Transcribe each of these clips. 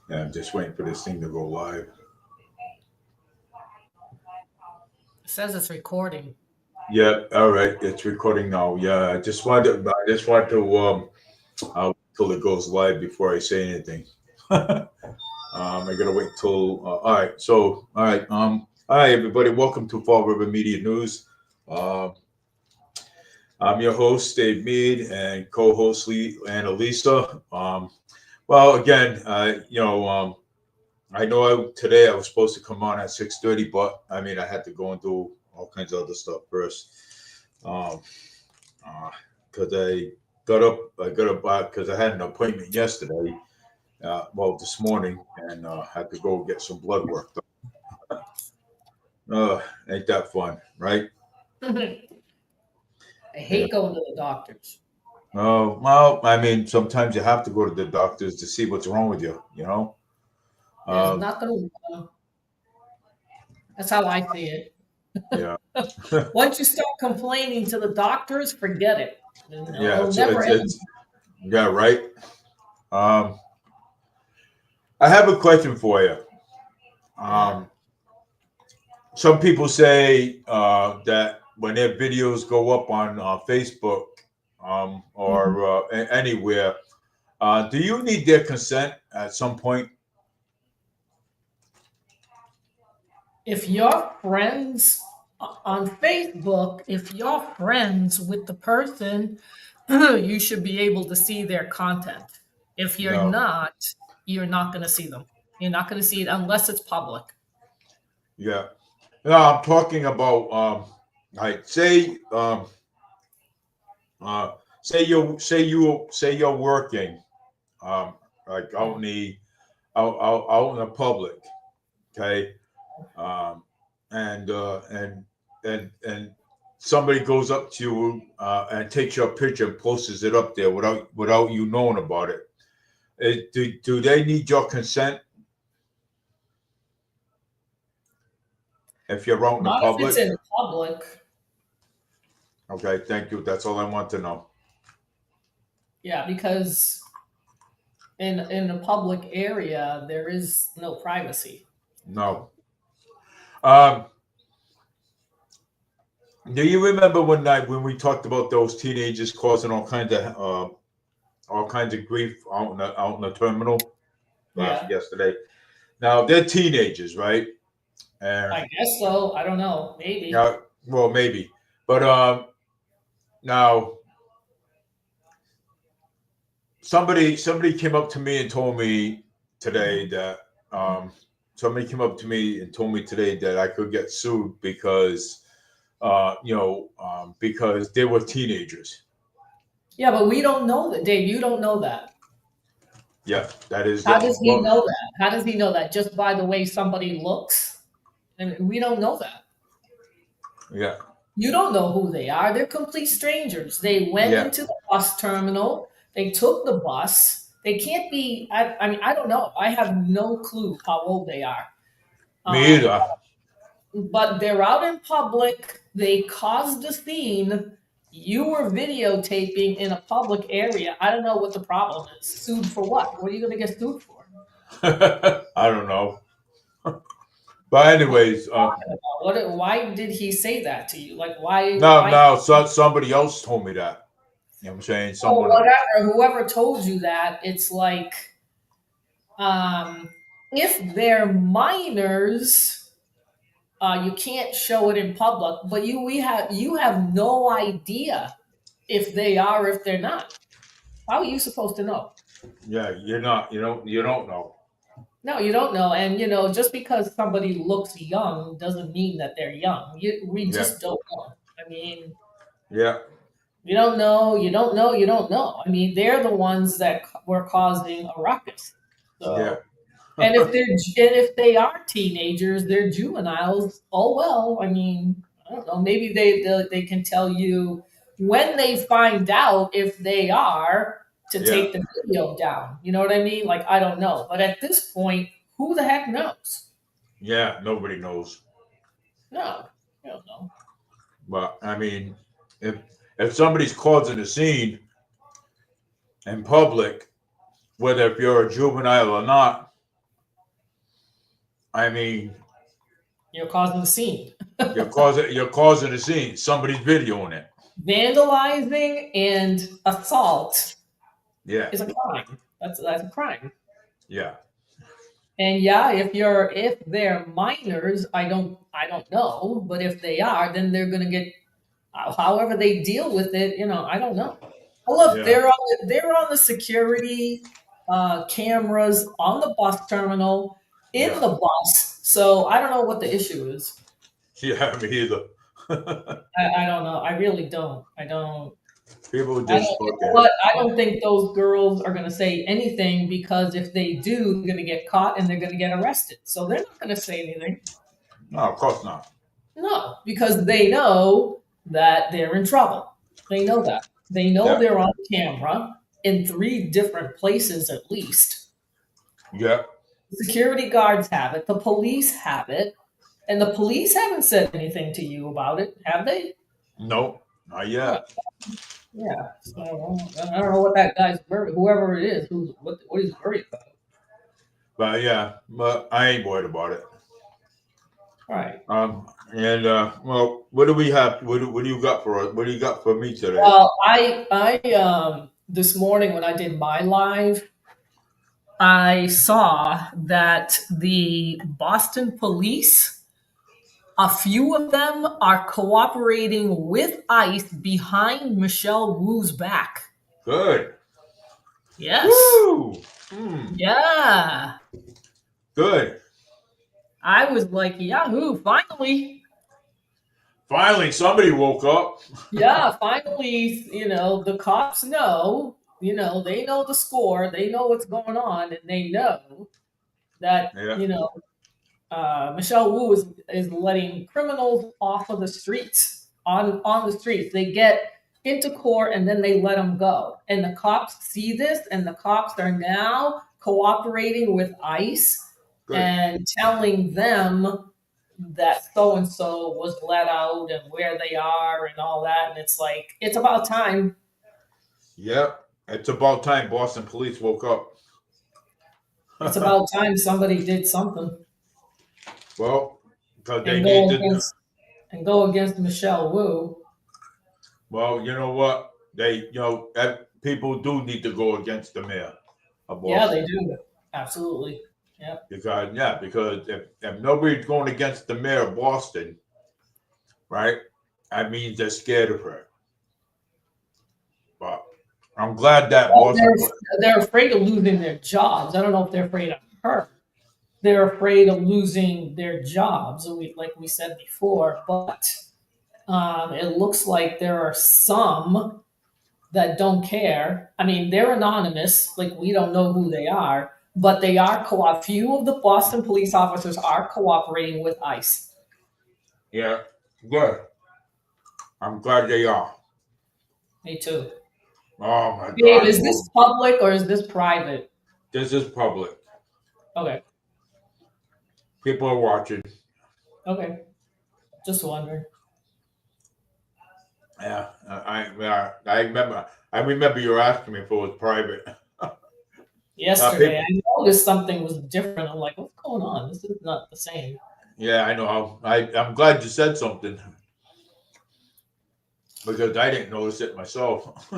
Yeah, I'm just waiting for this thing to go live. It says it's recording. Yeah, all right, it's recording now. Yeah, I just want to I'll wait till it goes live before I say anything. I gotta wait till. All right, so hi everybody. Welcome to Fall River Media News. Uh, I'm your host Dave Mead and co-host Lee and Elisa. Well, again, I know today I was supposed to come on at 6:30, but I mean I had to go and do all kinds of other stuff first. Um, because I got up because I had an appointment yesterday, this morning, and had to go get some blood work done. Ain't that fun, right? I Yeah. hate going to the doctors. Well, I mean, sometimes you have to go to the doctors to see what's wrong with you. You know. There's Um, nothing wrong. That's how I see it. yeah. Once you start complaining to the doctors, forget it. Yeah. It'll never end. It's yeah, right. Um, I have a question for you. Yeah. Um, some people say that when their videos go up on Facebook Mhm. or anywhere, do you need their consent at some point? If you're friends on Facebook, if you're friends with the person, you should be able to see their content. If No. you're not going to see them. You're not going to see it unless it's public. Yeah. No, I'm talking about like uh, say you're working um, like Yeah. out in the public, okay, um, and somebody goes up to you and takes your picture and posts it up there without you knowing about it. Do they need your consent if you're out in the Not if it's public? in public. Okay, thank you. That's all I want to know. Yeah, because in a public area there is no privacy. No. Um, do you remember one night when we talked about those teenagers causing all kinds of grief out in the terminal Yeah, yesterday? Now they're teenagers, right? And I guess so. I don't know. Maybe. yeah, well, maybe, but now somebody came up to me and told me today Mhm. that um, somebody came up to me and told me today that I could get sued because because they were teenagers. Yeah, but we don't know that, Dave. You don't know that. Yeah, that is How that. does he Well, know that? How does he know that? Just by the way somebody looks? And we don't know that. yeah, You don't know who they are. They're complete strangers. They went yeah. into the bus terminal. They took the bus. They can't be. I mean, I don't know. I have no clue how old they are. Me Um, either. but they're out in public. They caused a scene. You were videotaping in a public area. I don't know what the problem is. Sued for what? What are you going to get sued for? I don't know. But What are anyways, you talking about? What? Why did he say that to you? Like, why? no, Why? no. Somebody else told me that. You know what I'm saying? Or Someone. whatever. Whoever told you that, it's like, um, if they're minors, you can't show it in public. But you have no idea if they are or if they're not. How are you supposed to know? Yeah, you're not. You don't know. No, you don't know. And just because somebody looks young doesn't mean that they're young. We Yeah, just don't know. I mean, yeah, you don't know, you don't know, you don't know. I mean, they're the ones that were causing a ruckus. yeah, So, and if they are teenagers, they're juveniles. Oh well. I mean, I don't know. Maybe they can tell you when they find out if they are to yeah, take the video down. You know what I mean? Like I don't know. But at this point, who the heck knows? yeah. Nobody knows. No, you don't know. But I mean, if if somebody's causing a scene in public, whether if you're a juvenile or not. I mean, You're causing a scene. you're causing a scene. Somebody's videoing it. Vandalizing and assault Yeah, is a crime. That's a crime. yeah, And yeah, if they're minors, I don't know, but if they are, then they're gonna get however they deal with it. I don't know. Oh, look, yeah, they're on the security cameras on the bus terminal in yeah. the bus. So I don't know what the issue is. Yeah, me either. I don't know. I really don't. I don't. People I don't. just You know fucking. what? I don't think those girls are going to say anything because if they do, they're going to get caught and they're going to get arrested. So they're not going to say anything. No, of course not. No, because they know that they're in trouble. They know that. They know Yeah, they're on camera in three different places at least. yeah. The security guards have it. The police have it. And the police haven't said anything to you about it, have they? No, not Yeah. yet. Yeah. So I don't know what that guy's worried, whoever it is, what he's worried about. But yeah, but I ain't worried about it. All right. And well, what do we have? What do you got for us? What do you got for me today? Well, I this morning when I did my live, I saw that the Boston police, a few of them are cooperating with ICE behind Michelle Wu's back. Good. Yes. Woo! Mm, Yeah. good. I was like, Yahoo, finally. Finally, somebody woke up. Yeah, finally, the cops know, they know the score, they know what's going on, and they know that, Yeah, Michelle Wu is letting criminals off of the streets, on the streets. They get into court and then they let them go. And the cops see this, and the cops are now cooperating with ICE good. and telling them that so and so was let out and where they are and all that. And it's like, it's about time. Yep. It's about time Boston police woke up. It's about time somebody did something Well, because they and need go to. against and go against Michelle Wu. Well, you know what? People do need to go against the mayor of Yeah, they Boston. do. Absolutely. Yeah. Because if nobody's going against the mayor of Boston, right, that means they're scared of her. But I'm glad that Well, Boston. they're afraid of losing their jobs. I don't know if they're afraid of her. They're afraid of losing their jobs, like we said before. But it looks like there are some that don't care. I mean, they're anonymous, like we don't know who they are, but they are a few of the Boston police officers are cooperating with ICE. Yeah, good. I'm glad they are. Me too. Oh my Dave, God. is this public or is this private? This is public. Okay. People are watching. Okay. Just wondering. Yeah, I remember you were asking me if it was private. Yesterday, People, I noticed something was different. I'm like, what's going on? This is not the same. yeah, I know. I'm glad you said something because I didn't notice it myself.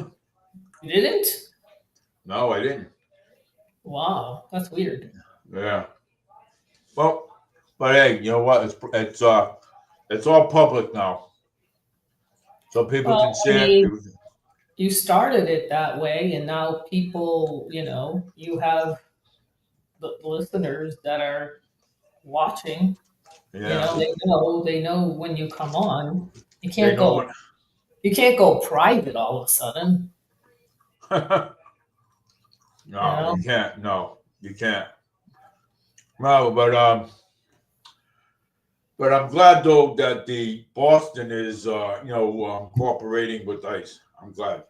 You didn't? No, I didn't. Wow, that's weird. Yeah. Well, but hey, you know what? It's all public now, so people Well, can I see it. mean, you started it that way, and now people, you have the listeners that are watching. Yeah, They know when you come on. You they can't know go what. you can't go private all of a sudden. You No, know. you can't. No, you can't. No, but I'm glad though that the Boston is cooperating with ICE. I'm glad.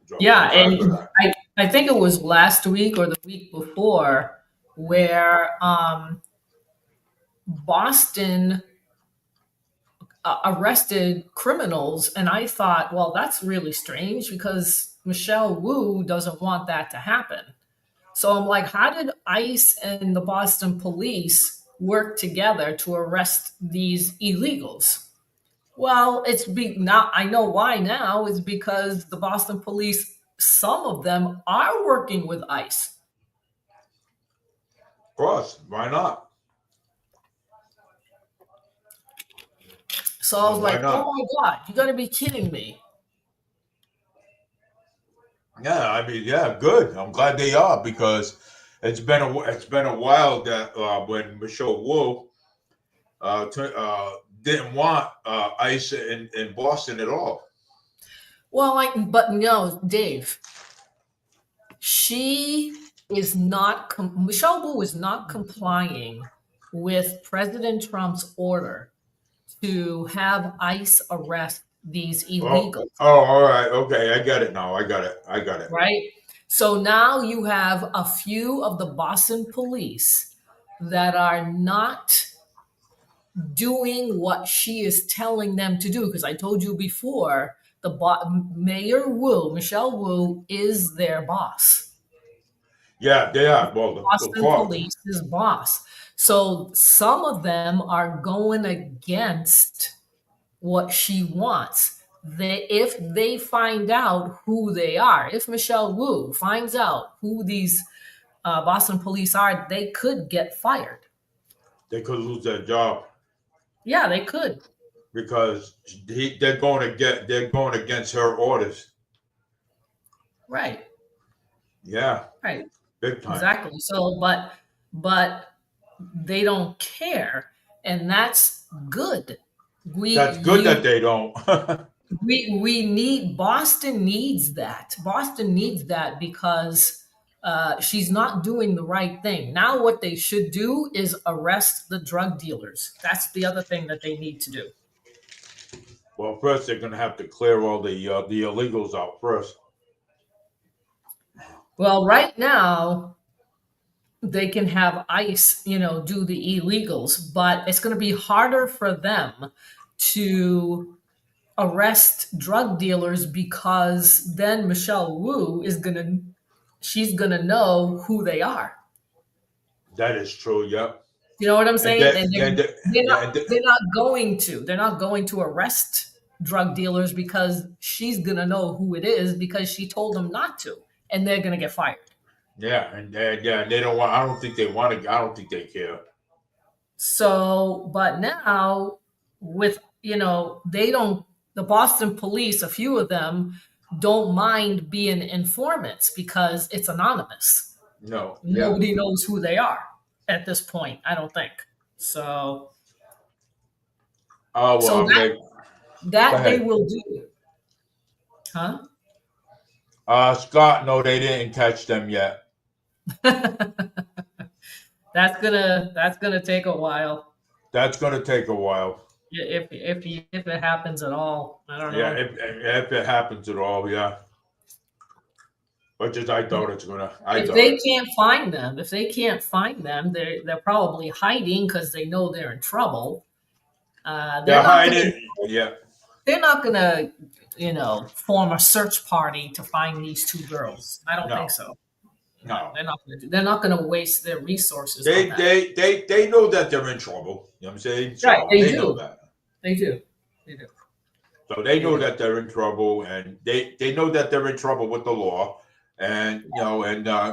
So I'm Yeah, glad for and that. I think it was last week or the week before where Boston arrested criminals, and I thought, well, that's really strange because Michelle Wu doesn't want that to happen. So I'm like, how did ICE and the Boston police work together to arrest these illegals. Well, now I know why now is because the Boston police, some of them are working with ICE. Of course, why not? So I was Why like, not? oh my God, you gotta be kidding me. Yeah, I mean, yeah, good. I'm glad they are because it's been a while that when Michelle Wu didn't want ICE in Boston at all. Well, but no, Dave, Michelle Wu is not complying with President Trump's order to have ICE arrest these illegals, All right, okay, I got it now. I got it. I got it. right? So now you have a few of the Boston police that are not doing what she is telling them to do. Because I told you before, Mayor Wu, Michelle Wu, is their boss. Yeah, they are. Well, of Boston course. Police's boss. So some of them are going against what she wants. If they find out who they are, if Michelle Wu finds out who these Boston police are, they could get fired. They could lose their job Yeah, they could. because they're going against her orders. Right. Yeah, Right. big time. Exactly. So, but they don't care, and that's good. That's good that they don't. We need Boston needs that. Boston needs that because she's not doing the right thing. Now, what they should do is arrest the drug dealers. That's the other thing that they need to do. Well, first they're going to have to clear all the illegals out first. Well, right now they can have ICE, do the illegals, but it's going to be harder for them to arrest drug dealers because then Michelle Wu she's gonna know who they are. That is true. Yep. You know what I'm saying? And Yeah, they're not going to arrest drug dealers because she's gonna know who it is because she told them not to, and they're gonna get fired. yeah, and they don't want. I don't think they want to. I don't think they care. So, but now with they don't. The Boston police, a few of them, don't mind being informants because it's anonymous. No. Nobody knows who they are at this point, I don't think. So, Oh well. that they will do. Huh? Scott, no, they didn't catch them yet. That's gonna take a while. That's gonna take a while. If it happens at all, I don't know. Yeah, if it happens at all, yeah. But just I thought it's gonna. If they can't find them, they're probably hiding because they know they're in trouble. They're hiding. Yeah. They're not gonna, form a search party to find these two girls. I don't think so. No, they're not going to do. They're not going to waste their resources. They know that they're in trouble. You know what I'm saying? So right. They do. Know that. They do. So they know that they're in trouble, and they know that they're in trouble with the law, and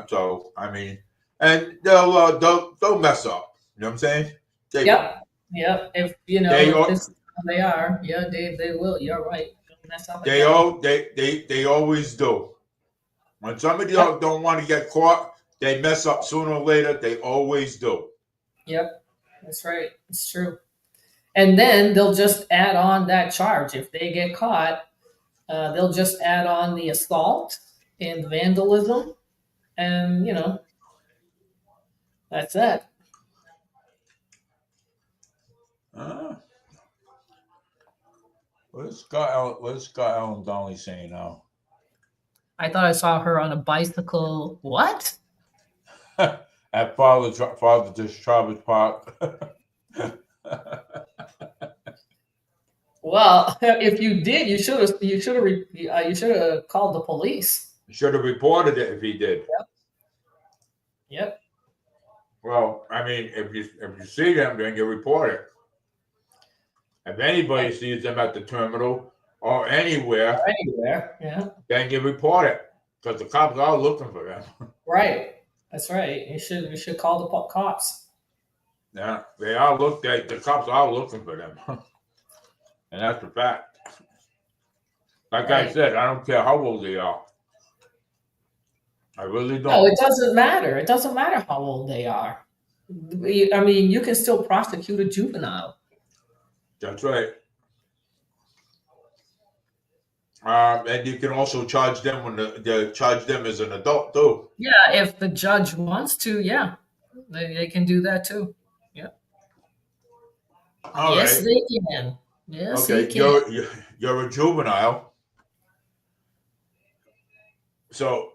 so I mean, and they'll mess up. You know what I'm saying? Yep. If they are. Yeah, they will. You're right. They'll mess up. They always do. When somebody don't want to get caught, they mess up sooner or later. They always do. Yep, that's right. It's true. And then they'll just add on that charge. If they get caught, they'll just add on the assault and vandalism. And, that's it. What is Scott Allen Donnelly saying now? I thought I saw her on a bicycle. What? At Father Travis Park. Well, if you did, you should have called the police. You should have reported it if he did. Yep. Well, I mean, if you see them, then you report it. If anybody sees them at the terminal or anywhere, Anywhere. Yeah. then you report it because the cops are looking for them. Right. That's right. You should call the cops. Yeah, they are looked at. The cops are looking for them, and that's a fact. Like I Right. said, I don't care how old they are. I really No, don't. it doesn't matter. It doesn't matter how old they are. I mean, you can still prosecute a juvenile. That's right. And you can also charge them when they charge them as an adult too. Yeah, if the judge wants to, yeah, they can do that too. Yeah. All Yes, right. they can. Yes, he Okay. can. You're a juvenile. So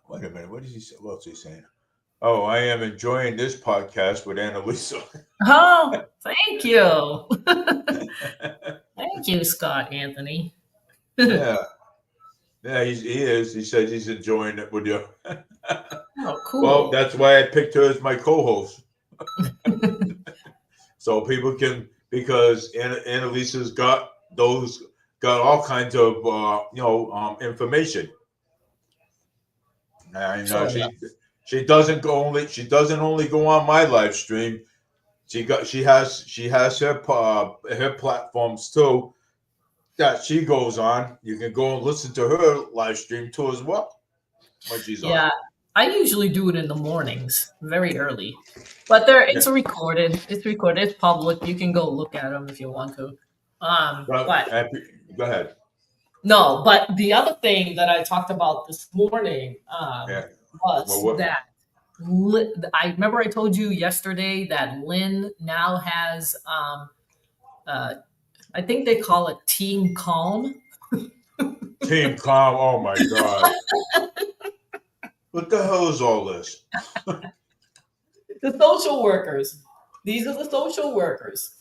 wait a minute. What did he say? What's he saying? Oh, I am enjoying this podcast with Annalisa. Oh, thank you. Thank you, Scott Anthony. Yeah. Yeah, he is. He says he's enjoying it with you. Oh, Well, cool. that's why I picked her as my co-host. So people can, because Annalisa's got all kinds of information, and Sort of. she doesn't only go on my live stream. She has her platforms too that she goes on. You can go and listen to her live stream too as well when she's on. Yeah, I usually do it in the mornings, very early. But there, Yeah. it's recorded. It's recorded. It's public. You can go look at them if you want to. Well, But go ahead. no, but the other thing that I talked about this morning Yeah. was Well, what? that I remember I told you yesterday that Lynn now has, I think they call it Team Calm. Team Calm. Oh my God. What the hell is all this? The social workers. These are the social workers.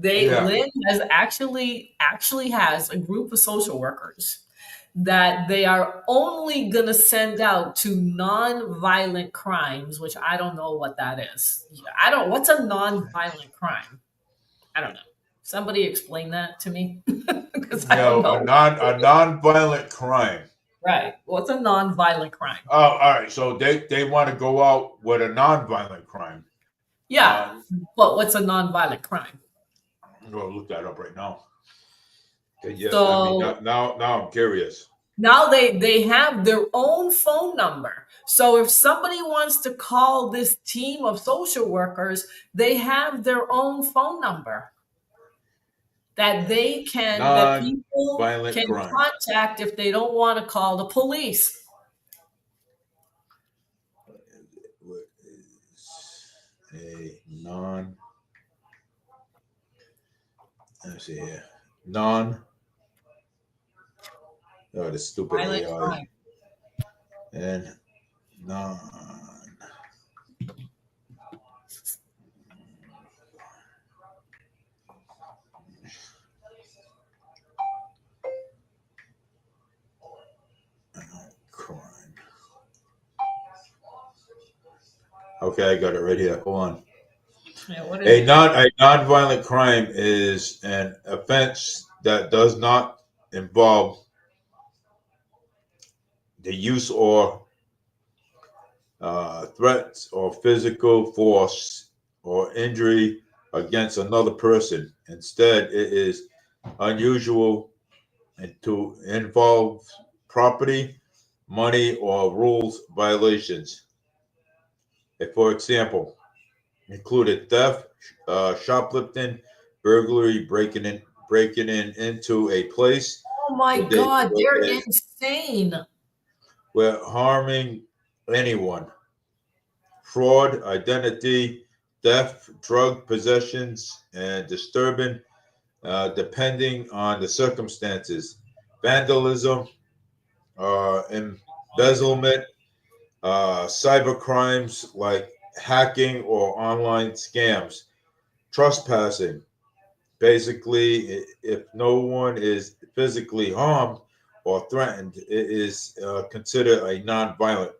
Yeah. Lynn has actually has a group of social workers that they are only going to send out to non-violent crimes, which I don't know what that is. What's a non-violent crime? I don't know. Somebody explain that to me because I don't know. A non-violent crime. Right. What's a non-violent crime? Oh, all right. So they want to go out with a non-violent crime. Yeah. But what's a non-violent crime? I'm going to look that up right now. Yeah. So, I mean, now I'm curious. now they have their own phone number. So if somebody wants to call this team of social workers, they have their own phone number that people Non-violent can crime. contact if they don't want to call the police. What is a non? Let's see here. Oh, the stupid Violent AI. crime. And non. Crime. Okay, I got it right here. Hold on. Yeah, what is A non-violent crime is an offense that does not involve the use or threats or physical force or injury against another person. Instead, it is unusual and to involve property, money, or rules violations. For example, included theft, shoplifting, burglary, breaking in into a place Oh my where they God, where, they're they, insane. where harming anyone, fraud, identity, theft, drug possessions, and disturbing, depending on the circumstances, vandalism, embezzlement, cyber crimes like hacking or online scams, trespassing. Basically, if no one is physically harmed or threatened, it is considered a non-violent.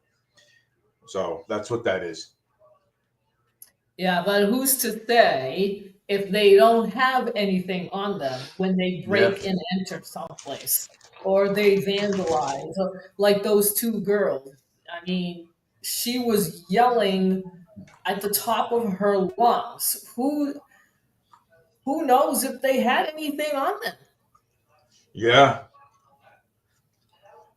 So that's what that is. Yeah, but who's to say if they don't have anything on them when they Yeah. break and enter someplace or they vandalize, or like those two girls? I mean, she was yelling at the top of her lungs. Who knows if they had anything on them? Yeah.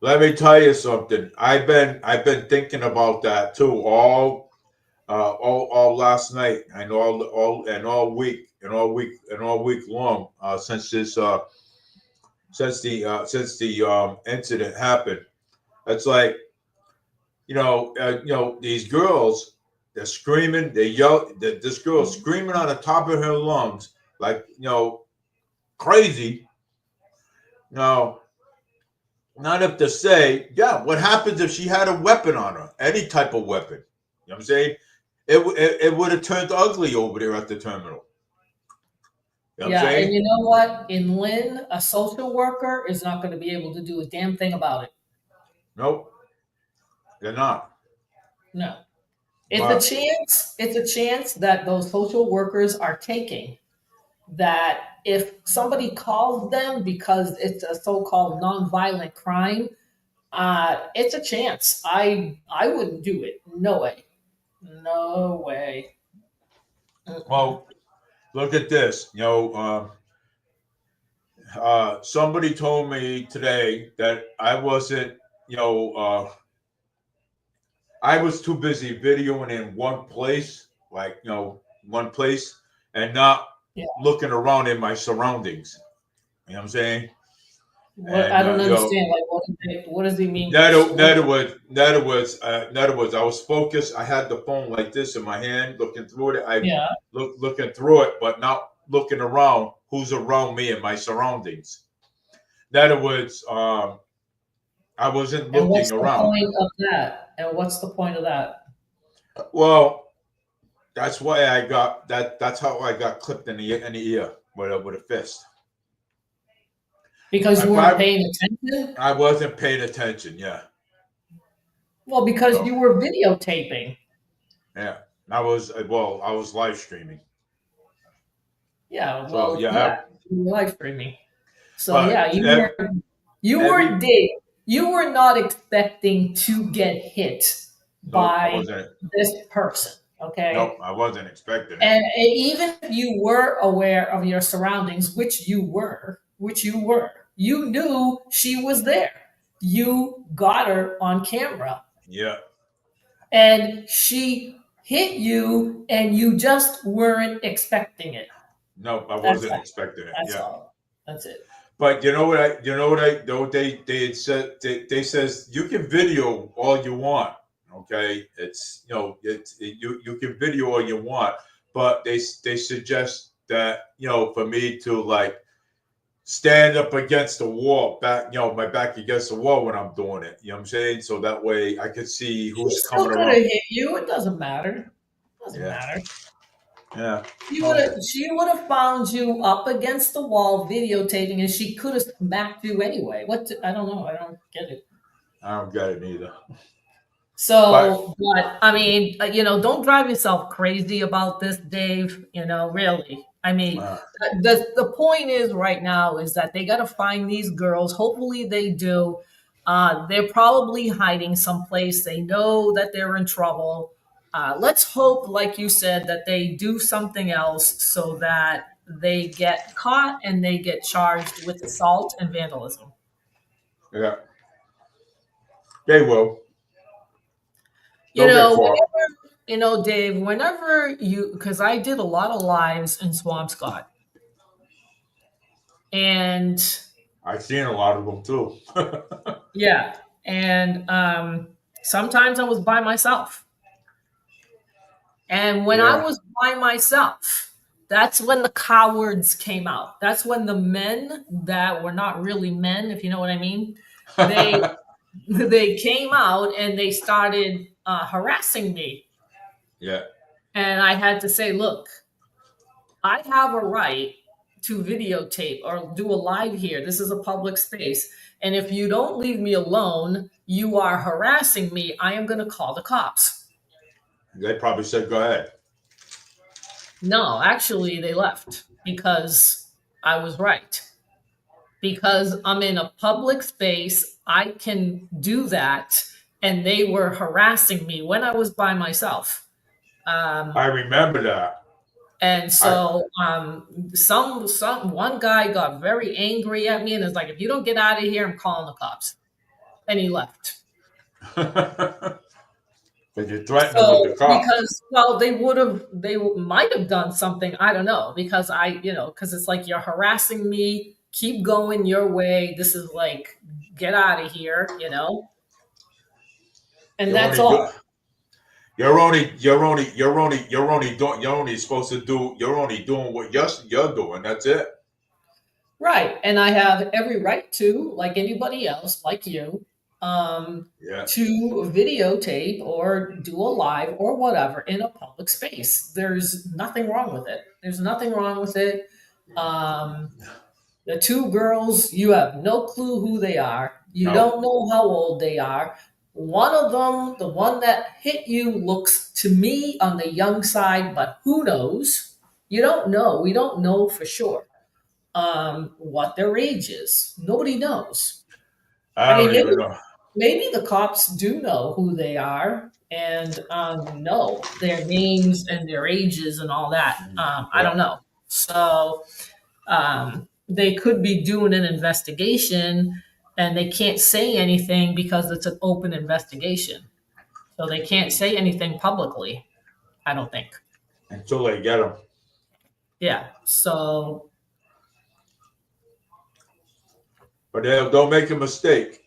Let me tell you something. I've been thinking about that too all last night and all week long since the incident happened. It's like these girls, they're screaming, they yell. This girl screaming on the top of her lungs, like crazy. Now, not if to say, yeah, what happens if she had a weapon on her, any type of weapon? You know what I'm saying? It would have turned ugly over there at the terminal. You know what I'm Yeah, and saying? you know what? In Lynn, a social worker is not going to be able to do a damn thing about it. Nope, they're not. No. It's a But chance. It's a chance that those social workers are taking. That if somebody calls them because it's a so-called nonviolent crime, it's a chance. I wouldn't do it. No way. No way. Mm-mm. well, look at this. Somebody told me today that I wasn't. I was too busy videoing in one place, like one place, and not Yeah. looking around in my surroundings. You know what I'm saying? What And I don't understand. Like, what does he mean? in other words, I was focused. I had the phone like this in my hand, looking through it. I Yeah. looking through it, but not looking around. Who's around me and my surroundings? In other words, I wasn't And looking what's the around. point of that? And what's the point of that? Well, that's why I got that. That's how I got clipped in the ear with a fist. Because you If weren't I paying attention? I wasn't paying attention, yeah. Well, because So you were videotaping. yeah, I was live streaming. Yeah. So Well, yeah, yeah. You were live streaming. So but yeah, you every weren't Dave. You were not expecting to get hit nope, I by wasn't. this person. Okay. Nope, I wasn't expecting it. And even if you were aware of your surroundings, which you were, you knew she was there. You got her on camera Yeah, and she hit you and you just weren't expecting it. nope, I That's wasn't all. expecting it. That's Yeah, all. That's it. but they had said they says you can video all you want. Okay, it's you can video all you want, but they suggest that for me to like stand up against the wall, my back against the wall when I'm doing it. You know what I'm saying? So that way I could see She who's still coming could have around. hit you. It doesn't matter. Doesn't Yeah, matter. yeah. She would Well, have she would have found you up against the wall videotaping and she could have smacked you anyway. I don't know. I don't get it. I don't get it either. But So, but I mean, don't drive yourself crazy about this, Dave. Really. I mean, uh, the point is right now is that they got to find these girls. Hopefully, they do. They're probably hiding someplace. They know that they're in trouble. Let's hope, like you said, that they do something else so that they get caught and they get charged with assault and vandalism. yeah, they will. You They'll get know, caught. Dave, whenever because I did a lot of lives in Swampscott, and I've seen a lot of them too. yeah, and sometimes I was by myself, and when I Yeah. was by myself, that's when the cowards came out. That's when the men that were not really men, if you know what I mean, they they came out and they started harassing me, Yeah. and I had to say, look. I have a right to videotape or do a live here. This is a public space. And if you don't leave me alone, you are harassing me. I am going to call the cops. They probably said, "Go ahead." No, actually, they left because I was right. Because I'm in a public space, I can do that. And they were harassing me when I was by myself. Um, I remember that. and I. so some one guy got very angry at me and is like, if you don't get out of here, I'm calling the cops. And he left. Because you threatened them with the So cops. because they might have done something, I don't know, because because it's like you're harassing me, keep going your way. This is like get out of here. And You're that's only do, all. you're only supposed to do. You're only doing what you're doing. That's it. Right. And I have every right to, like anybody else, like you, Yeah. to videotape or do a live or whatever in a public space. There's nothing wrong with it. There's nothing wrong with it. Um, the two girls, you have no clue who they are. You No. don't know how old they are. One of them, the one that hit you, looks to me on the young side, but who knows? You don't know. We don't know for sure what their age is. Nobody knows. I I mean, don't maybe even know. maybe the cops do know who they are and know their names and their ages and all that. I Yeah. don't know. So they could be doing an investigation and they can't say anything because it's an open investigation. So they can't say anything publicly, I don't think. Until they get them. Yeah. So But they'll make a mistake.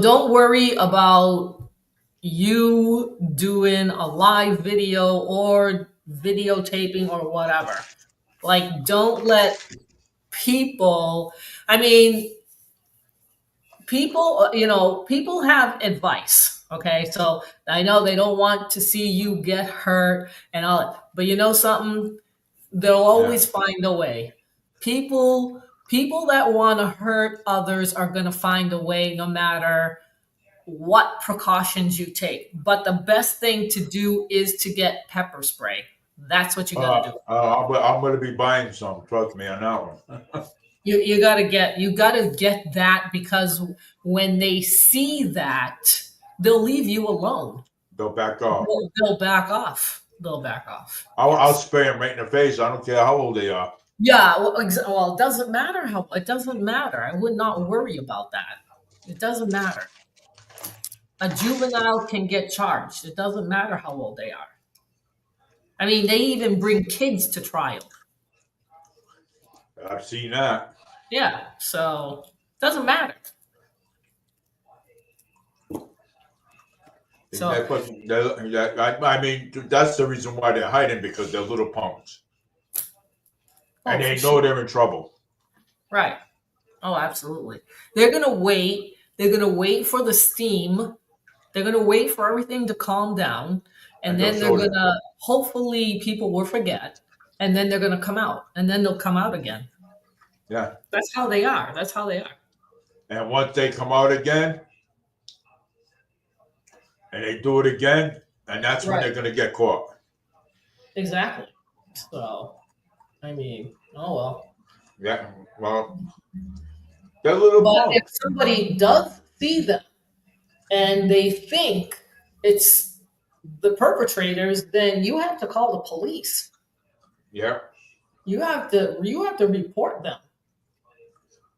don't worry about you doing a live video or videotaping or whatever. Like, don't let people, I mean, people have advice. Okay. So I know they don't want to see you get hurt and all that, but you know something? They'll Yeah. always find a way. People that want to hurt others are going to find a way no matter what precautions you take. But the best thing to do is to get pepper spray. That's what you got to do. I'm going to be buying some. Trust me on that one. You got to get that because when they see that, they'll leave you alone. They'll back off. They'll back off. They'll back off. I'll Yes. spray them right in the face. I don't care how old they are. Yeah. Well, it doesn't matter how. It doesn't matter. I would not worry about that. It doesn't matter. A juvenile can get charged. It doesn't matter how old they are. I mean, they even bring kids to trial. I've seen that. Yeah, so doesn't matter. So I mean, that's the reason why they're hiding because they're little punks. And they know they're in trouble. Right. Oh, absolutely. They're gonna wait. They're gonna wait for the steam. They're gonna wait for everything to calm down, and then they're gonna. Hopefully, people will forget, and then they're gonna come out, and then they'll come out again. Yeah. That's how they are. That's how they are. And once they come out again, and they do it again, and that's when Right. they're going to get caught. Exactly. So, I mean, oh well. Yeah. Well, they're little But if punks. somebody does see them and they think it's the perpetrators, then you have to call the police. Yeah. You have to report them.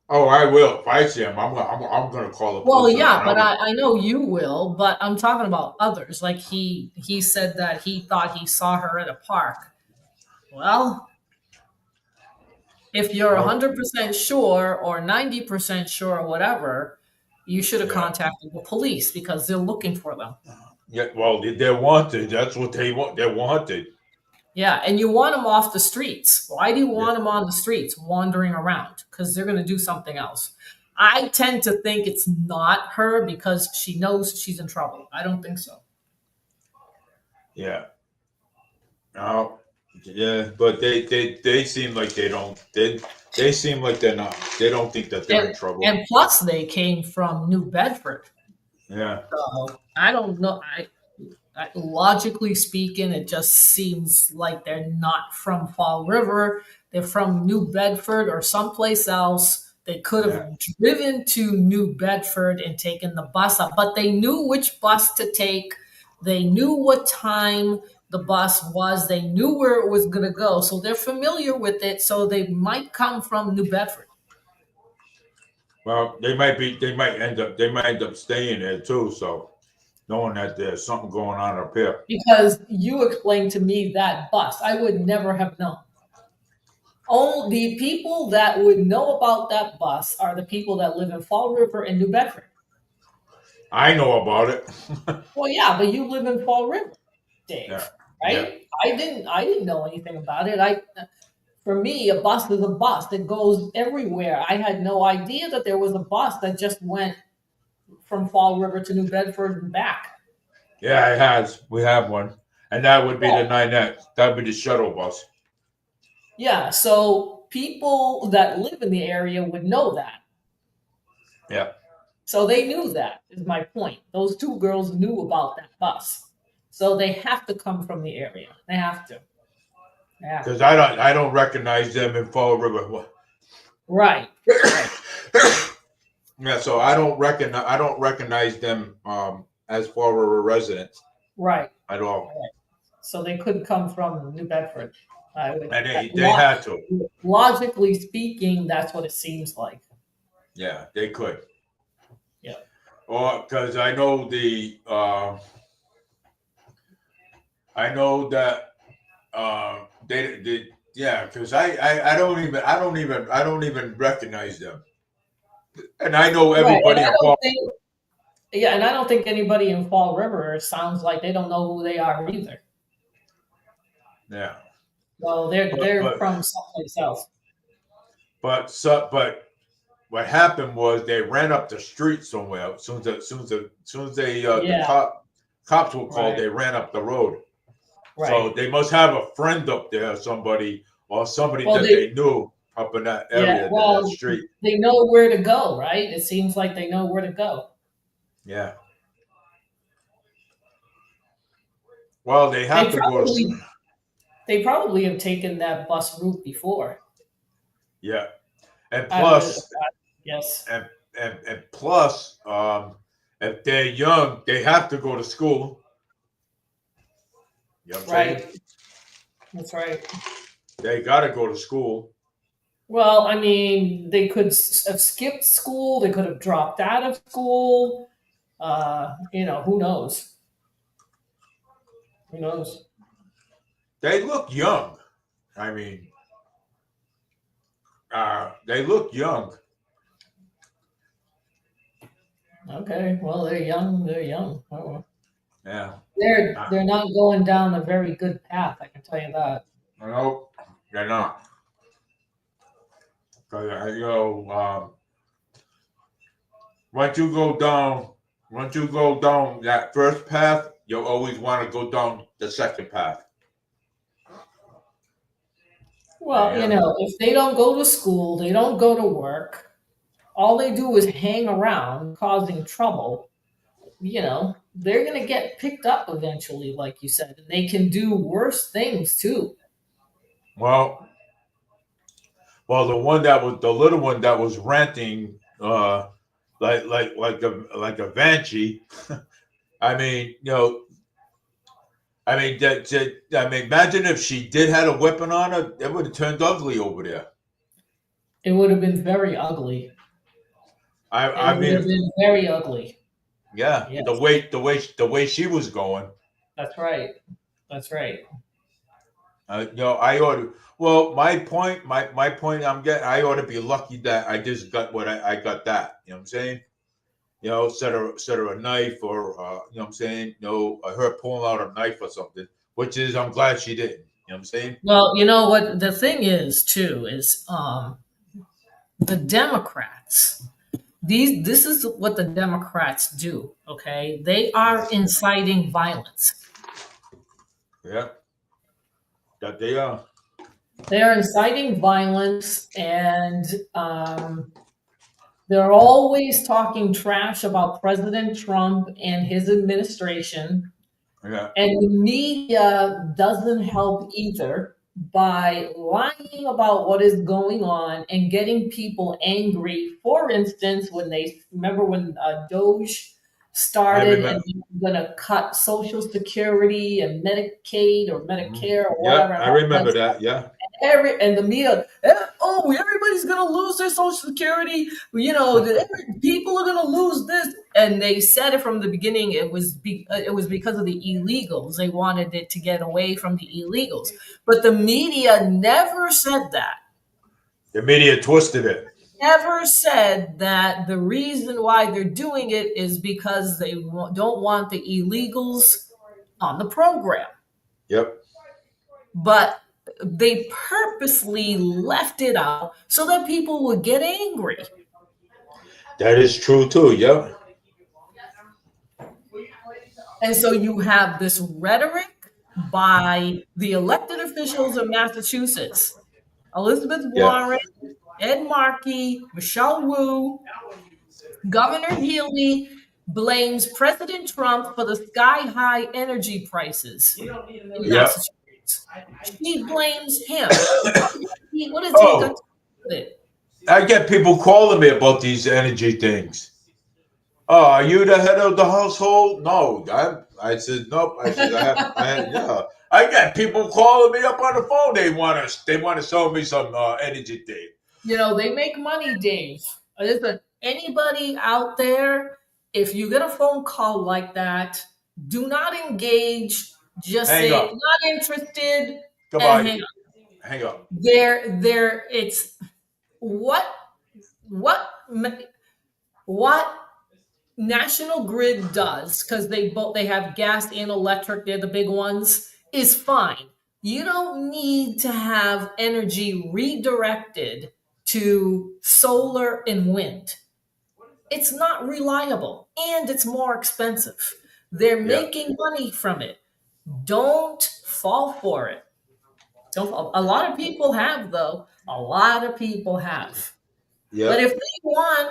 Oh, I will. If I see them, I'm going to call the Well, police. yeah, but I know you will, but I'm talking about others. Like he said that he thought he saw her at a park. Well, if you're 100% sure or 90% sure or whatever, you should have contacted the police because they're looking for them. Yeah, well, they're wanted. That's what they want. They're wanted. Yeah, and you want them off the streets. Why do you want them on the streets wandering around? Because they're going to do something else. I tend to think it's not her because she knows she's in trouble. I don't think so. Yeah. Oh, yeah, but they seem like they don't. They seem like they're not. They don't think that they're in trouble. And plus, they came from New Bedford. Yeah. So I don't know. logically speaking, it just seems like they're not from Fall River. They're from New Bedford or someplace else. They could Yeah. have driven to New Bedford and taken the bus up, but they knew which bus to take. They knew what time the bus was. They knew where it was going to go. So they're familiar with it. So they might come from New Bedford. Well, they might end up staying there too. So knowing that there's something going on up here. Because you explained to me that bus. I would never have known. Only the people that would know about that bus are the people that live in Fall River and New Bedford. I know about it. Well, yeah, but you live in Fall River, Dave, Yeah. Yeah. right? I didn't know anything about it. For me, a bus is a bus that goes everywhere. I had no idea that there was a bus that just went from Fall River to New Bedford and back. Yeah, it has. We have one. And that would be Yeah. the 9X. That would be the shuttle bus. Yeah, so people that live in the area would know that. Yeah. So they knew that, is my point. Those two girls knew about that bus. So they have to come from the area. They have to. Yeah. Because I don't recognize them in Fall River. Right. Yeah, so I don't recognize them as Fall River residents Right. at all. So they could come from New Bedford. And they had to. Logically speaking, that's what it seems like. Yeah, they could. Yeah. Or because I know that they yeah, because I don't even recognize them. And I know everybody in Fall. Yeah, and I don't think anybody in Fall River sounds like they don't know who they are either. Yeah. Well, they're from someplace else. But what happened was they ran up the street somewhere. As soon as the cops were called, Right. they ran up the road. Right. So they must have a friend up there, somebody Well, they knew up in that area, Yeah, well, that street. they know where to go, right? It seems like they know where to go. Yeah. Well, they have to go to. They probably have taken that bus route before. Yeah, and I would, plus, yes. and plus, if they're young, they have to go to school. You know what I'm saying? Right. That's right. They got to go to school. Well, I mean, they could have skipped school. They could have dropped out of school. Who knows? Who knows? They look young. I mean, they look young. Okay, well, they're young. They're young. Oh. Yeah. They're not going down a very good path. I can tell you that. No, they're not. Because once you go down that first path, you'll always want to go down the second path. Well, if they don't go to school, they don't go to work, all they do is hang around causing trouble, they're going to get picked up eventually, like you said, and they can do worse things too. Well, the little one that was ranting, like a banshee. I mean, imagine if she did had a weapon on her, it would have turned ugly over there. It would have been very ugly. I mean, would have been very ugly. Yeah, yes. the way she was going. That's right. That's right. I ought to. Well, my point. I ought to be lucky that I just got what I got. That you know what I'm saying. Set her a knife, or you know what I'm saying. Her pulling out a knife or something. Which is, I'm glad she didn't. You know what I'm saying. Well, you know what the thing is too is the Democrats. This is what the Democrats do. Okay, they are inciting violence. Yeah, that they are. They are inciting violence, and they're always talking trash about President Trump and his administration. Yeah. And the media doesn't help either by lying about what is going on and getting people angry. For instance, when they remember when Doge I started remember. and they were going to cut Social Security and Medicaid or Mhm. Medicare or Yeah, whatever, I remember that. Yeah. and the media, oh, everybody's gonna lose their social security. People are gonna lose this, and they said it from the beginning. It was because of the illegals. They wanted it to get away from the illegals, but the media never said that. The media twisted it. Never said that the reason why they're doing it is because they don't want the illegals on the program. Yep. But they purposely left it out so that people would get angry. That is true too. Yep. And so you have this rhetoric by the elected officials of Massachusetts, Elizabeth Yeah. Warren, Ed Markey, Michelle Wu. Governor Healy blames President Trump for the sky high energy prices in Yep. Massachusetts. She blames him. What has he got to Oh, do with it? I get people calling me about these energy things. Oh, are you the head of the household? No, I said nope. I said yeah. I got people calling me up on the phone. They want to sell me some energy thing. They make money, Dave. Listen, anybody out there, if you get a phone call like that, do not engage. Just Hang say up. not interested and Goodbye. hang up. Hang up. It's what what what National Grid does, because they have gas and electric, they're the big ones, is fine. You don't need to have energy redirected to solar and wind. It's not reliable and it's more expensive. They're Yeah. making money from it. Don't fall for it. Don't fall. A lot of people have, though. A lot of people have. But Yeah.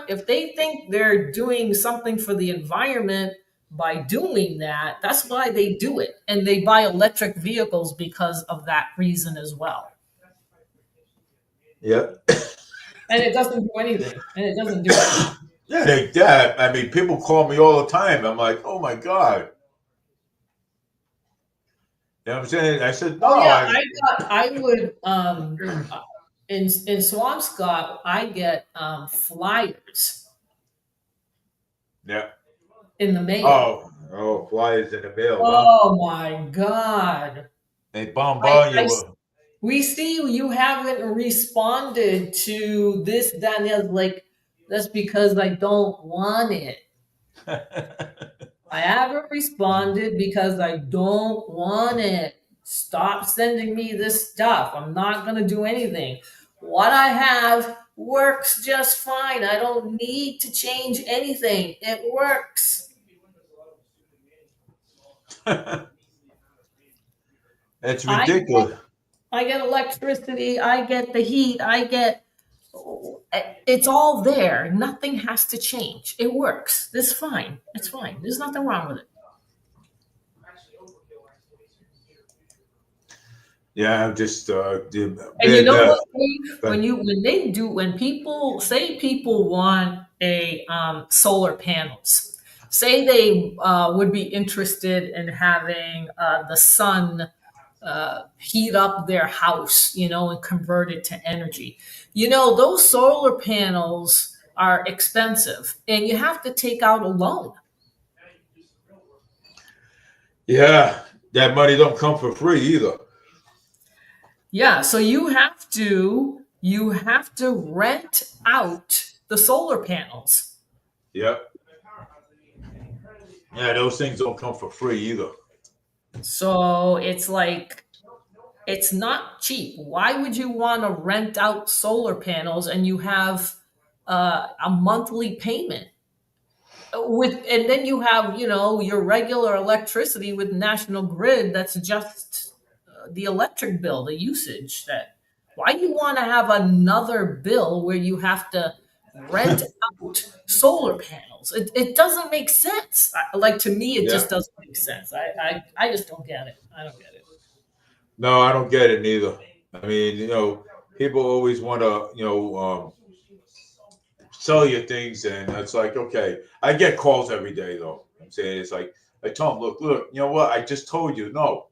if they think they're doing something for the environment by doing that, that's why they do it. And they buy electric vehicles because of that reason as well. Yeah. And it doesn't do anything. And it doesn't do anything. Yeah. I mean, people call me all the time. I'm like, oh my god. You know what I'm saying? I said no. Oh yeah, I would in Swampscott I get flyers Yeah. in the mail. Flyers in the mail, huh? Oh my god. They I, bombard you I with. We see you haven't responded to this, Danielle. Like, that's because I don't want it. I haven't responded because I don't want it. Stop sending me this stuff. I'm not going to do anything. What I have works just fine. I don't need to change anything. It works. It's I ridiculous. I get electricity. I get the heat. It's all there. Nothing has to change. It works. It's fine. It's fine. There's nothing wrong with it. Yeah, I'm just And you know what? but When people say people want a solar panels, say they would be interested in having the sun heat up their house, and convert it to energy. Those solar panels are expensive and you have to take out a loan. yeah, that money don't come for free either. Yeah, so you have to rent out the solar panels. Yeah, yeah, those things don't come for free either. So it's like it's not cheap. Why would you want to rent out solar panels and you have a monthly payment? And then you have your regular electricity with National Grid. That's just the electric bill, the usage. That Why do you want to have another bill where you have to rent out solar panels? bills. It doesn't make sense. Like to me, it Yeah. just doesn't make sense. I just don't get it. I don't get it. No, I don't get it neither. I mean, people always want to, sell you things, and it's like, okay, I get calls every day though. I'm saying it's like I tell them, look, you know what? I just told you no.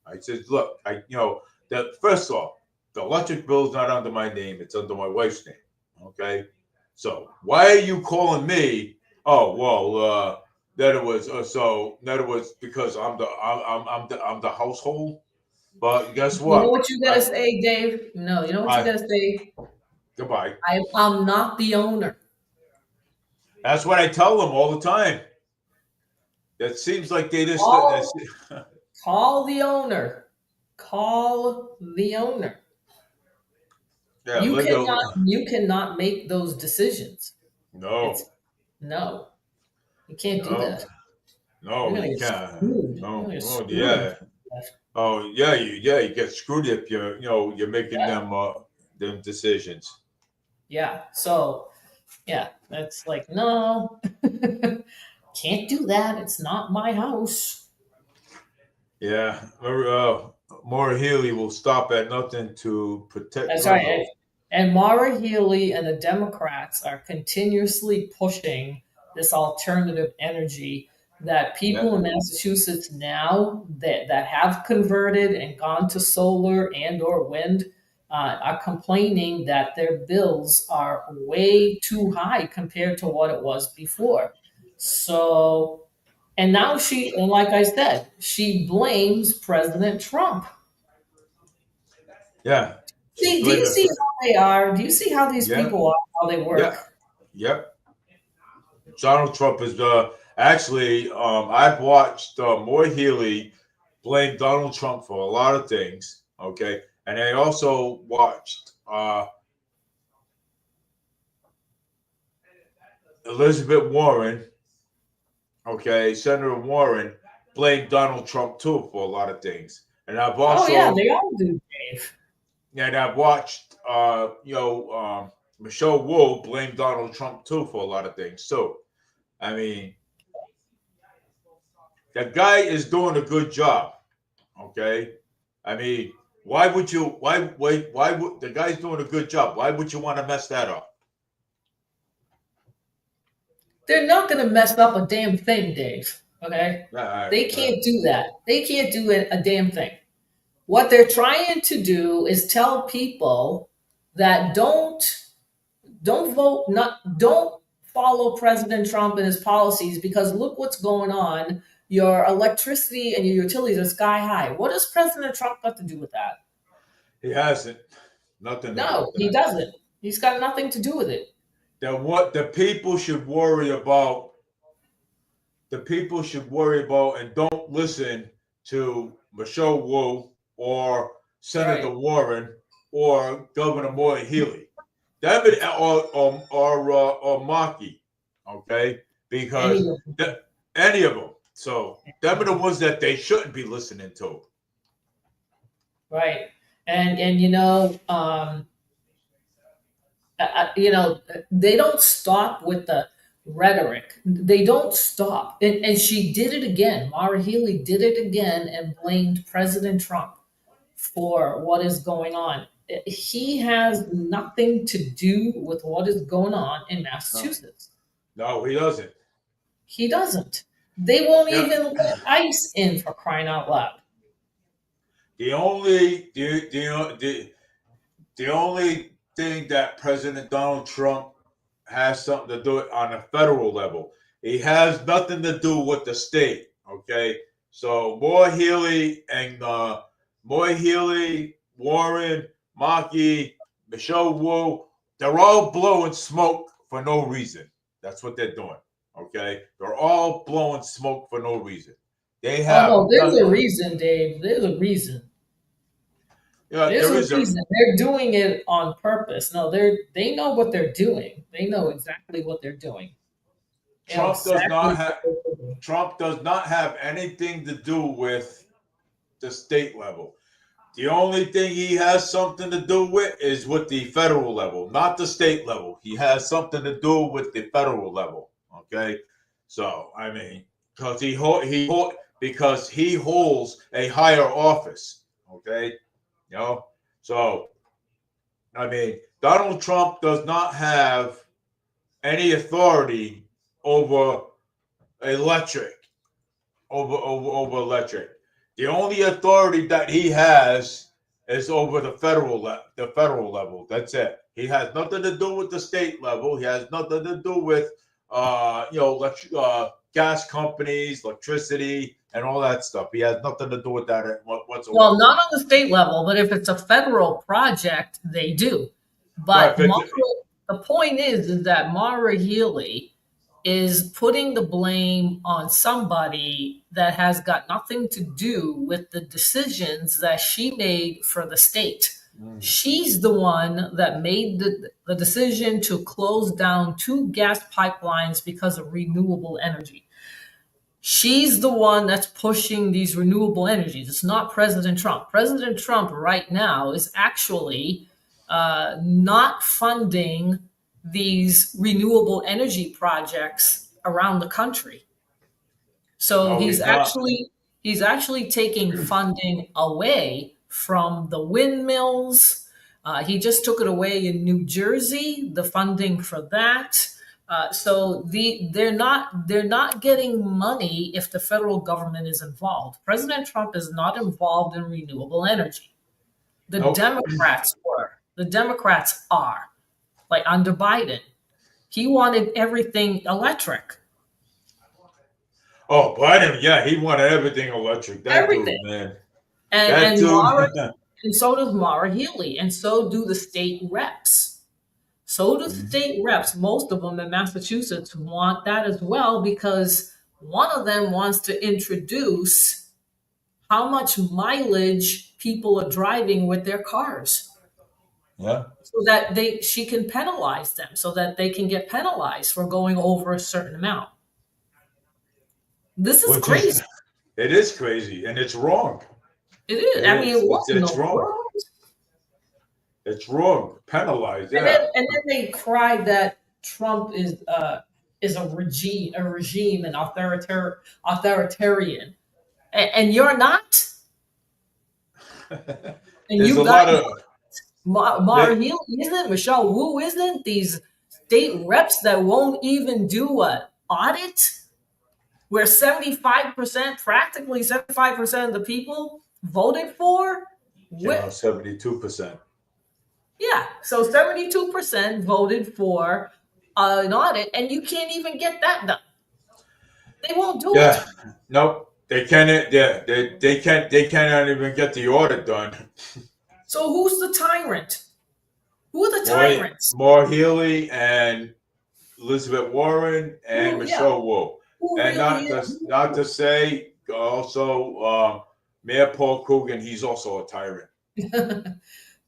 I said, look, that first off, the electric bill is not under my name; it's under my wife's name. Okay, so why are you calling me? Oh well, that it was that it was because I'm the household. But guess You know what? what you gotta say, Dave? No, you know what you I gotta say? goodbye. I'm not the owner. That's what I tell them all the time. It seems like they just Call, call the owner. Call the owner. yeah, Linda. You cannot make those decisions. It's No, no. You can't do no, that. You're no, gonna you get can't. screwed. You're No, gonna get oh screwed. yeah. Oh you get screwed if you're making Yeah. them decisions. Yeah. So yeah, that's like, no. Can't do that. It's not my house. Yeah, Maura Healey will stop at nothing to protect That's her right. house. And Mara Healey and the Democrats are continuously pushing this alternative energy that Yeah, people in Massachusetts now that have converted and gone to solar and or wind are complaining that their bills are way too high compared to what it was before. So, and now and like I said, she blames President Trump. yeah. She's See, do you blaming. see how they are? Do you see how these Yeah, people are, how they yeah, work? yep. Donald Trump is actually. I've watched Maura Healey blame Donald Trump for a lot of things. Okay, and I also watched Elizabeth Warren. Okay, Senator Warren blamed Donald Trump too for a lot of things, and Oh yeah, they all do, Dave. I've watched Michelle Wu blame Donald Trump too for a lot of things too. I mean, that guy is doing a good job. Okay, I mean, why would you? Why would the guy's doing a good job? Why would you want to mess that up? They're not going to mess up a damn thing, Dave. Okay, Uh, they uh, can't do that. They can't do a damn thing. What they're trying to do is tell people that don't vote, not don't follow President Trump and his policies because look what's going on. Your electricity and your utilities are sky high. What does President Trump got to do with that? he hasn't nothing to do No, with he that. doesn't. He's got nothing to do with it. That what the people should worry about. The people should worry about and don't listen to Michelle Wu or Senator Right. Warren or Governor Maura Healey. Them or Markey, okay? Because Anyway, any of them. So them are the ones that they shouldn't be listening to. right. And they don't stop with the rhetoric. They don't stop. And she did it again. Mara Healey did it again and blamed President Trump for what is going on. He has nothing to do with what is going on in No, Massachusetts. no, he doesn't. He doesn't. They won't Yeah. even let ICE in for crying out loud. The only the only thing that President Donald Trump has something to do on a federal level. He has nothing to do with the state. Okay, so Maura Healey, Warren, Markey, Michelle Wu, they're all blowing smoke for no reason. That's what they're doing. Okay, they're all blowing smoke for no reason. They Oh have no, there's a nothing. reason, Dave. There's a reason. There's There a is a reason. They're doing it on purpose. No, they know what they're doing. They know exactly what they're doing. They know Trump does exactly not what have they're doing. Trump does not have anything to do with the state level. The only thing he has something to do with is with the federal level, not the state level. He has something to do with the federal level. Okay, so I mean, because he holds a higher office. Okay, you know, so I mean, Donald Trump does not have any authority over electric, over electric. The only authority that he has is over the federal level. That's it. He has nothing to do with the state level. He has nothing to do with gas companies, electricity, and all that stuff. He has nothing to do with that Well, whatsoever. not on the state level, but if it's a federal project, they do. Right, But the point is that Mara Healy is putting the blame on somebody that has got nothing to do with the decisions that she made for the state. She's the one that made the decision to close down 2 gas pipelines because of renewable energy. She's the one that's pushing these renewable energies. It's not President Trump. President Trump right now is actually not funding these renewable energy projects around the country. So no, he's he's not. actually taking funding away from the windmills. He just took it away in New Jersey, the funding for that. They're not getting money if the federal government is involved. President Trump is not involved in renewable energy. The Nope. Democrats were. The Democrats are. Like under Biden, he wanted everything electric. Oh, Biden, yeah, he wanted everything electric. That Everything. dude, man. And That and dude. Mara and so does Mara Healy, and so do the state reps. So do state reps. Most of them in Massachusetts want that as well because one of them wants to introduce how much mileage people are driving with their cars Yeah. so that she can penalize them so that they can get penalized for going over a certain amount. This is Which is, crazy. it is crazy and it's wrong. It is. It I mean, is. what in It's the wrong. world? It's wrong. Penalized. And then Yeah. and then they cry that Trump is a regime and authoritarian, and you're not. And There's a you got lot of. Mara Healy, isn't Michelle Wu, isn't these state reps that won't even do an audit, where 75%, practically 75% of the people voted for. 72%. Yeah, so 72% voted for an audit, and you can't even get that done. They won't do it. Yeah. Nope. They can't. Yeah. They can't. They cannot even get the audit done. So who's the tyrant? Who are the tyrants? More Healy and Elizabeth Warren and Yeah, Michelle Wu. who And really is? not to say also Mayor Paul Coogan, he's also a tyrant.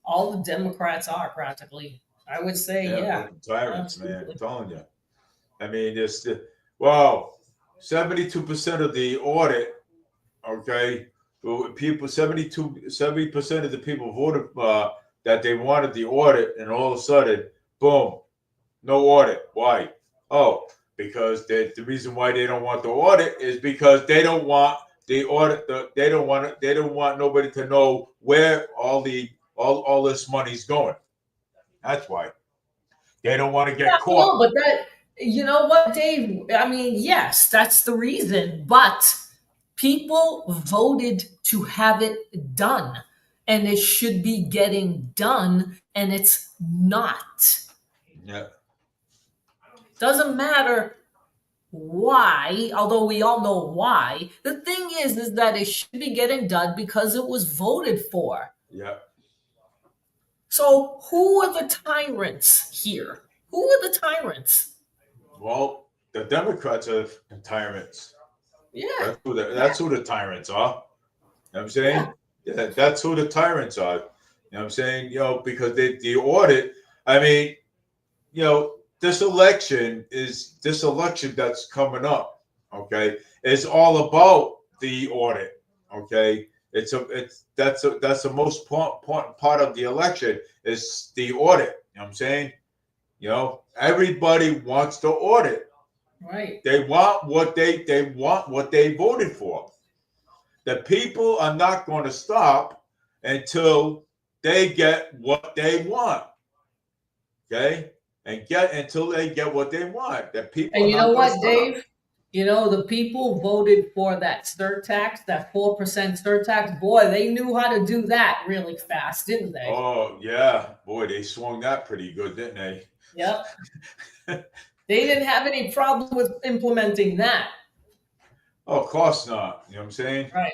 All the Democrats are practically. I would say, yeah. Fucking tyrants, man. Absolutely. I'm telling you. I mean, well, 72% of the audit, okay, people 70% of the people voted that they wanted the audit, and all of a sudden, boom, no audit. Why? Oh, because the reason why they don't want the audit is because they don't want the audit. They don't want nobody to know where all this money's going. That's why they don't want to get Yeah, caught. no, but you know what, Dave? I mean, yes, that's the reason. But people voted to have it done, and it should be getting done, and it's not. Yeah. Doesn't matter why, although we all know why. The thing is that it should be getting done because it was voted for. Yeah. So who are the tyrants here? Who are the tyrants? Well, the Democrats are tyrants. Yeah. That's who the tyrants are. You know what I'm saying? Yeah, that's who the tyrants are. You know what I'm saying? Because the audit, I mean, this election that's coming up, okay, is all about the audit. Okay. That's the most important part of the election is the audit. You know what I'm saying? Everybody wants to audit. Right. They want what they voted for. The people are not going to stop until they get what they want. Okay? And get until they get what they want. The people And are you know not going to what, stop. Dave? You know, the people voted for that surtax, that 4% surtax. Boy, they knew how to do that really fast, didn't they? Oh yeah, boy, they swung that pretty good, didn't they? Yep. They didn't have any problem with implementing that. Oh, of course not. You know what I'm saying? Right.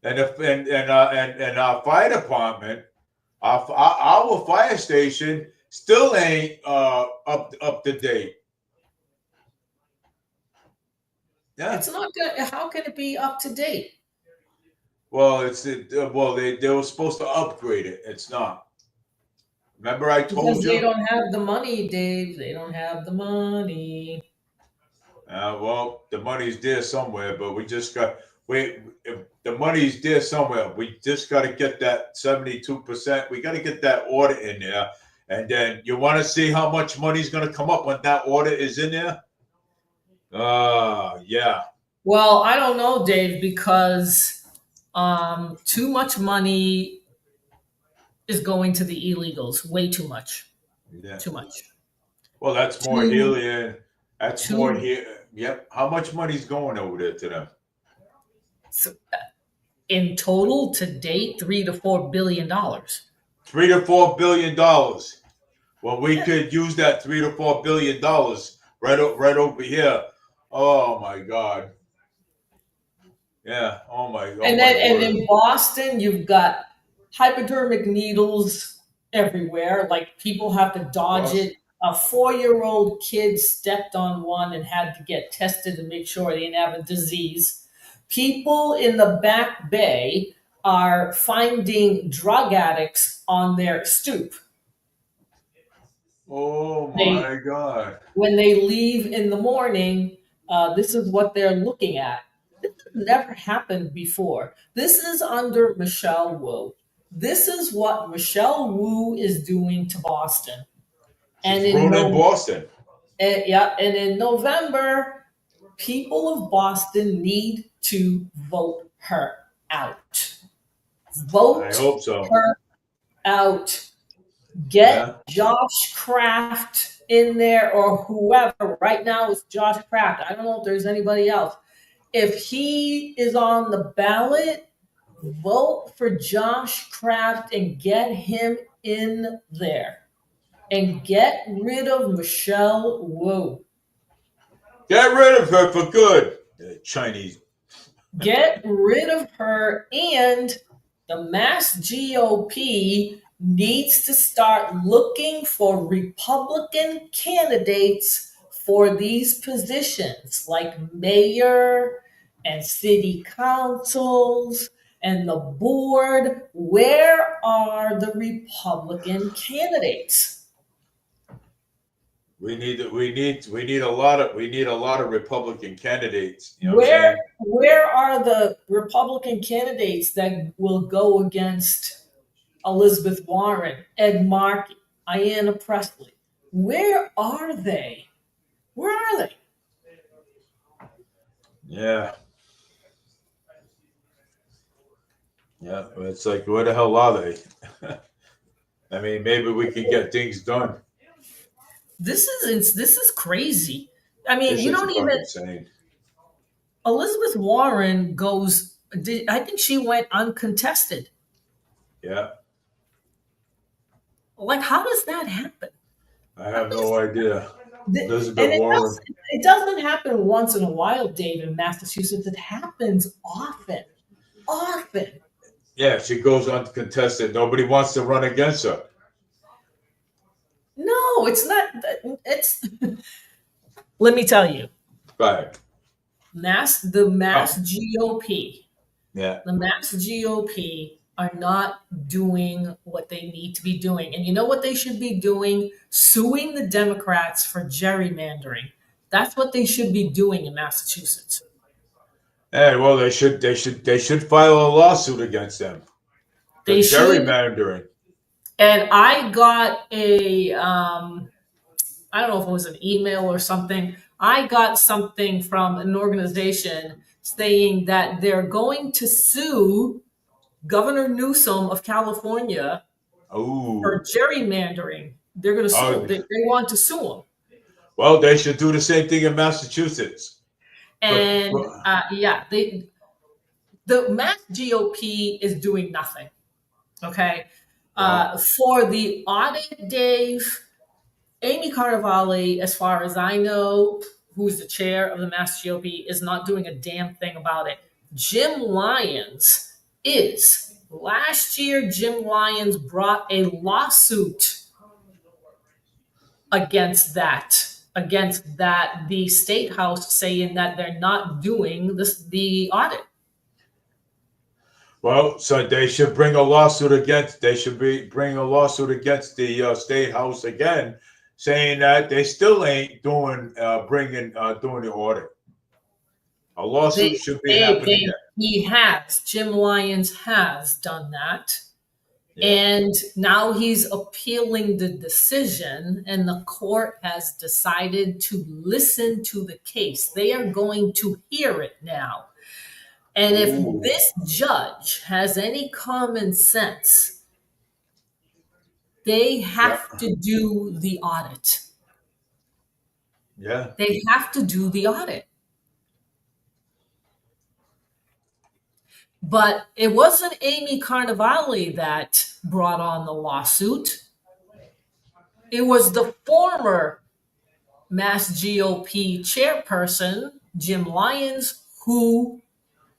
And if and our fire department, our fire station still ain't up to date. Yeah. It's not good. How can it be up to date? Well, they were supposed to upgrade it. It's not. Remember I told Because they you? don't have the money, Dave. They don't have the money. Well, the money's there somewhere, but we just got we if the money's there somewhere. We just got to get that 72%. We got to get that order in there, and then you want to see how much money's going to come up when that order is in there. Yeah. Well, I don't know, Dave, because too much money is going to the illegals. Way too much. Yeah. Too much. Well, that's more Too, helium. That's more too. here. Yep. How much money's going over there to them? In total to date, $3 to $4 billion. $3 to $4 billion. Well, we could use that $3 to $4 billion right over here. Oh my God. Yeah. Oh And my then and word. in Boston, you've got hypodermic needles everywhere. Like people have to dodge Boss. it. A 4-year-old kid stepped on one and had to get tested to make sure they didn't have a disease. People in the Back Bay are finding drug addicts on their stoop. Oh They my God. When they leave in the morning, this is what they're looking at. This has never happened before. This is under Michelle Wu. This is what Michelle Wu is doing to Boston. And She's ruining Boston. and in November, people of Boston need to vote her out. I Vote hope so. her out. Yeah. Get Josh Kraft in there or whoever. Right now it's Josh Kraft. I don't know if there's anybody else. If he is on the ballot, vote for Josh Kraft and get him in there. And get rid of Michelle Wu. Get rid of her for good. The Chinese. Get rid of her, and the Mass GOP needs to start looking for Republican candidates for these positions, like mayor and city councils and the board. Where are the Republican candidates? We need a lot of Republican candidates. You know what I'm saying? Where are the Republican candidates that will go against Elizabeth Warren, Ed Markey, Ayanna Pressley? Where are they? Where are they? Yeah. Yeah. It's like, where the hell are they? I mean, maybe we can get things done. This is crazy. I mean, This you is don't fucking even. insane. Elizabeth Warren goes. I think she went uncontested. Yeah. Like, how does that happen? I have no idea. And Elizabeth Warren. it doesn't happen once in a while, Dave, in Massachusetts. It happens often. Often. Yeah, she goes uncontested. Nobody wants to run against her. No, it's not. It's. Let me tell you, Right. the Mass GOP, Yeah. the Mass GOP are not doing what they need to be doing, and you know what they should be doing? Suing the Democrats for gerrymandering. That's what they should be doing in Massachusetts. Hey, well, they should file a lawsuit against them for They should. gerrymandering. And I got I don't know if it was an email or something. I got something from an organization saying that they're going to sue Governor Newsom of California for Oh, gerrymandering. They're going to sue him. oh, They want to sue him. well, they should do the same thing in Massachusetts. But And yeah, the Mass GOP is doing nothing. Okay. well, For the audit, Dave, Amy Carnevale, as far as I know, who's the chair of the Mass GOP, is not doing a damn thing about it. Jim Lyons is. Last year, Jim Lyons brought a lawsuit against that, the state house saying that they're not doing the audit. well, so they should bring a lawsuit against. They should bring a lawsuit against the state house again, saying that they still ain't doing doing the audit. A lawsuit They, should be happening again. he has. Jim Lyons has done that. Yeah. And now he's appealing the decision, and the court has decided to listen to the case. They are going to hear it now. And if Ooh. this judge has any common sense, they have to do the audit. Yeah. They have to do the audit. But it wasn't Amy Carnevale that brought on the lawsuit. It was the former Mass GOP chairperson, Jim Lyons, who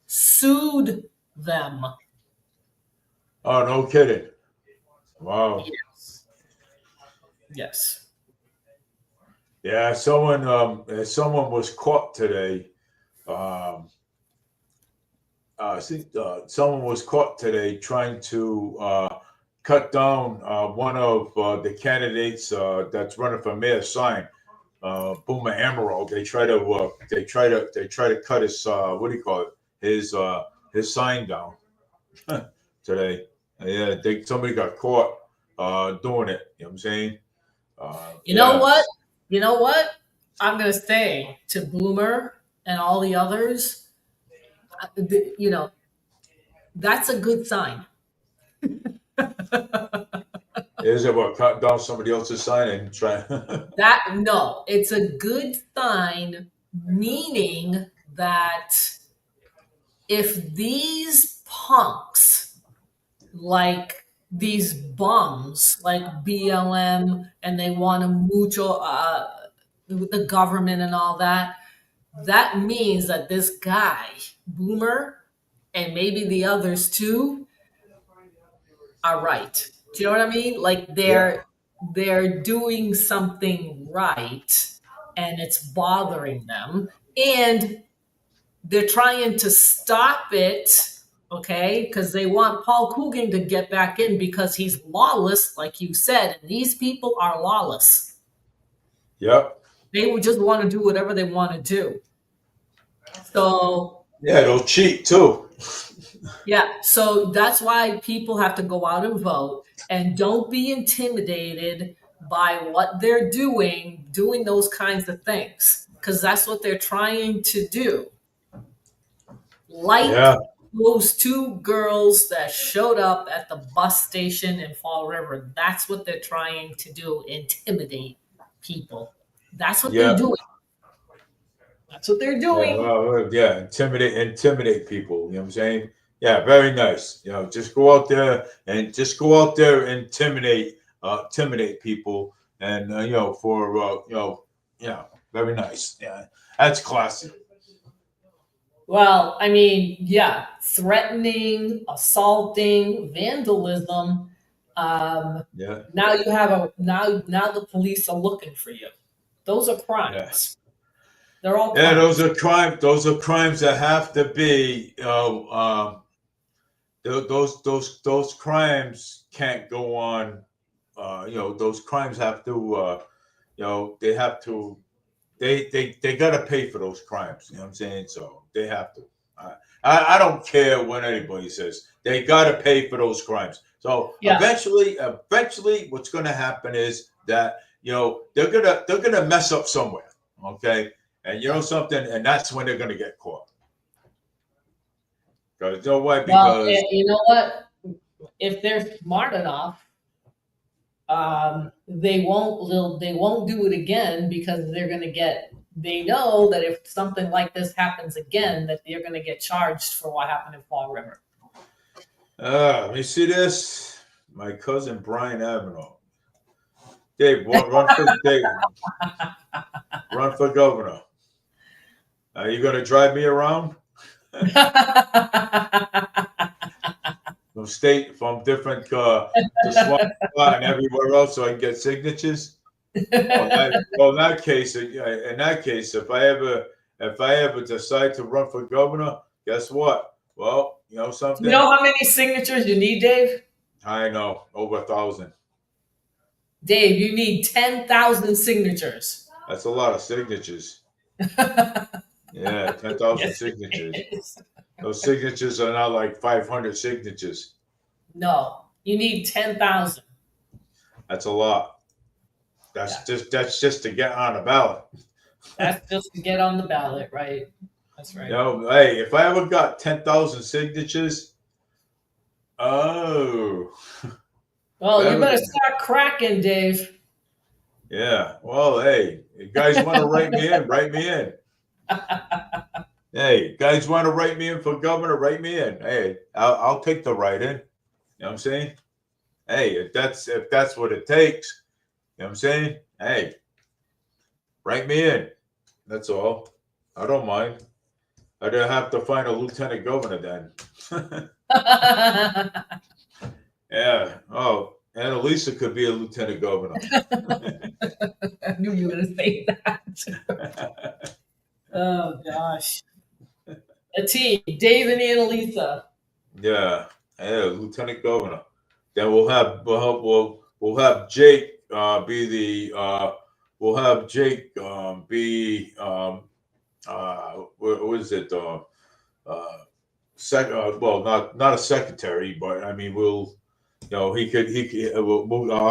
sued them. Oh, no kidding. Wow. Yes. Yeah, someone was caught today. Someone was caught today trying to cut down one of the candidates that's running for mayor sign, Boomer Emerald. They try to cut his what do you call it? His sign down today. Yeah, somebody got caught doing it. You know what I'm saying? You know what? You know what? I'm going to say to Boomer and all the others, you know, that's a good sign. Is it what cut down somebody else's sign and try? No, it's a good sign, meaning that if these punks, like these bums, like BLM, and they want to mooch the government and all that, that means that this guy, Boomer, and maybe the others too, are right. Do you know what I mean? Like they're doing something right, and it's bothering them, and they're trying to stop it. Okay, because they want Paul Coogan to get back in because he's lawless, like you said, and these people are lawless. Yep. They would just want to do whatever they want to do. So yeah, they'll cheat too. Yeah, so that's why people have to go out and vote, and don't be intimidated by what they're doing those kinds of things, because that's what they're trying to do. Like those two girls that showed up at the bus station in Fall River, that's what they're trying to do, intimidate people. That's what they're doing. That's what they're doing. Intimidate people. You know what I'm saying? Yeah, very nice. You know, just go out there and intimidate people, and very nice. Yeah, that's classy. Well, I mean, yeah, threatening, assaulting, vandalism. Now you have now the police are looking for you. Those are crimes. Yeah. They're all crimes. Yeah, those are crimes. Those are crimes that have to be. Those crimes can't go on. Those crimes have to. They have to. They gotta pay for those crimes. You know what I'm saying? So they have to. I don't care what anybody says. They gotta pay for those crimes. So eventually, what's gonna happen is that they're gonna mess up somewhere. Okay. And you know something? And that's when they're going to get caught. Because you know why? Well, Because you know what? If they're smart enough, they won't do it again because they're going to get. They know that if something like this happens again, that they're going to get charged for what happened in Fall River. let me see this. My cousin Brian Avenue. Dave, run for Dave. Run for governor. Are you going to drive me around from state, from different to Swan and everywhere else, so I can get signatures? Well, in that case, if I ever decide to run for governor, guess what? Well, you know Do something. you know how many signatures you need, Dave? I know over 1,000. Dave, you need 10,000 signatures. That's a lot of signatures. Yeah, 10,000 Yes, it signatures. is. Those signatures are not like 500 signatures. No, you need 10,000. That's a lot. That's just to get on the ballot. That's just to get on the ballot, right? That's right. You know, hey, if I ever got 10,000 signatures, oh, Well, you that better would, start cracking, Dave. yeah. Well, hey, you guys want to write me in? Write me in. Hey, guys want to write me in for governor? Write me in. Hey, I'll take the write in. You know what I'm saying? Hey, if that's what it takes, you know what I'm saying? Hey, write me in. That's all. I don't mind. I'd have to find a lieutenant governor then. Yeah. Oh, and Elisa could be a lieutenant governor. I knew you were going to say that. Oh, gosh. A team, Dave and Annalisa. Yeah. Yeah, lieutenant governor. Then we'll have Jake be the we'll have Jake be what is it well, not a secretary, but I mean I'll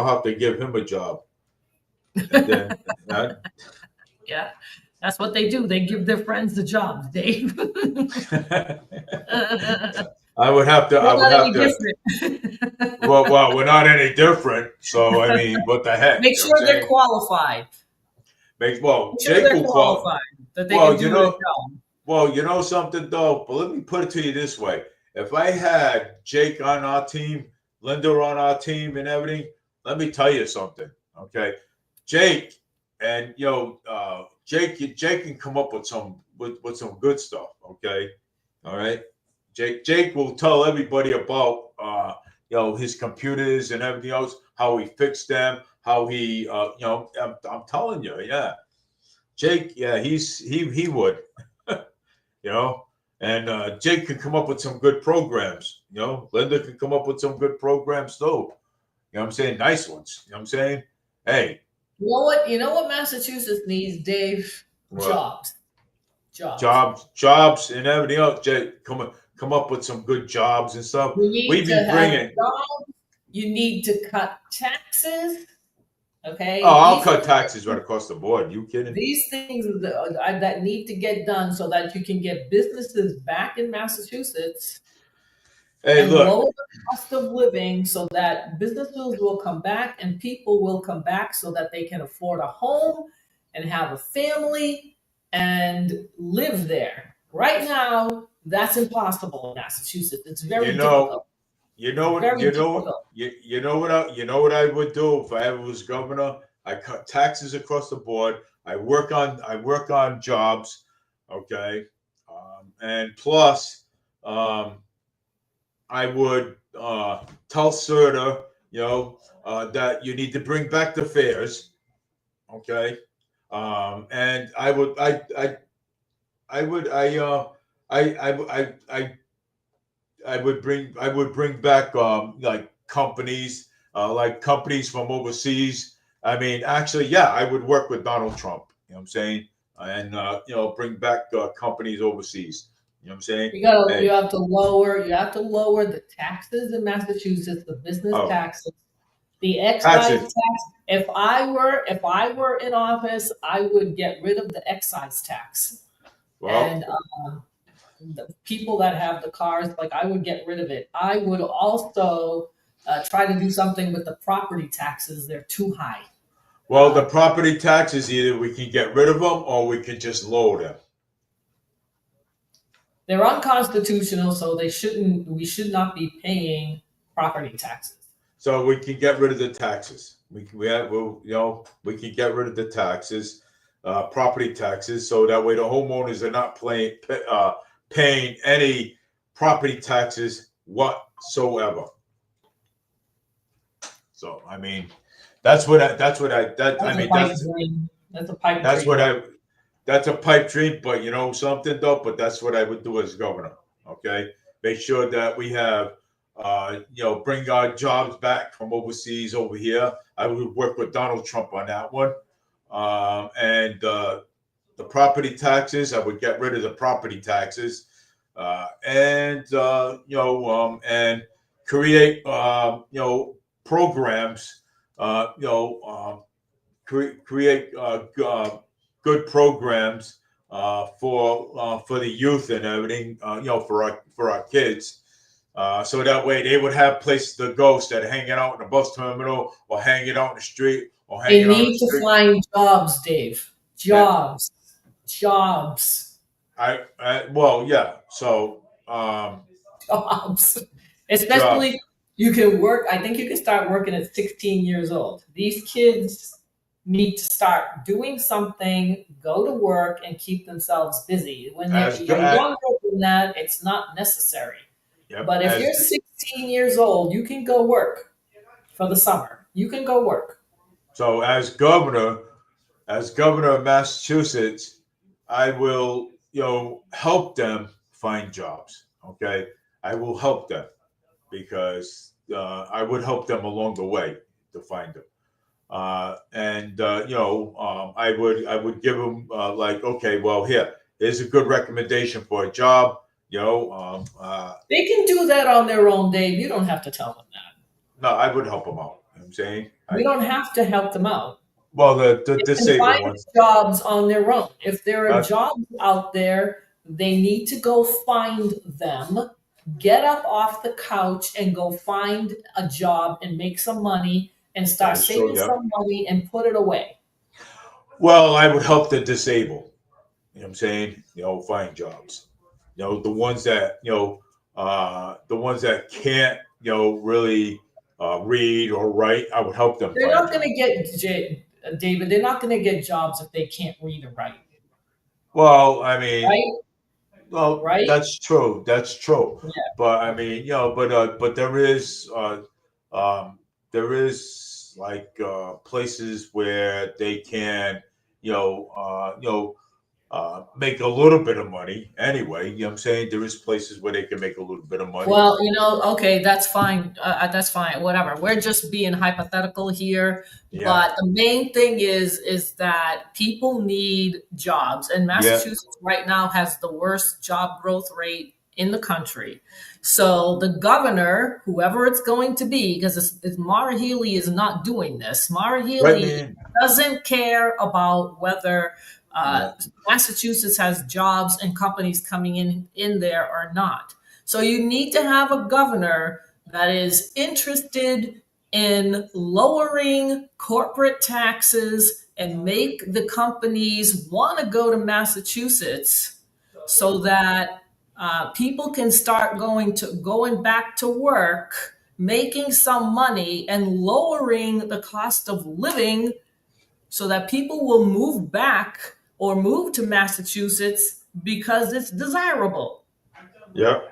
have to give him a job, and then Yeah, that's what they do. They give their friends the jobs, Dave. I would have to. I We're would not have any to. different. Well, we're not any different. So I mean, what the heck? Make You know what sure I'm they're saying? qualified. Well, Make sure Jake they're will qualify. qualified that they Well, can do their job. Well, you know something though. But let me put it to you this way: if I had Jake on our team, Linda on our team, and everything, let me tell you something. Okay, Jake and Jake can come up with some good stuff. Okay, all right. Jake will tell everybody about his computers and everything else, how he fixed them, how he I'm telling you, yeah. Jake, yeah, he would, you know, and Jake can come up with some good programs. Linda can come up with some good programs too. You know what I'm saying? Nice ones. You know what I'm saying? Hey, You know what? You know what Massachusetts needs, Dave? what Jobs. Jobs. jobs, and everything else. Jake, come up with some good jobs and stuff. You We need to be have bringing. jobs. You need to cut taxes. Oh, Okay, I'll cut taxes right across the board. You kidding? these things that need to get done so that you can get businesses back in Massachusetts Hey, and look. lower the cost of living so that businesses will come back and people will come back so that they can afford a home and have a family and live there. Right now, that's impossible in Massachusetts. It's very You know, difficult. you know what, Very difficult. you know what I would do if I ever was governor. I cut taxes across the board. I work on jobs, okay, and plus, um, I would tell Serta, that you need to bring back the fairs, okay, and I would I would bring back like companies from overseas. I mean, actually, yeah, I would work with Donald Trump. You know what I'm saying? And bring back companies overseas. You know what I'm saying? You Hey, have to lower the taxes in Massachusetts, the business oh, taxes, The excise Taxes. tax. If I were in office, I would get rid of the excise tax. Well, And the people that have the cars, like I would get rid of it. I would also try to do something with the property taxes. They're too high. the property taxes, either we can get rid of them or we can just lower them. They're unconstitutional, so they shouldn't. We should not be paying property taxes. So we can get rid of the taxes. We can get rid of the taxes, property taxes, so that way the homeowners are not paying any property taxes whatsoever. So I mean, that's what I that I That's a mean pipe dream. That's a pipe that's dream. what I that's a pipe dream. But you know something though, but that's what I would do as governor. Okay, make sure that we have bring our jobs back from overseas over here. I would work with Donald Trump on that one. And the property taxes, I would get rid of the property taxes, and create programs. Create good programs for the youth and everything. For our kids. So that way they would have places to go instead of hanging out in the bus terminal or hanging out in the street or They hanging out on the need to street. find jobs, Dave. Yeah, Jobs. well, yeah. So, Jobs. jobs. Especially you can work. I think you can start working at 16 years old. These kids need to start doing something, go to work, and keep themselves busy. When As you're good. younger than that, it's not necessary. Yep. But if you're 16 years old, you can go work for the summer. You can go work. So as governor of Massachusetts, I will help them find jobs. Okay, I will help them because I would help them along the way to find them. I would give them like, okay, well, here's a good recommendation for a job. They can do that on their own, Dave. You don't have to tell them that. No, I would help them out. You know what I'm saying, We don't have to help them out. well, the They can disabled find ones. jobs on their own. If there are Uh, jobs out there, they need to go find them, get up off the couch and go find a job and make some money and that start is true. saving Yeah. some money and put it away. Well, I would help the disabled. You know what I'm saying? Find jobs. The ones that the ones that can't really read or write. I would help them They're find not going jobs. to David, they're not going to get jobs if they can't read or write, Well, I mean, right? well, Right? that's true. That's true. Yeah. But I mean, but um, there is like places where they can, make a little bit of money anyway. You know what I'm saying? There is places where they can make a little bit of money. Well, okay, that's fine. That's fine. Whatever. We're just being hypothetical here, Yeah. but the main thing is that people need jobs, and Yeah. Massachusetts right now has the worst job growth rate in the country. So the governor, whoever it's going to be, because Mara Healy is not doing this. Mara Right, Healy man. doesn't care about whether Yeah. Massachusetts has jobs and companies coming in there or not. So you need to have a governor that is interested in lowering corporate taxes and make the companies want to go to Massachusetts so that people can start going back to work, making some money and lowering the cost of living so that people will move back or move to Massachusetts because it's desirable. Yep.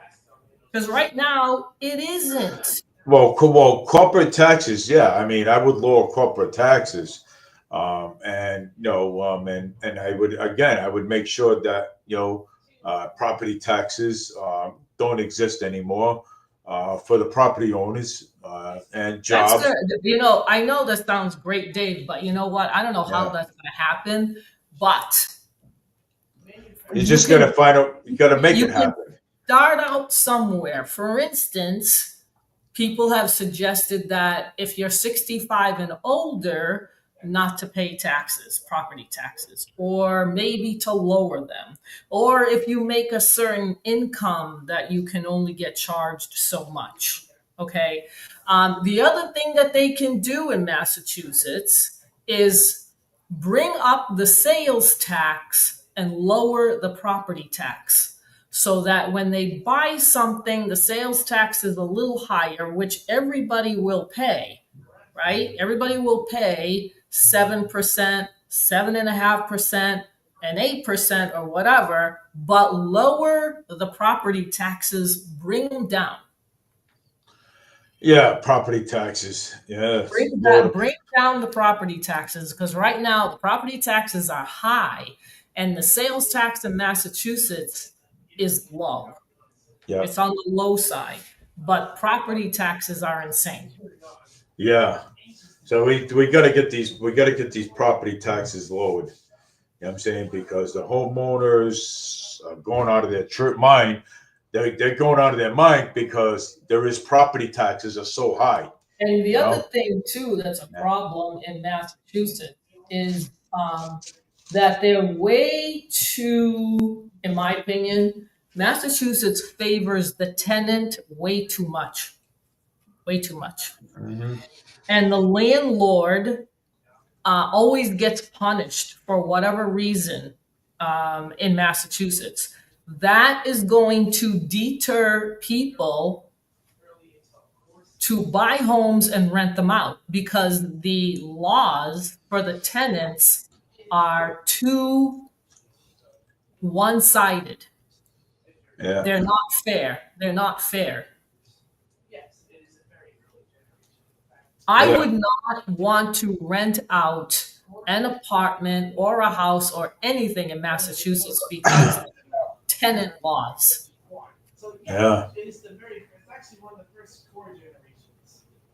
Because right now it isn't. Well, corporate taxes. Yeah, I mean, I would lower corporate taxes, and I would make sure that property taxes don't exist anymore for the property owners and That's jobs. good. I know that sounds great, Dave, but you know what? I don't know how Yeah, that's going to happen, but you you just can gotta find out. You gotta make you it can happen. start out somewhere. For instance, people have suggested that if you're 65 and older, not to pay taxes, property taxes, or maybe to lower them. Or if you make a certain income, that you can only get charged so much. Okay. The other thing that they can do in Massachusetts is bring up the sales tax and lower the property tax, so that when they buy something, the sales tax is a little higher, which everybody will pay, right? Everybody will pay 7%, 7.5%, and 8% or whatever, but lower the property taxes, bring them down. Yeah, property taxes. Yes, Bring that, Lord. bring down the property taxes, because right now the property taxes are high and the sales tax in Massachusetts is low. Yeah, It's on the low side, but property taxes are insane. yeah. So we got to get these property taxes lowered. You know what I'm saying? Because the homeowners are going out of their mind. They're going out of their mind because there is property taxes are so high. And the You other know? thing too that's a Yeah. problem in Massachusetts is that they're way too, in my opinion, Massachusetts favors the tenant way too much, way too much. Hmm. And the landlord always gets punished for whatever reason in Massachusetts. That is going to deter people to buy homes and rent them out, because the laws for the tenants are too one sided. Yeah. They're not fair. They're not fair. I Yeah. would not want to rent out an apartment or a house or anything in Massachusetts because of tenant laws. Yeah.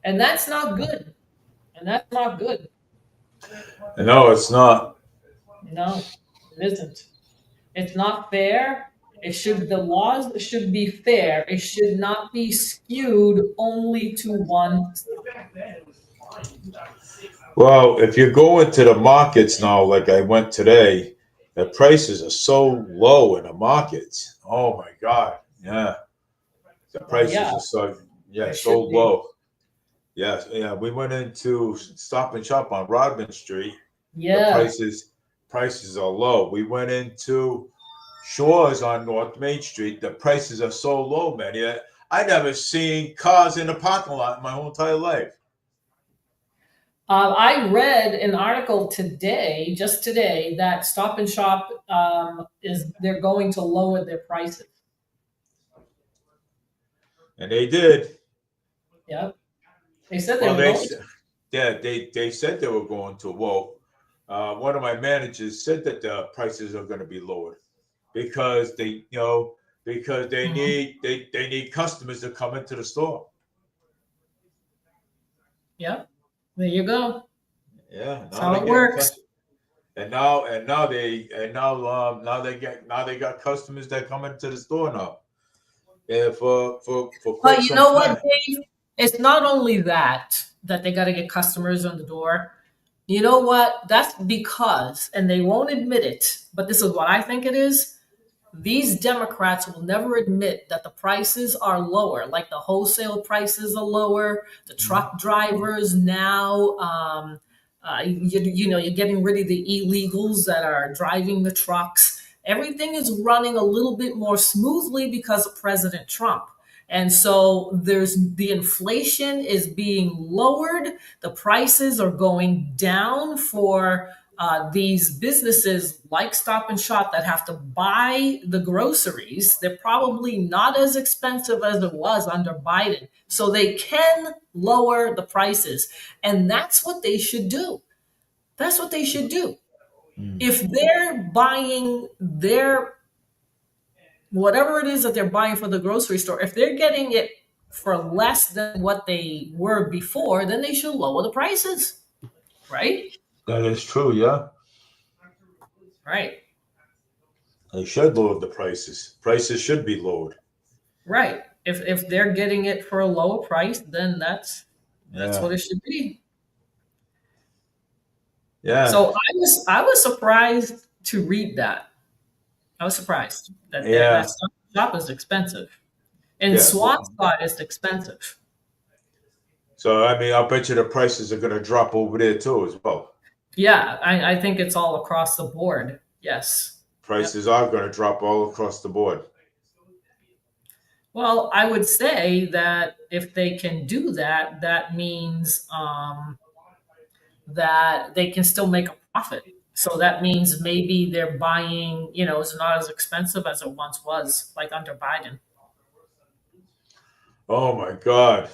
And that's not good. And that's not good. No, it's not. No, it isn't. It's not fair. The laws should be fair. It should not be skewed only to one. Well, if you go into the markets now, like I went today, the prices are so low in the markets. Oh my God. Yeah. The Well, prices yeah, are there so should be. low. Yes. Yeah. We went into Stop and Shop on Rodman Street. The Yeah. prices are low. We went into Shores on North Main Street. The prices are so low, man. Yeah. I never seen cars in the parking lot in my whole entire life. I read an article today, just today, that Stop and Shop is they're going to lower their prices. And they did. Yep. They said they Well, were going to. they said they were going to. Well, one of my managers said that the prices are going to be lowered because they Mhm. they need customers to come into the store. Yep. There you go. Yeah, That's now how they're it getting works. customers, now they got customers that come into the store now. Yeah, for quite But you some know what, time. Dave? It's not only that they got to get customers on the door. You know what? That's because, and they won't admit it, but this is what I think it is. These Democrats will never admit that the prices are lower, like the wholesale prices are lower. The Mhm. truck drivers now, you're getting rid of the illegals that are driving the trucks. Everything is running a little bit more smoothly because of President Trump. And so there's the inflation is being lowered. The prices are going down for these businesses like Stop and Shop that have to buy the groceries. They're probably not as expensive as it was under Biden. So they can lower the prices. And that's what they should do. That's what they should do. Mm. If they're buying their whatever it is that they're buying for the grocery store, if they're getting it for less than what they were before, then they should lower the prices, right? That is true. Yeah, Right. they should lower the prices. Prices should be lowered. Right. If they're getting it for a lower price, then that's Yeah. what it should be. Yeah. So I was surprised to read that. I was surprised that Yeah. Stop Shop is expensive, and Yeah. Swampscott is expensive. So I mean, I'll bet you the prices are going to drop over there too as well. Yeah, I think it's all across the board. Yes. Yep. Prices are going to drop all across the board. Well, I would say that if they can do that, that means that they can still make a profit. So that means maybe they're buying, it's not as expensive as it once was, like under Biden. Oh my God.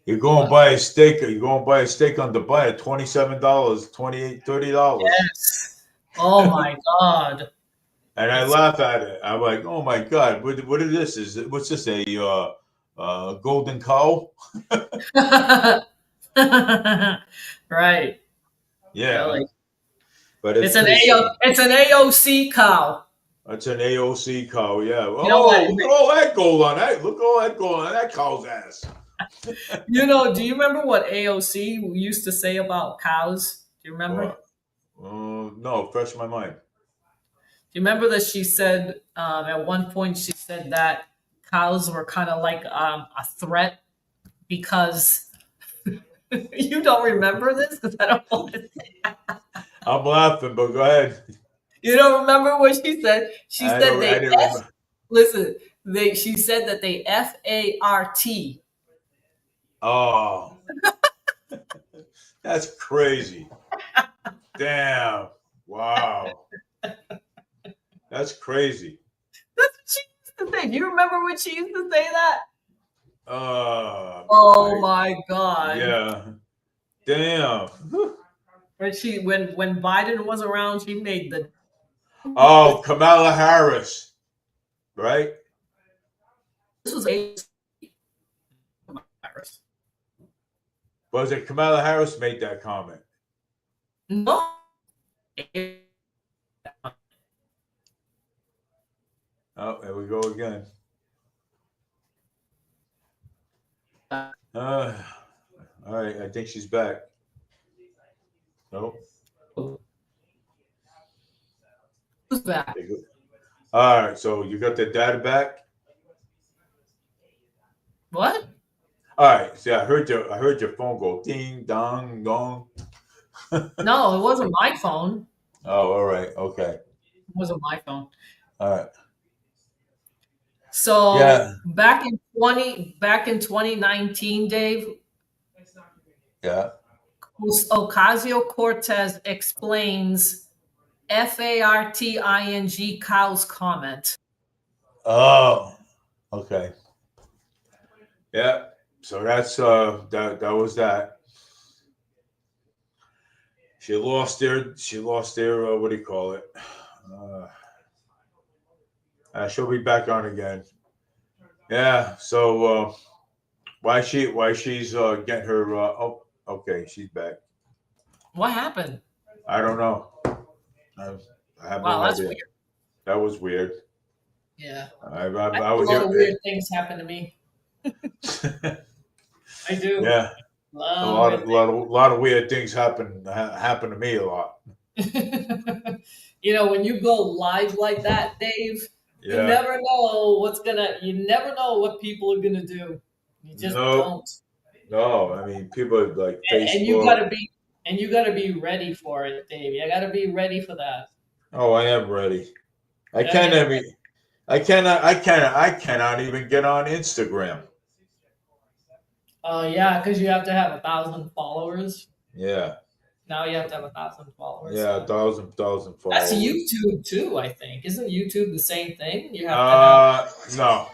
You go and What? buy a steak. You go and buy a steak on Dubai at $27, $28, $30. Yes. Oh my God. And I It's laugh at it. I'm like, oh my God, what is this? What's this? Golden cow? right. Yeah, Really. but it's It's an pretty. it's an AOC cow. It's an AOC cow. Yeah. You know what? Oh, look at all that gold on that. Look at all that gold on that cow's ass. Do you remember what AOC used to say about cows? Do you remember? What? No, fresh in my mind. Do you remember that she said at one point she said that cows were kind of like a threat because you don't remember this because I don't want to say. I'm laughing, but go ahead. You don't remember what she said? She I said don't. I they didn't F. remember. Listen, she said that they FART. Oh, that's crazy. Damn. Wow. That's crazy. That's what she used to say. Do you remember when she used to say that? Uh, Oh my God. yeah. Damn. When Biden was around, she made the Oh, Kamala Harris, right? this was a Was it Kamala Harris made that comment? no. Oh, there we go again. All right, I think she's back. Nope. Who's back? Okay, good. All right, so you got the data back. What? All right, see, I heard your phone go ding dong dong. No, it wasn't my phone. Oh, all right, okay, It wasn't my phone. all right. So Yeah, back in 2019, Dave, yeah. Ocasio Cortez explains FARTING cow's comment. Oh, okay. Yeah. So that's that was that. She lost their what do you call it? She'll be back on again. Yeah. So why she's getting her oh, okay, she's back. What happened? I don't know. I, I have Wow, no that's idea. weird. That was weird. Yeah. I A was lot of weird things happen to me. I do. yeah. A A lot lot of weird things happen to me a lot. when you go live like that, Dave, you Yeah. never know you never know what people are gonna do. You just don't. No, I mean people are like And Facebook. you gotta be ready for it, Dave. You gotta be ready for that. Oh, I am ready. I Yeah, can't yeah. even. I cannot even get on Instagram. Yeah, because you have to have 1,000 followers. Yeah. Now you have to have 1,000 followers. Yeah, So. 1,000 That's followers. YouTube too, I think. Isn't YouTube the same thing? You have to have No,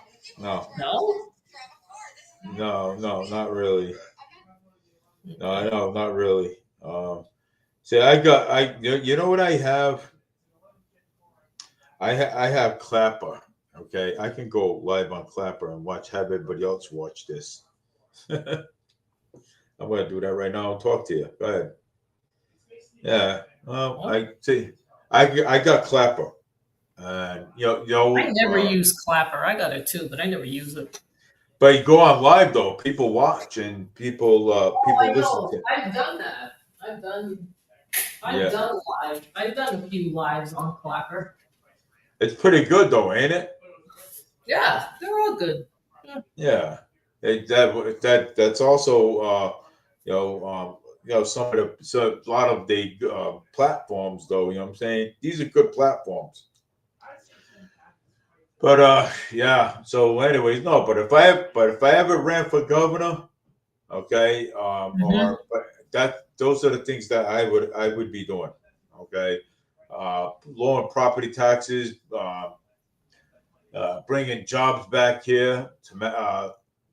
no. not really. No, not really. See, you know what I have? I have Clapper. Okay, I can go live on Clapper and have everybody else watch this. I'm gonna do that right now and talk to you. Go ahead. Yeah. I see. I got Clapper. And I never use Clapper. I got it too, but I never use it. but you go on live though, people watch and Oh, people I listen know. to it. I've done that. I've done. I've Yeah, done live. I've done a few lives on Clapper. it's pretty good though, ain't it? Yeah, they're all good. Yeah, that's also some of a lot of the platforms though. You know what I'm saying? These are good platforms. But yeah. So, anyways, no. But if I ever ran for governor, okay, Hmm. or but that those are the things that I would be doing. Okay, lowering property taxes, bringing jobs back here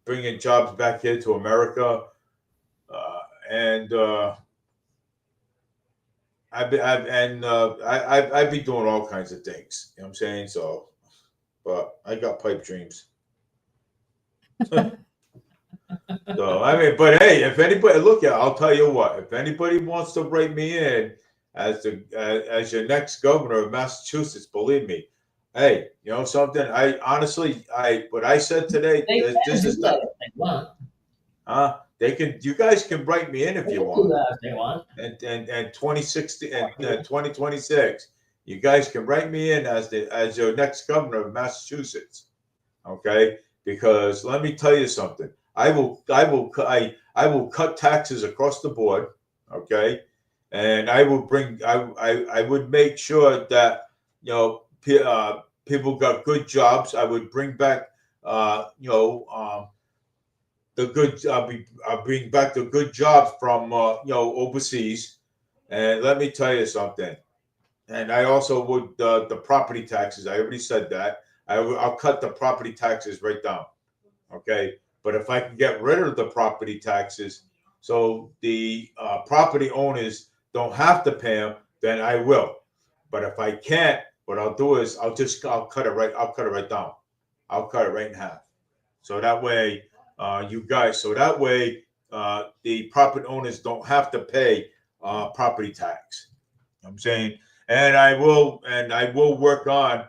bringing jobs back here to America, and I'd be doing all kinds of things. You know what I'm saying? So, but I got pipe dreams. So I mean, but hey, if anybody look at, I'll tell you what. If anybody wants to write me in as your next governor of Massachusetts, believe me, hey, you know something. I honestly, I what I said today. They can This do is that not. if they want. They can. You guys can write me in if They you can do want. that if they want. And 2060 and 2026, you guys can write me in as your next governor of Massachusetts. Okay, because let me tell you something. I will cut taxes across the board. Okay, and I will bring. I would make sure that people got good jobs. I would bring back the good. I'll bring back the good jobs from overseas. And let me tell you something. And I also would the property taxes. I already said that. I'll cut the property taxes right down. Okay, but if I can get rid of the property taxes, so the property owners don't have to pay them, then I will. But if I can't, what I'll do is I'll cut it right. I'll cut it right down. I'll cut it right in half. So that way, so that way, the property owners don't have to pay property tax. You know what I'm saying, and I will work on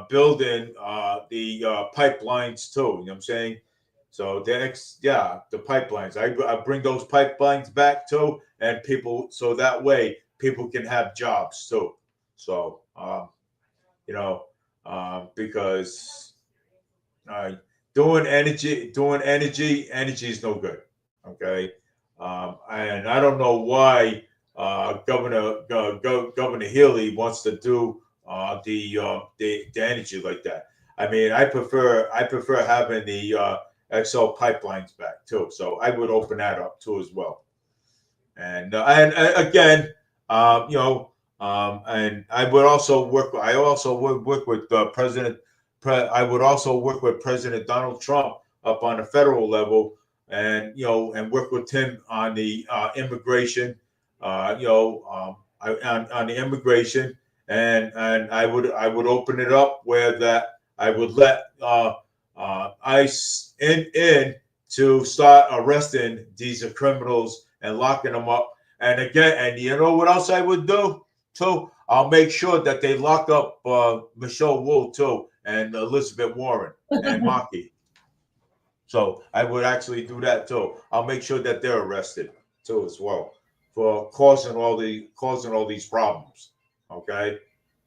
building the pipelines too. You know what I'm saying? So the pipelines. I bring those pipelines back too, and people, so that way people can have jobs too. So you know, because uh, energy is no good. Okay, and I don't know why Governor Healy wants to do the energy like that. I mean, I prefer having the XL pipelines back too. So I would open that up too as well. And again, and I would also work. I also would work with President. I would also work with President Donald Trump up on the federal level, and and work with him on the immigration. On the immigration, and I would open it up where that I would let ICE in to start arresting these criminals and locking them up. And again, and you know what else I would do too? I'll make sure that they lock up Michelle Wu too, and Elizabeth Warren and Maki. So I would actually do that too. I'll make sure that they're arrested too as well for causing all these problems. Okay,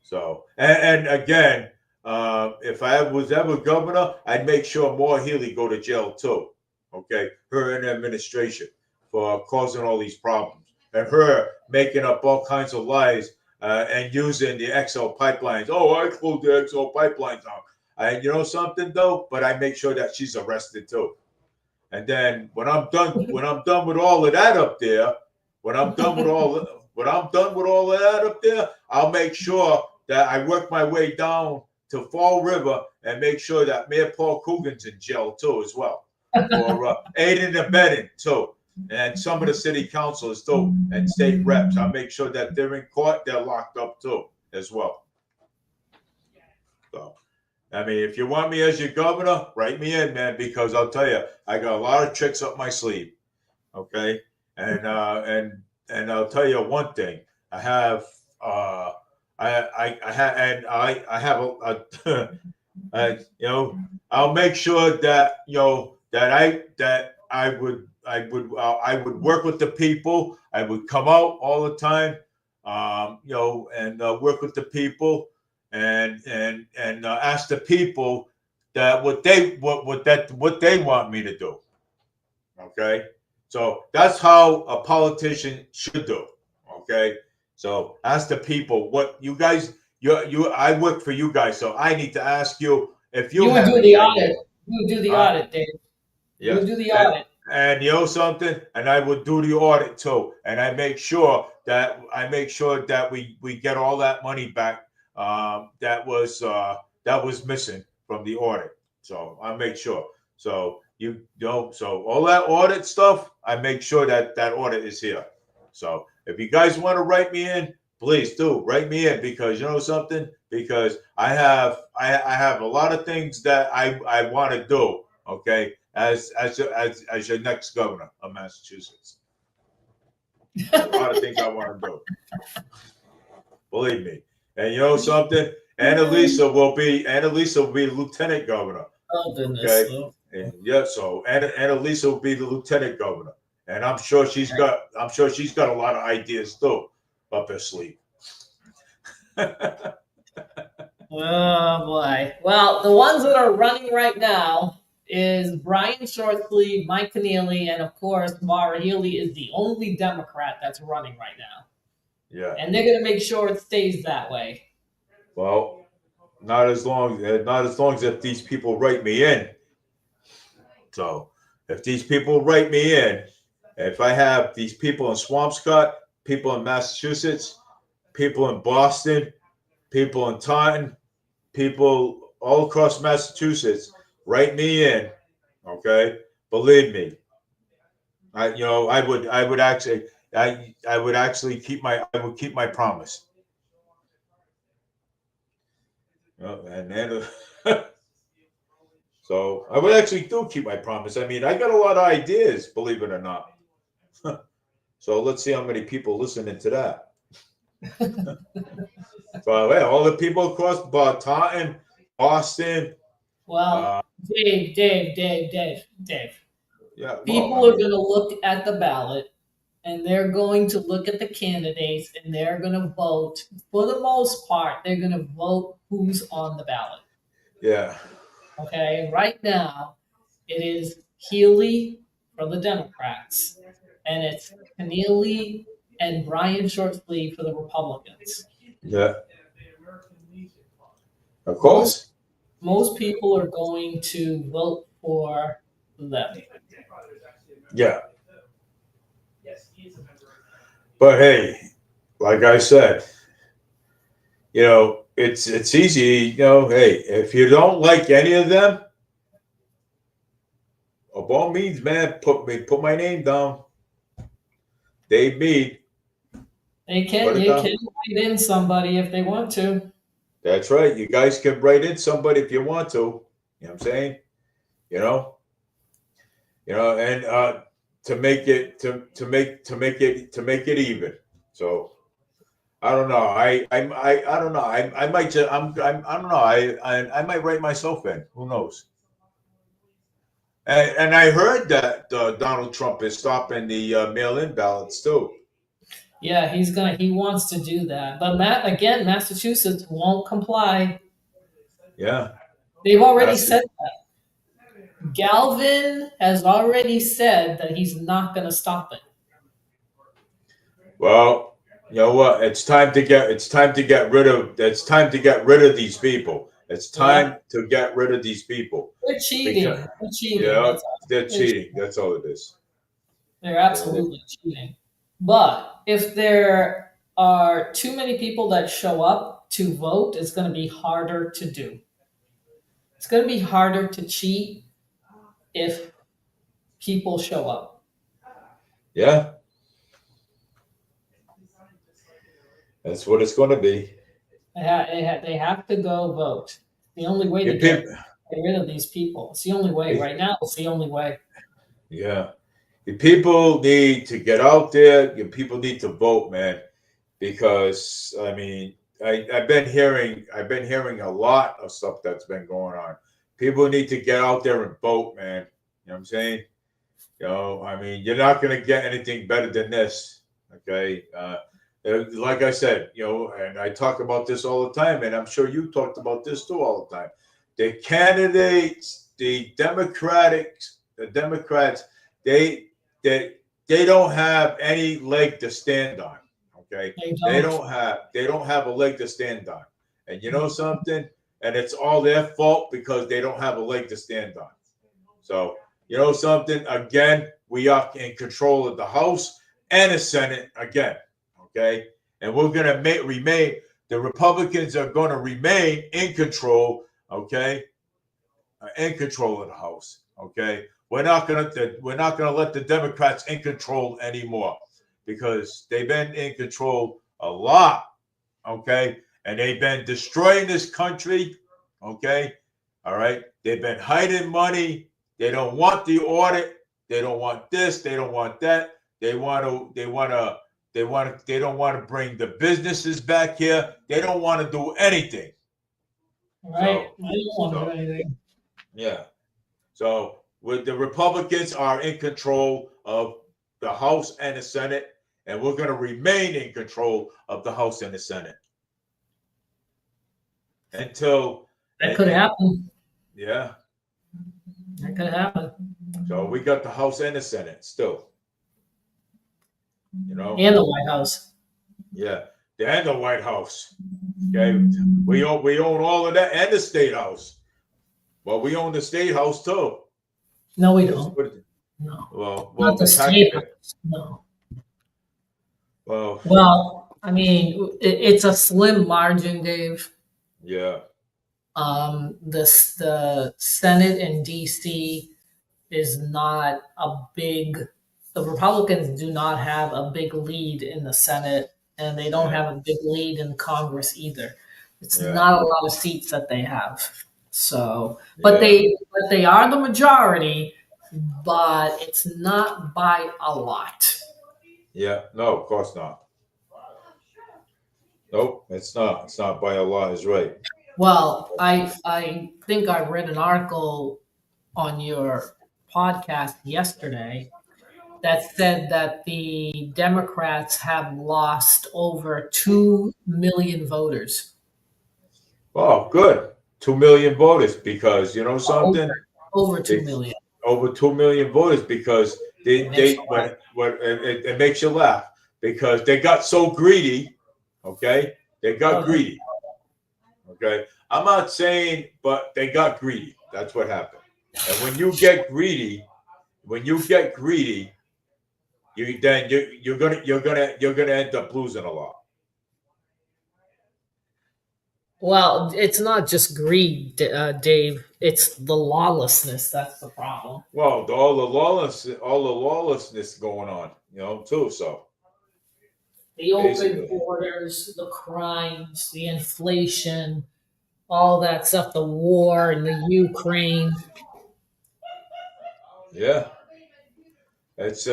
so and again, if I was ever governor, I'd make sure Maura Healey go to jail too. Okay, her and administration for causing all these problems, and her making up all kinds of lies and using the XL pipelines. Oh, I closed the XL pipelines down. You know something though, but I make sure that she's arrested too. And then when I'm done with all of that up there, when I'm done with all of that up there, I'll make sure that I work my way down to Fall River and make sure that Mayor Paul Coogan's in jail too as well for aiding and abetting too. And some of the city councilors too and state reps. I'll make sure that they're in court, they're locked up too as well. So I mean, if you want me as your governor, write me in, man, because I'll tell you, I got a lot of tricks up my sleeve. Okay, and I'll tell you one thing. I have I have I'll make sure that I would work with the people. I would come out all the time, and work with the people, and ask the people that what they want me to do. Okay, so that's how a politician should do. Okay, so ask the people what you guys you I work for you guys, so I need to ask you if you You would have do any the audit. ideas. You would do the Huh? audit, Dave. You Yes. would do the audit. And you know something? And I would do the audit too. And I make sure that we get all that money back that was missing from the audit. So I make sure. So so all that audit stuff, I make sure that that audit is here. So if you guys want to write me in, please do write me in, because you know something? Because I have a lot of things that I want to do. Okay, as your next governor of Massachusetts. A lot of things I want to do. Believe me. And you know something? Annalisa will be lieutenant governor. Oh goodness. Okay. Oh. And yeah, so Annalisa will be the lieutenant governor. And I'm sure she's got a lot of ideas too up her sleeve. Oh boy. Well, the ones that are running right now is Brian Shortley, Mike Keneally, and of course Maura Healey is the only Democrat that's running right now. Yeah. And they're going to make sure it stays that way. Well, not as long as if these people write me in. So if these people write me in, if I have these people in Swampscott, people in Massachusetts, people in Boston, people in Taunton, people all across Massachusetts, write me in. Okay, believe me, I would actually keep my promise. And then so I would actually do keep my promise. I mean, I got a lot of ideas, believe it or not. So let's see how many people listening to that. So yeah, all the people across Taunton, Boston. Well, Dave. Yeah, People are going to look at the ballot and they're going to look at the candidates and they're going to vote. For the most part, they're going to vote who's on the ballot. Yeah. Okay. Right now, it is Healey for the Democrats, and it's Keneally and Brian Shortley for the Republicans. Yeah. Of course. Most people are going to vote for them. Yeah. But hey, like I said, it's easy. Hey, if you don't like any of them, by all means, man, put my name down. Dave Mead. They can write in somebody if they want to. That's right. You guys can write in somebody if you want to. You know what I'm saying? And to make it even. So I don't know. I don't know. I might just I don't know. I might write myself in. Who knows? And I heard that Donald Trump is stopping the mail-in ballots too. Yeah, he wants to do that. But Massachusetts won't comply. Yeah. They've already said that. Galvin has already said that he's not going to stop it. Well, you know what? It's time to get rid of these people. It's time to get rid of these people. They're cheating. They're cheating. Yeah, they're cheating. That's all it is. They're absolutely cheating. But if there are too many people that show up to vote, it's going to be harder to do. It's going to be harder to cheat if people show up. Yeah. That's what it's going to be. They have to go vote. The only way to get rid of these people. It's the only way. Right now, it's the only way. Yeah. The people need to get out there. People need to vote, man. Because, I mean, I've been hearing a lot of stuff that's been going on. People need to get out there and vote, man. You know what I'm saying? I mean, you're not going to get anything better than this. Okay. Like I said, and I talk about this all the time, and I'm sure you talked about this too all the time. The candidates, the Democrats, they they don't have any leg to stand on. Okay, They they don't have a leg to stand on, and you know something, and it's all their fault because they don't have a leg to stand on. So you know something, again, we are in control of the House and the Senate again. Okay, and we're gonna remain. The Republicans are going to remain in control. Okay, in control of the House. Okay, we're not gonna let the Democrats in control anymore because they've been in control a lot. Okay, and they've been destroying this country. Okay, all right. They've been hiding money. They don't want the audit. They don't want this. They don't want that. They want to. They want to. They don't want to bring the businesses back here. They don't want to do anything. Right. I don't want to do anything. Yeah. So with the Republicans are in control of the House and the Senate, and we're going to remain in control of the House and the Senate until that could happen. Yeah. That could happen. So we got the House and the Senate still. And the White House. Yeah. And the White House. Okay. We own all of that and the State House. Well, we own the State House too. No, we don't. No. Well, not the State House. No. Well, I mean, it's a slim margin, Dave. Yeah. The Senate in DC is not a big. The Republicans do not have a big lead in the Senate, and they don't have a big lead in Congress either. It's not a lot of seats that they have. So, but they are the majority, but it's not by a lot. Yeah, no, of course not. Nope, it's not. It's not by a lot. Is right. Well, I think I read an article on your podcast yesterday that said that the Democrats have lost over 2 million voters. Oh, good. 2 million voters because you know something? Over 2 million. Over 2 million voters because it makes you laugh because they got so greedy. Okay. They got greedy. Okay. I'm not saying, but they got greedy. That's what happened. And when you get greedy, you're gonna end up losing a lot. Well, it's not just greed, Dave. It's the lawlessness that's the problem. Well, all the lawlessness going on, too. So the open borders, the crimes, the inflation, all that stuff, the war in the Ukraine. Yeah, it's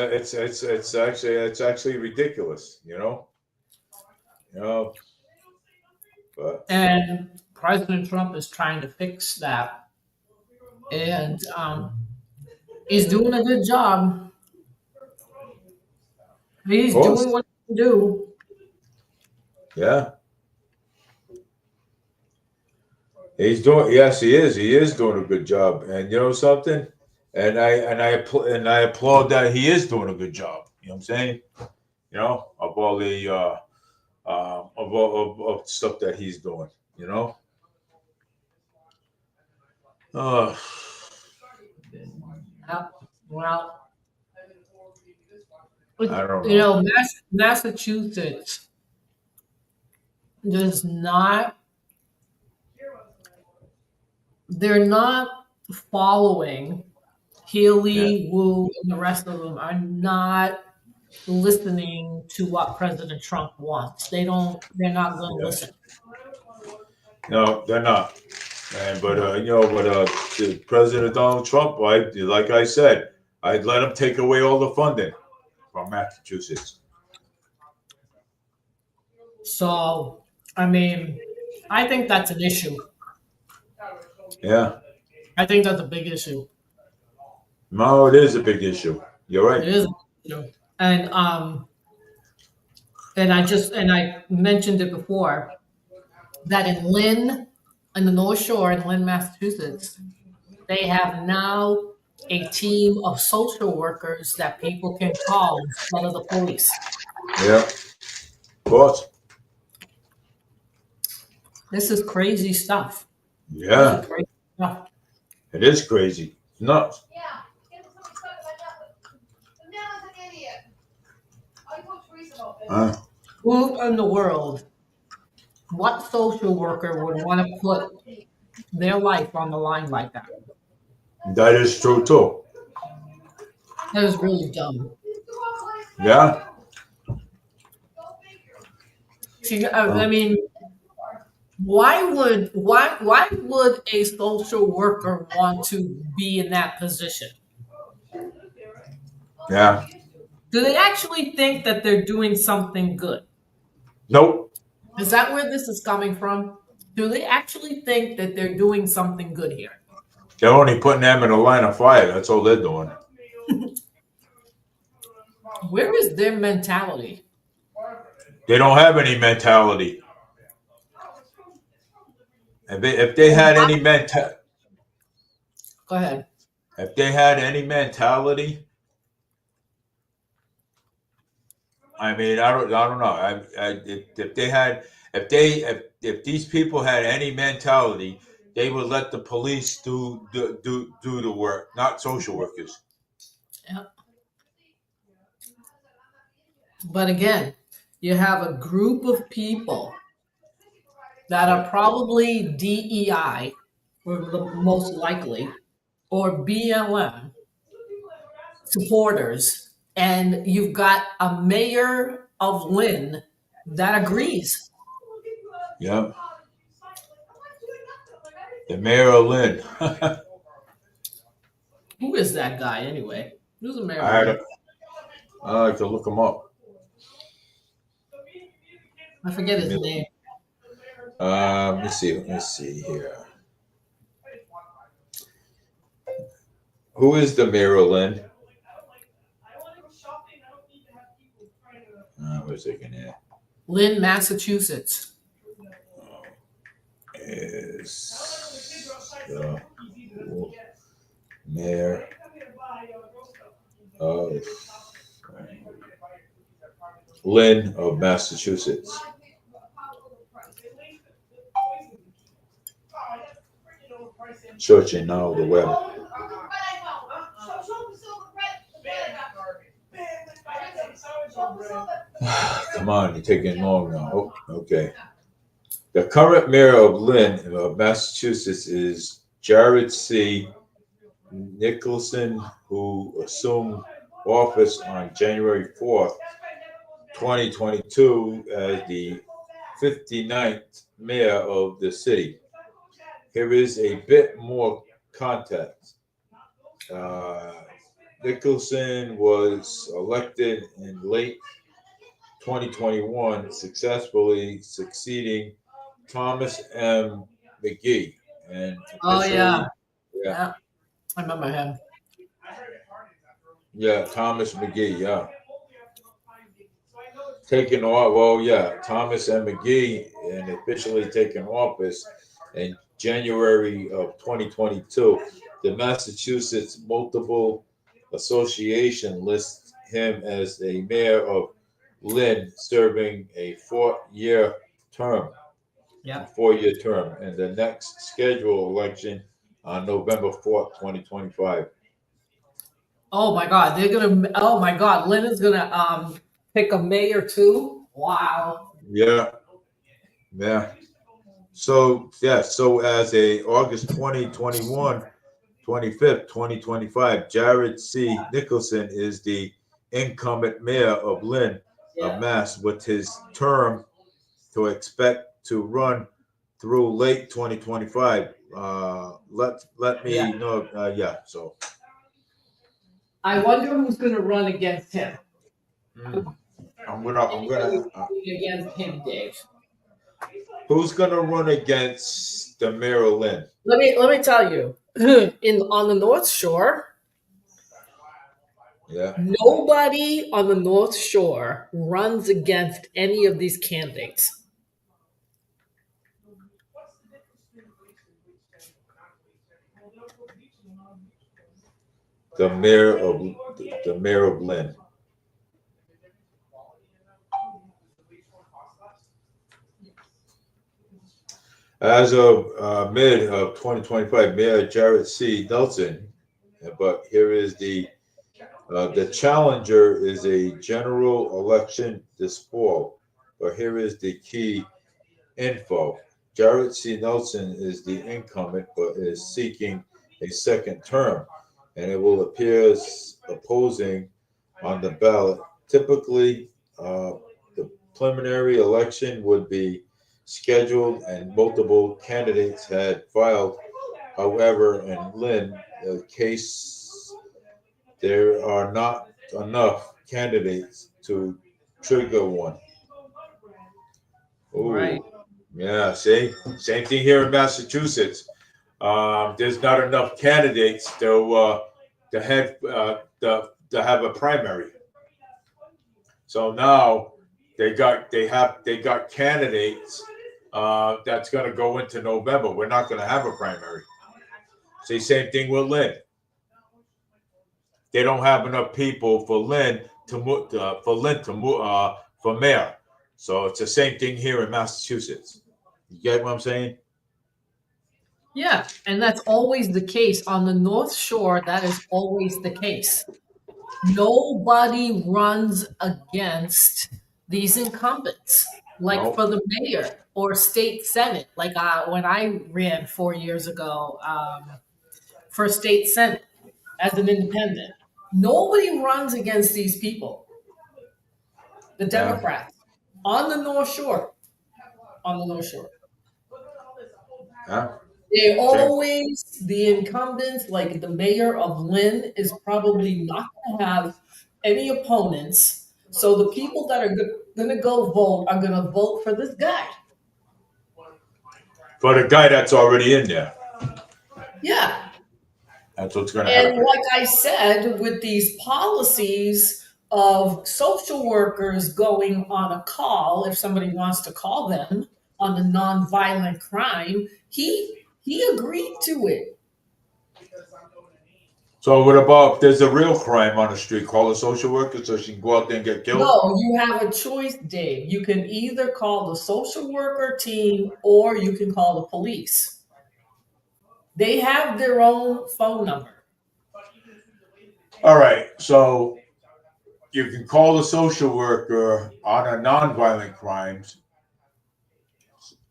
actually ridiculous, But and President Trump is trying to fix that, and he's doing a good job. He's doing what he can do. Yeah. He's doing. Yes, he is. He is doing a good job, and you know something. And I applaud that he is doing a good job. You know what I'm saying? Of all the of stuff that he's doing. Well, I don't know. Massachusetts does not. They're not following Healy, Wu, and the rest of them are not listening to what President Trump wants. They're not going to listen. No, they're not. But President Donald Trump, like I said, I'd let him take away all the funding from Massachusetts. So I mean, I think that's an issue. Yeah. I think that's a big issue. No, it is a big issue. You're It right. is, you know, and I mentioned it before that in Lynn, in the North Shore in Lynn, Massachusetts, they have now a team of social workers that people can call instead of the police. Yeah. Of course. This is crazy stuff. This is Yeah. crazy stuff. It is crazy. It's nuts. Uh, Who in the world, what social worker would want to put their life on the line like that? that is true too. That is really dumb. Yeah. See, I Uh, mean, why would a social worker want to be in that position? yeah. Do they actually think that they're doing something good? Nope. Is that where this is coming from? Do they actually think that they're doing something good here? They're only putting them in a line of fire. That's all they're doing. Where is their mentality? They don't have any mentality. If they had any Go ahead. if they had any mentality, I mean, I don't know. If they had, if these people had any mentality, they would let the police do the work, not social workers. Yeah. But again, you have a group of people that are probably DEI, or the most likely, or BLM supporters, and you've got a mayor of Lynn that agrees. Yeah, the mayor of Lynn. Who is that guy anyway? Who's the mayor I of had Lynn? a, I like to look him up. I forget his name. Let me see here. Who is the mayor of Lynn? Where's it here? Lynn, Massachusetts. Is the mayor of Lynn of Massachusetts. Searching now the web. Come on, you're taking long now. Oh, okay. The current mayor of Lynn, Massachusetts, is Jared C. Nicholson, who assumed office on January 4th, 2022, as the 59th mayor of the city. Here is a bit more context. Nicholson was elected in late 2021, successfully succeeding Thomas M. McGee, and Oh officially, yeah, yeah, yeah, I remember him. yeah, Thomas McGee, yeah, taking off. Well, yeah, Thomas M. McGee, and officially taking office in January of 2022. The Massachusetts Multiple Association lists him as the mayor of Lynn, serving a 4-year term. Yeah. 4-year term, and the next scheduled election on November 4th, 2025. Oh my God, they're gonna. Oh my God, Lynn is gonna pick a mayor too. Wow. Yeah, yeah. So, yeah, so as a August 2021, 25th, 2025, Jared C. Nicholson is the incumbent mayor of Lynn of Yeah. Mass, with his term to expect to run through late 2025. Let Yeah. me know. Yeah, so. I wonder who's gonna run against him. Mm. I'm gonna Against him, Dave. Who's gonna run against the mayor of Lynn? Let me tell you, on the North Shore, Yeah, nobody on the North Shore runs against any of these candidates. the mayor of the mayor of Lynn. As of mid of 2025, Mayor Jared C. Nelson. But here is the challenger is a general election this fall. But here is the key info. Jared C. Nelson is the incumbent, but is seeking a second term, and it will appear as opposing on the ballot. Typically, the preliminary election would be scheduled, and multiple candidates had filed. However, in Lynn, the case there are not enough candidates to trigger one. Right. Ooh, yeah. See, same thing here in Massachusetts. There's not enough candidates to head to have a primary. So now they got candidates that's going to go into November. We're not going to have a primary. See, same thing with Lynn. They don't have enough people for Lynn for mayor. So it's the same thing here in Massachusetts. You get what I'm saying? Yeah, and that's always the case on the North Shore. That is always the case. Nobody runs against these incumbents, like No. for the mayor or state senate. Like when I ran 4 years ago for state senate as an independent, nobody runs against these people. The Yeah. Democrats on the North Shore, on the North Shore. Yeah. They Same. always, the incumbents, like the mayor of Lynn, is probably not going to have any opponents. So the people that are going to go vote are going to vote for this guy. For the guy that's already in there. Yeah. That's what's going to And happen. like I said, with these policies of social workers going on a call, if somebody wants to call them on a nonviolent crime, he agreed to it. So what about if there's a real crime on the street? Call a social worker so she can go out there and get killed? No, you have a choice, Dave. You can either call the social worker team or you can call the police. They have their own phone number. All right. So you can call the social worker on a nonviolent crimes,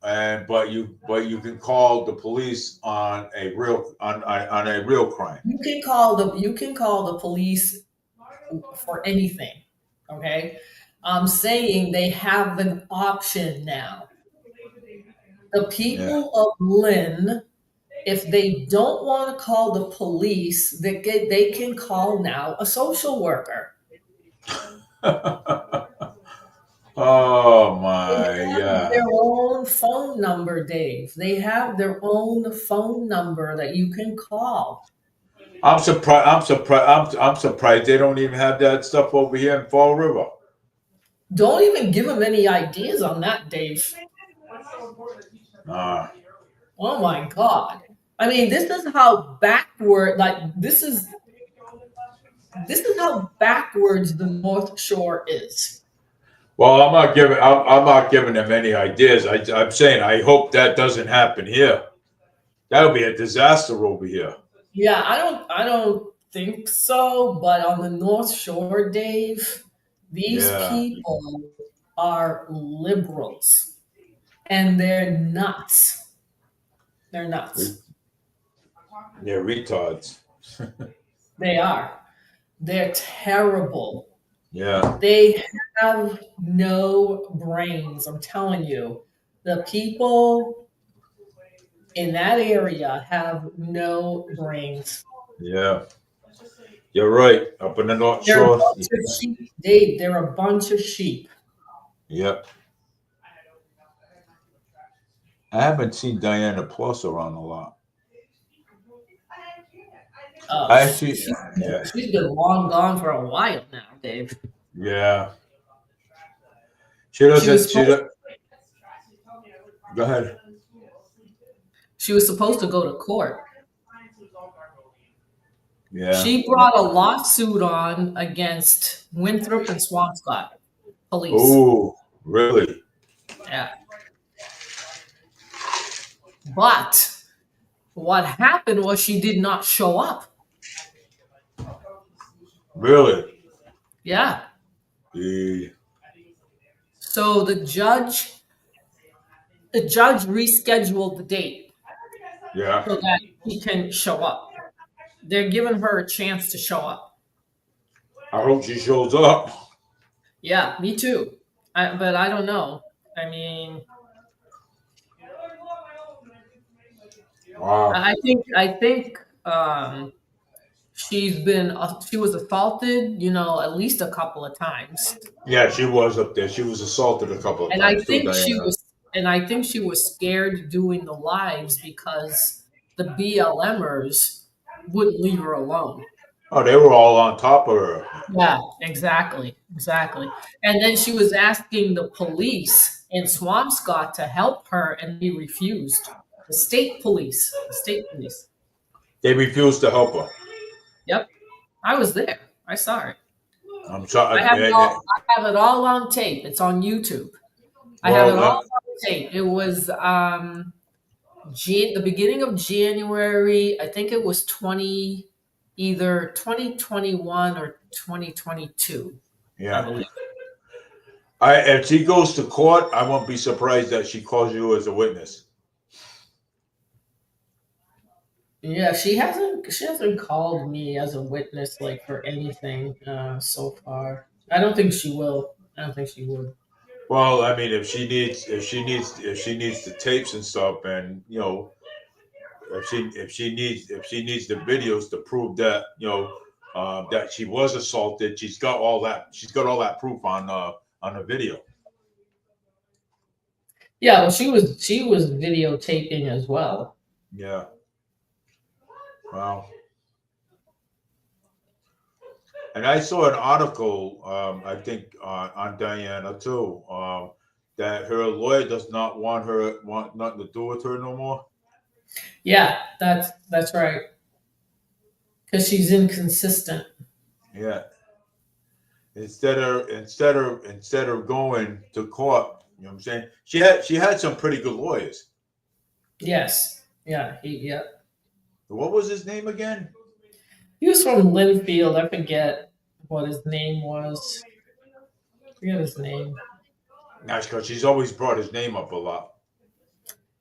and but you can call the police on a real on a real crime. You can call the police for anything. Okay? I'm saying they have an option now. The Yeah. people of Lynn, if they don't want to call the police, they can call now a social worker. Oh They my, have yeah. their own phone number, Dave. They have their own phone number that you can call. I'm surprised. I'm surprised they don't even have that stuff over here in Fall River. Don't even give them any ideas on that, Dave. Uh, Oh my God. I mean, this is how backward, like, this is how backwards the North Shore is. well, I'm not giving them any ideas. I'm saying I hope that doesn't happen here. That would be a disaster over here. Yeah, I don't think so, but on the North Shore, Dave, these Yeah, people are liberals and they're nuts. They're nuts. they're retards. They are. They're terrible. Yeah, They have no brains. I'm telling you. The people in that area have no brains. yeah. You're right. Up in the North They're a Shore. bunch of sheep, Dave. They're a bunch of sheep. Yep. I haven't seen Diana Plus around a lot. Oh, I actually, yeah, she's been long gone for a while now, Dave. yeah. She She was doesn't. She supposed does. Go ahead. she was supposed to go to court. Yeah. She brought a lawsuit on against Winthrop and Swampscott police. Oh, really? Yeah. But what happened was she did not show up. Really? Yeah. Yeah. So the judge rescheduled the date Yeah. so that she can show up. They're giving her a chance to show up. I hope she shows up. Yeah, me too. But I don't know. I mean, Wow. I think she was assaulted, at least a couple of times. Yeah, she was up there. She was assaulted a couple of And I times too, think she Diana. was and I think she was scared doing the lives because the BLMers wouldn't leave her alone. Oh, they were all on top of her. Yeah, exactly. Exactly. And then she was asking the police in Swampscott to help her and they refused. The state police. The state police. They refused to help her. Yep. I was there. I saw it. I'm sorry. I have it all on tape. It's on YouTube. I have it all on tape. It was the beginning of January. I think it was either 2021 or 2022. I Yeah. believe. If she goes to court, I won't be surprised that she calls you as a witness. Yeah, she hasn't called me as a witness like for anything so far. I don't think she will. I don't think she would. Well, I mean, if she needs the tapes and stuff, and if she needs the videos to prove that that she was assaulted, she's got all that. She's got all that proof on the video. Yeah, well, she was videotaping as well. Yeah. Wow. And I saw an article, I think, on Diana too, that her lawyer does not want nothing to do with her no more. Yeah, that's right. Because she's inconsistent. Yeah. Instead of going to court, you know what I'm saying? She had some pretty good lawyers. Yes. Yeah. What was his name again? He was from Linfield. I forget what his name was. I forget his name. That's because she's always brought his name up a lot.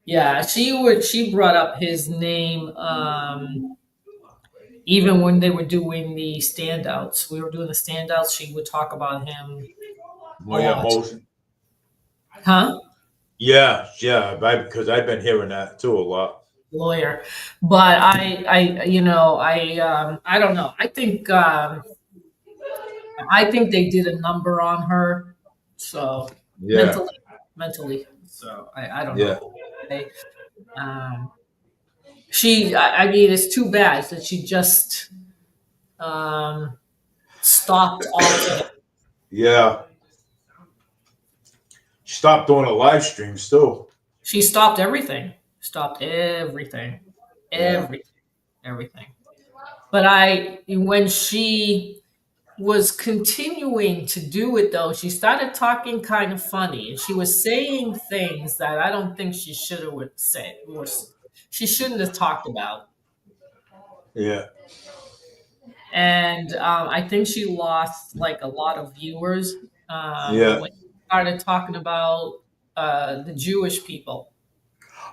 Yeah, she brought up his name even when they were doing the standouts. We were doing the standouts, she would talk about him. Well, yeah, most. Huh? Yeah, because I've been hearing that too a lot. Lawyer. But I don't know. I think they did a number on her. So Yeah, mentally. So I don't yeah, know. I mean, it's too bad that she just stopped altogether. yeah. She stopped doing the live streams too. She stopped everything. Stopped everything. Yeah. Everything. But when she was continuing to do it though, she started talking kind of funny and she was saying things that I don't think she should have said or she shouldn't have talked about. Yeah. And I think she lost like a lot of viewers Yeah. when she started talking about the Jewish people.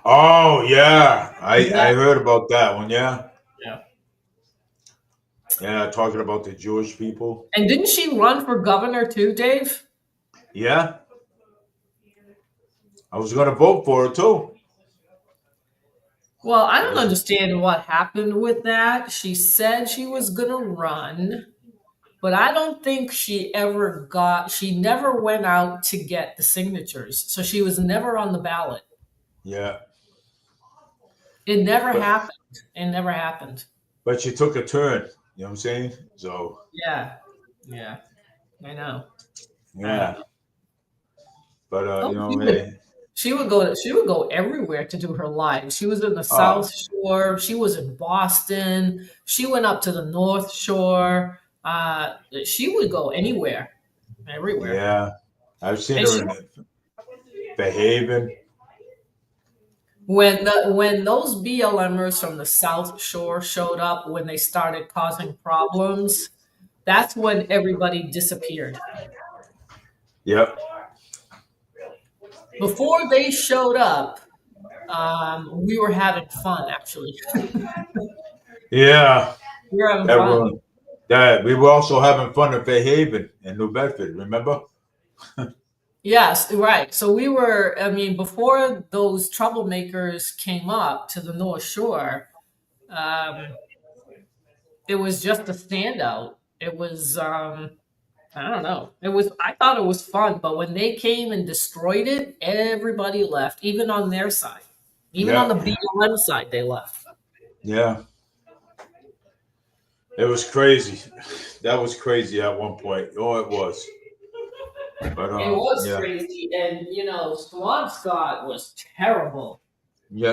Oh yeah, I Yeah. heard about that one. Yeah, Yeah. yeah, talking about the Jewish people. And didn't she run for governor too, Dave? Yeah, I was gonna vote for her too. Well, I don't understand what happened with that. She said she was going to run, but I don't think she never went out to get the signatures. So she was never on the ballot. Yeah. It never but happened. It never happened. but she took a turn. You know what I'm saying? So Yeah. Yeah. I know. I yeah, know. but Oh, hey, she would go everywhere to do her live. She was in the South oh Shore, she was in Boston, she went up to the North Shore. She would go anywhere, everywhere. yeah, I've seen And her she in behaving. when those BLMers from the South Shore showed up when they started causing problems, that's when everybody disappeared. Yep. Before they showed up, we were having fun actually. Yeah. We were having That fun. one. That we were also having fun at Fairhaven in New Bedford. Remember? Yes, right. So we were, I mean, before those troublemakers came up to the North Shore, um, it was just a standout. It was, I don't know. I thought it was fun, but when they came and destroyed it, everybody left, even on their side. Even on Yeah. the BLM side, they left. Yeah. It was crazy. That was crazy at one point. Oh, it was. But It was yeah, crazy. And, Swampscott was terrible. yeah.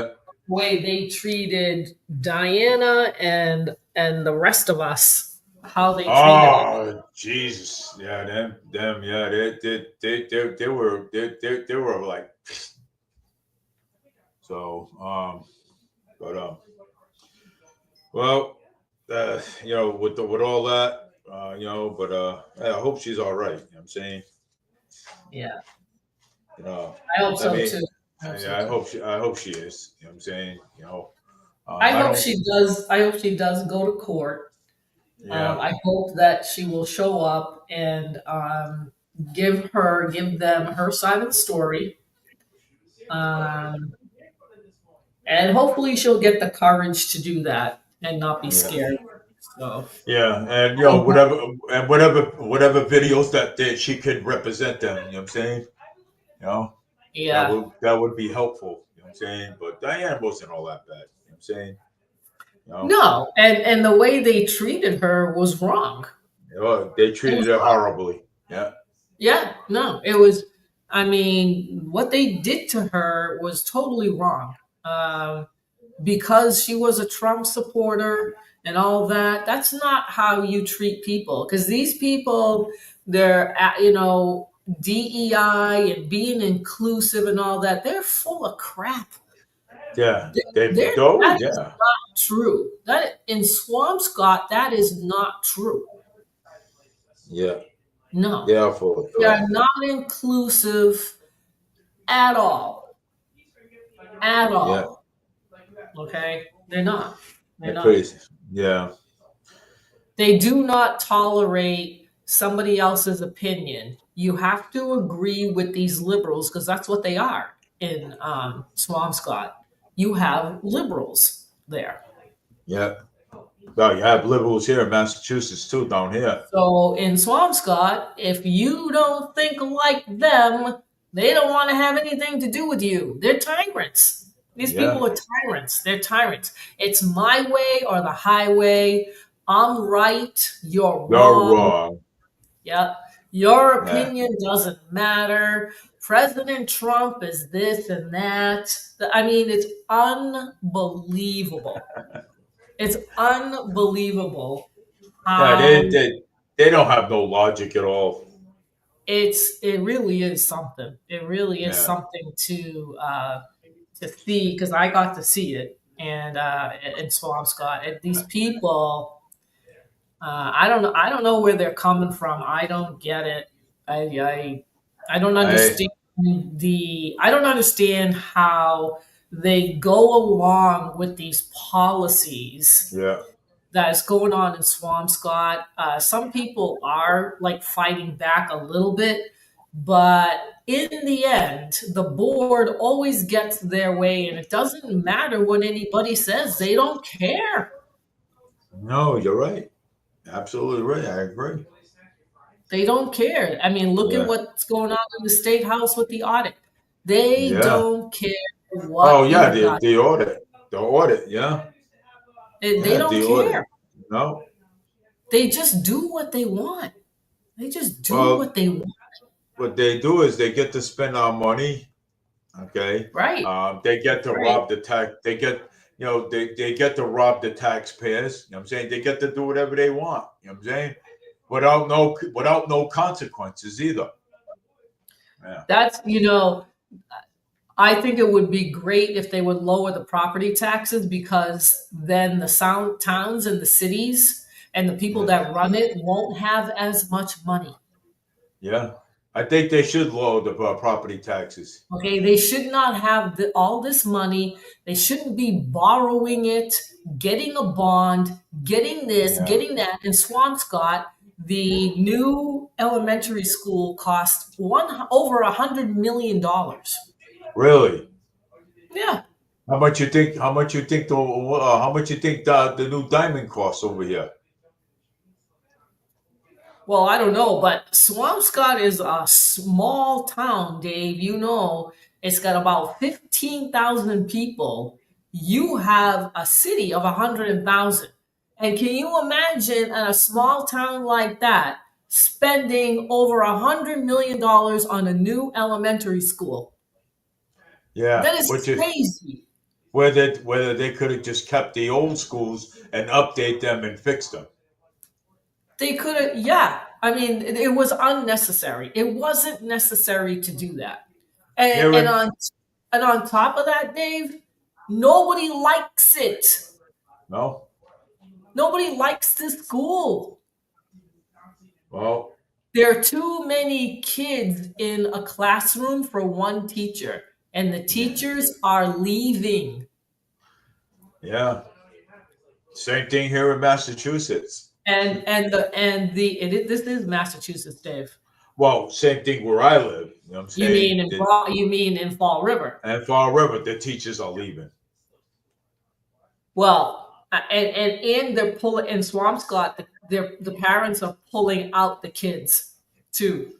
The way they treated Diana and the rest of us, how they treated us. Oh Jesus, yeah, them, yeah, they were like so. But well, with all that, but I hope she's all right. You know what I'm saying, Yeah, you know, I hope I so mean, too. I hope so yeah, too. I hope she is. You know what I'm saying, I I hope don't, she does. I hope she does go to court. yeah, I hope that she will show up and give them her side of the story, um, and hopefully she'll get the courage to do that and not be yeah. scared. So, Yeah, and I hope- whatever videos that she could represent them, you know what I'm saying? You know, yeah, that would be helpful, you know what I'm saying? But Diane wasn't all that bad, you know what I'm saying? You know, no, and the way they treated her was wrong. they It treated was her wrong. horribly. Yeah, Yeah, no, it was. I mean, what they did to her was totally wrong. Um, because she was a Trump supporter and all that. That's not how you treat people. Because these people, DEI and being inclusive and all that, they're full of crap. yeah, They're, oh that is yeah, not true. That in Swampscott, that is not true. yeah, No, they are full of they are crap. not inclusive at all. At Yeah, all. Okay, they're not. They're they're not. pretty. Yeah, They do not tolerate somebody else's opinion. You have to agree with these liberals because that's what they are in Swampscott. You have liberals there. yeah. Well, you have liberals here in Massachusetts too, down here. So in Swampscott, if you don't think like them, they don't want to have anything to do with you. They're tyrants. These Yeah, people are tyrants. They're tyrants. It's my way or the highway. I'm right. You're you're wrong. wrong. Yep. Your Yeah, opinion doesn't matter. President Trump is this and that. I mean, it's unbelievable. It's unbelievable yeah. how They don't have no logic at all. it really is something. It really is Yeah. something to see because I got to see it and in Swampscott. And these people, I don't know where they're coming from. I don't get it. I don't I understand I don't understand how they go along with these policies yeah. that is going on in Swampscott. Some people are like fighting back a little bit, but in the end, the board always gets their way, and it doesn't matter what anybody says. They don't care. No, you're right. Absolutely right. I agree. They don't care. I mean, look at Yeah. what's going on in the state house with the audit. They Yeah. don't care Oh what yeah, anybody. the audit. The audit, yeah, They yeah, don't the audit. care. No, They just do what they want. They just do well, what they want. what they do is they get to spend our money. Okay, Right. they get to Right. rob the tax. They get, they get to rob the taxpayers. You know what I'm saying? They get to do whatever they want. You know what I'm saying? Without no consequences either. Yeah, That's, I think it would be great if they would lower the property taxes, because then the sound towns and the cities and the people yeah, that run it won't have as much money. yeah. I think they should lower the property taxes. Okay, they should not have all this money. They shouldn't be borrowing it, getting a bond, getting this, Yeah, getting that. In Swampscott, the new elementary school cost over $100 million. really. Yeah. How much you think? How much you think? How much you think the new diamond costs over here? Well, I don't know, but Swampscott is a small town, Dave. It's got about 15,000 people. You have a city of 100,000. And can you imagine, in a small town like that, spending over $100 million on a new elementary school? Yeah, That is which is crazy. whether they could have just kept the old schools and update them and fix them. They could have, yeah. I mean, it was unnecessary. It wasn't necessary to do that. And, Here and in on and on top of that, Dave, nobody likes it. no, Nobody likes this school. well, There are too many kids in a classroom for one teacher, and the yeah, teachers are leaving. yeah. Same thing here in Massachusetts. This is Massachusetts, Dave. Well, same thing where I live. You know what I'm saying? You mean in Fall River? And Fall River, the teachers are leaving. Well, and they're pulling in Swampscott. The parents are pulling out the kids too.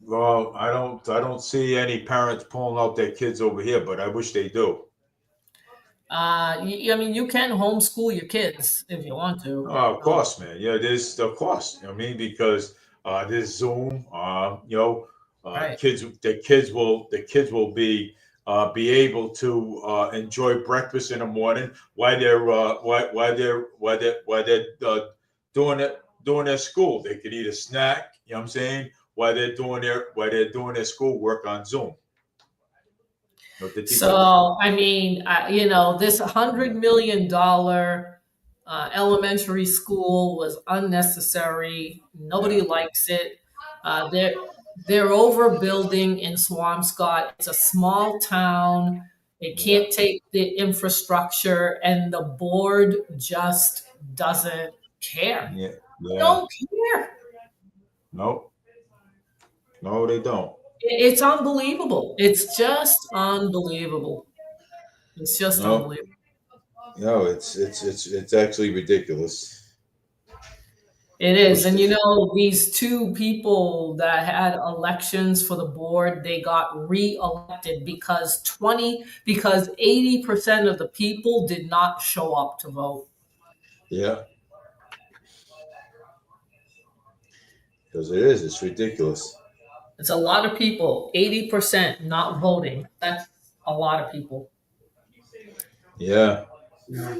Well, I don't see any parents pulling out their kids over here, but I wish they do. I mean, you can homeschool your kids if you want to. Oh, of course, man. Yeah, there's of course. I mean, because there's Zoom. Right. The kids will be able to enjoy breakfast in the morning while they're doing their school. They could eat a snack. You know what I'm saying? While they're doing their schoolwork on Zoom. With the teacher. So, I mean, this $100 million elementary school was unnecessary. Nobody Yeah, likes it. They're overbuilding in Swampscott. It's a small town. It yeah, can't take the infrastructure, and the board just doesn't care. yeah, They yeah. don't care. No, no, they don't. It's unbelievable. It's just unbelievable. It's just No, unbelievable. no, it's actually ridiculous. It I is. wish And this. these two people that had elections for the board, they got re-elected because 80% of the people did not show up to vote. Yeah, because it's ridiculous. It's a lot of people, 80% not voting. That's a lot of people. Yeah, yeah.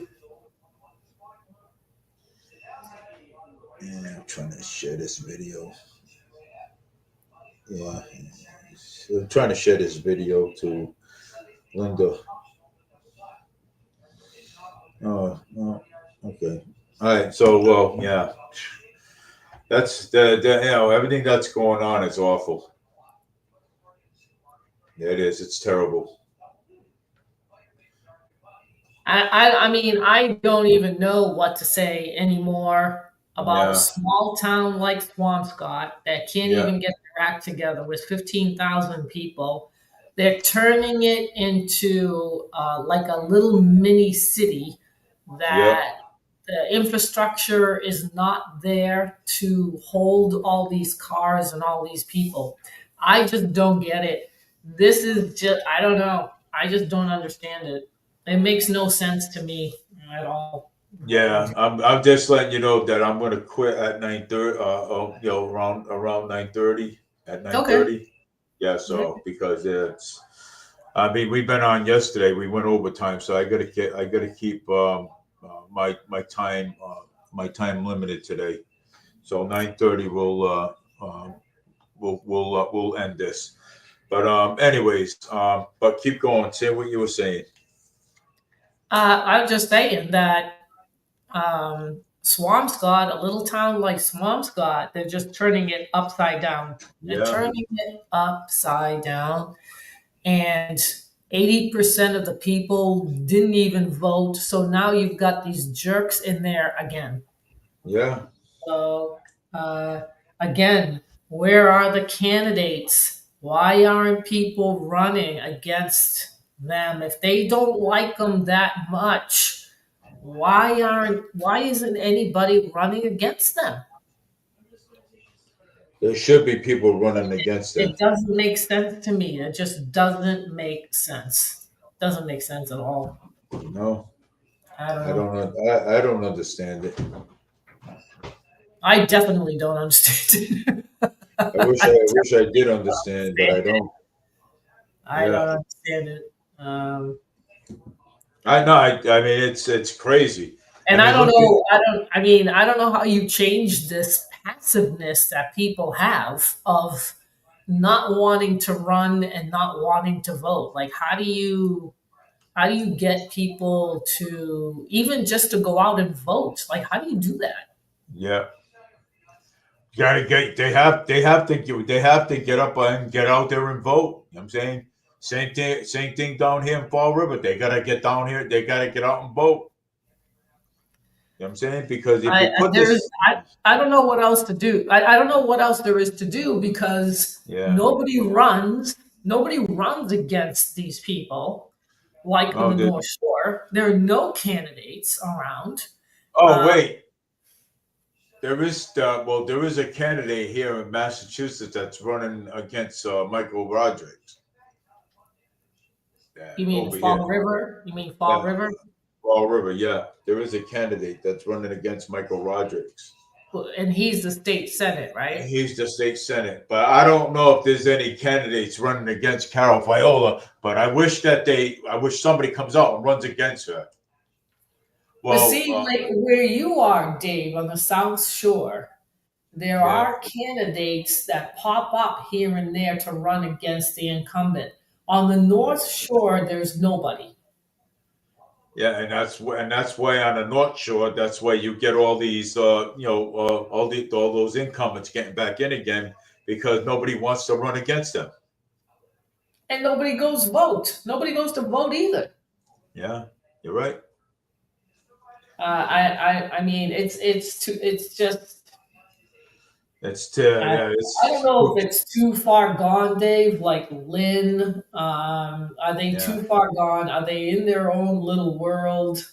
I'm trying to share this video. Yeah, I'm trying to share this video to Linda. Oh, no. Okay. All right. So, well, yeah. That's everything that's going on is awful. Yeah, it is. It's terrible. I mean, I don't even know what to say anymore about a Yeah, small town like Swampscott that can't yeah, even get their act together with 15,000 people. They're turning it into like a little mini city yep, that the infrastructure is not there to hold all these cars and all these people. I just don't get it. This is just, I don't know. I just don't understand it. It makes no sense to me at all. Yeah, I'm just letting you know that I'm gonna quit at 9:30. Around 9:30 at nine Okay. thirty. Yeah, so because it's, I mean, we've been on yesterday. We went overtime, so I gotta keep my time limited today. So 9:30 we'll end this. But anyways, but keep going. Say what you were saying. I'm just saying that Swampscott, a little town like Swampscott, they're just turning it upside down and Yeah, turning it upside down. And 80% of the people didn't even vote. So now you've got these jerks in there again. yeah. So, uh, again, where are the candidates? Why aren't people running against them? If they don't like them that much, why isn't anybody running against them? There should be people running against them. It doesn't make sense to me. It just doesn't make sense. Doesn't make sense at all. No, I don't I know. don't. I don't understand it. I definitely don't understand it. I I wish I did don't understand, but understand I it. don't. I Yeah, don't understand it. I know. I mean, it's crazy. I And I mean, don't look at. know. I don't know how you change this passiveness that people have of not wanting to run and not wanting to vote. Like, how do you get people to even just to go out and vote? Like, how do you do that? Yeah, gotta get. They have to get up and get out there and vote. You know what I'm saying? Same thing down here in Fall River. They gotta get down here. They gotta get out and vote. You know what I'm saying? Because if I, you I put there is this, I don't know what else to do. I don't know what else there is to do because yeah. nobody runs against these people like on Oh, the North Shore. There are no candidates around. oh Uh, wait. There is a candidate here in Massachusetts that's running against Michael Rodriguez. Yeah, you mean over here. Fall River? You mean Fall Yeah, River? Fall River. Yeah, there is a candidate that's running against Michael Rodriguez. And he's the state senate, right? He's the state senate, but I don't know if there's any candidates running against Carol Viola. But I wish somebody comes out and runs against her. But Well, see, like where you are, Dave, on the South Shore, there yeah, are candidates that pop up here and there to run against the incumbent. On the North Shore, there's nobody. yeah, and that's why on the North Shore, that's why you get all these, all those incumbents getting back in again because nobody wants to run against them. And nobody goes vote. Nobody goes to vote either. Yeah, you're right. I mean, it's just I, Yeah, I don't know if it's too far gone, Dave. Like Lynn, are they yeah, too far gone? Are they in their own little world?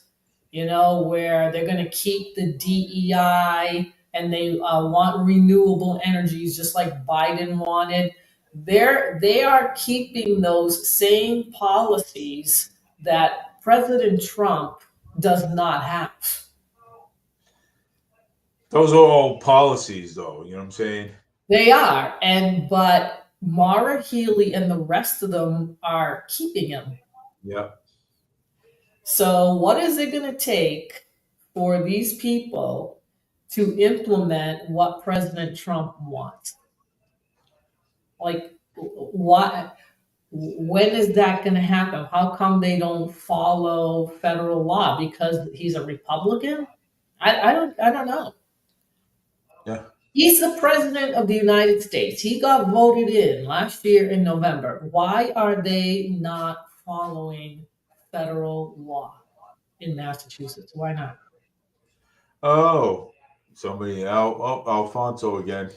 Where they're going to keep the DEI and they want renewable energies, just like Biden wanted. They are keeping those same policies that President Trump does not have. those are all policies, though. You know what I'm saying? They are, but Mara Healy and the rest of them are keeping him. Yeah. So, what is it going to take for these people to implement what President Trump wants? Like, what? When is that going to happen? How come they don't follow federal law? Because he's a Republican? I don't know. Yeah. He's the president of the United States. He got voted in last year in November. Why are they not following federal law in Massachusetts? Why not? Oh, Alfonso again.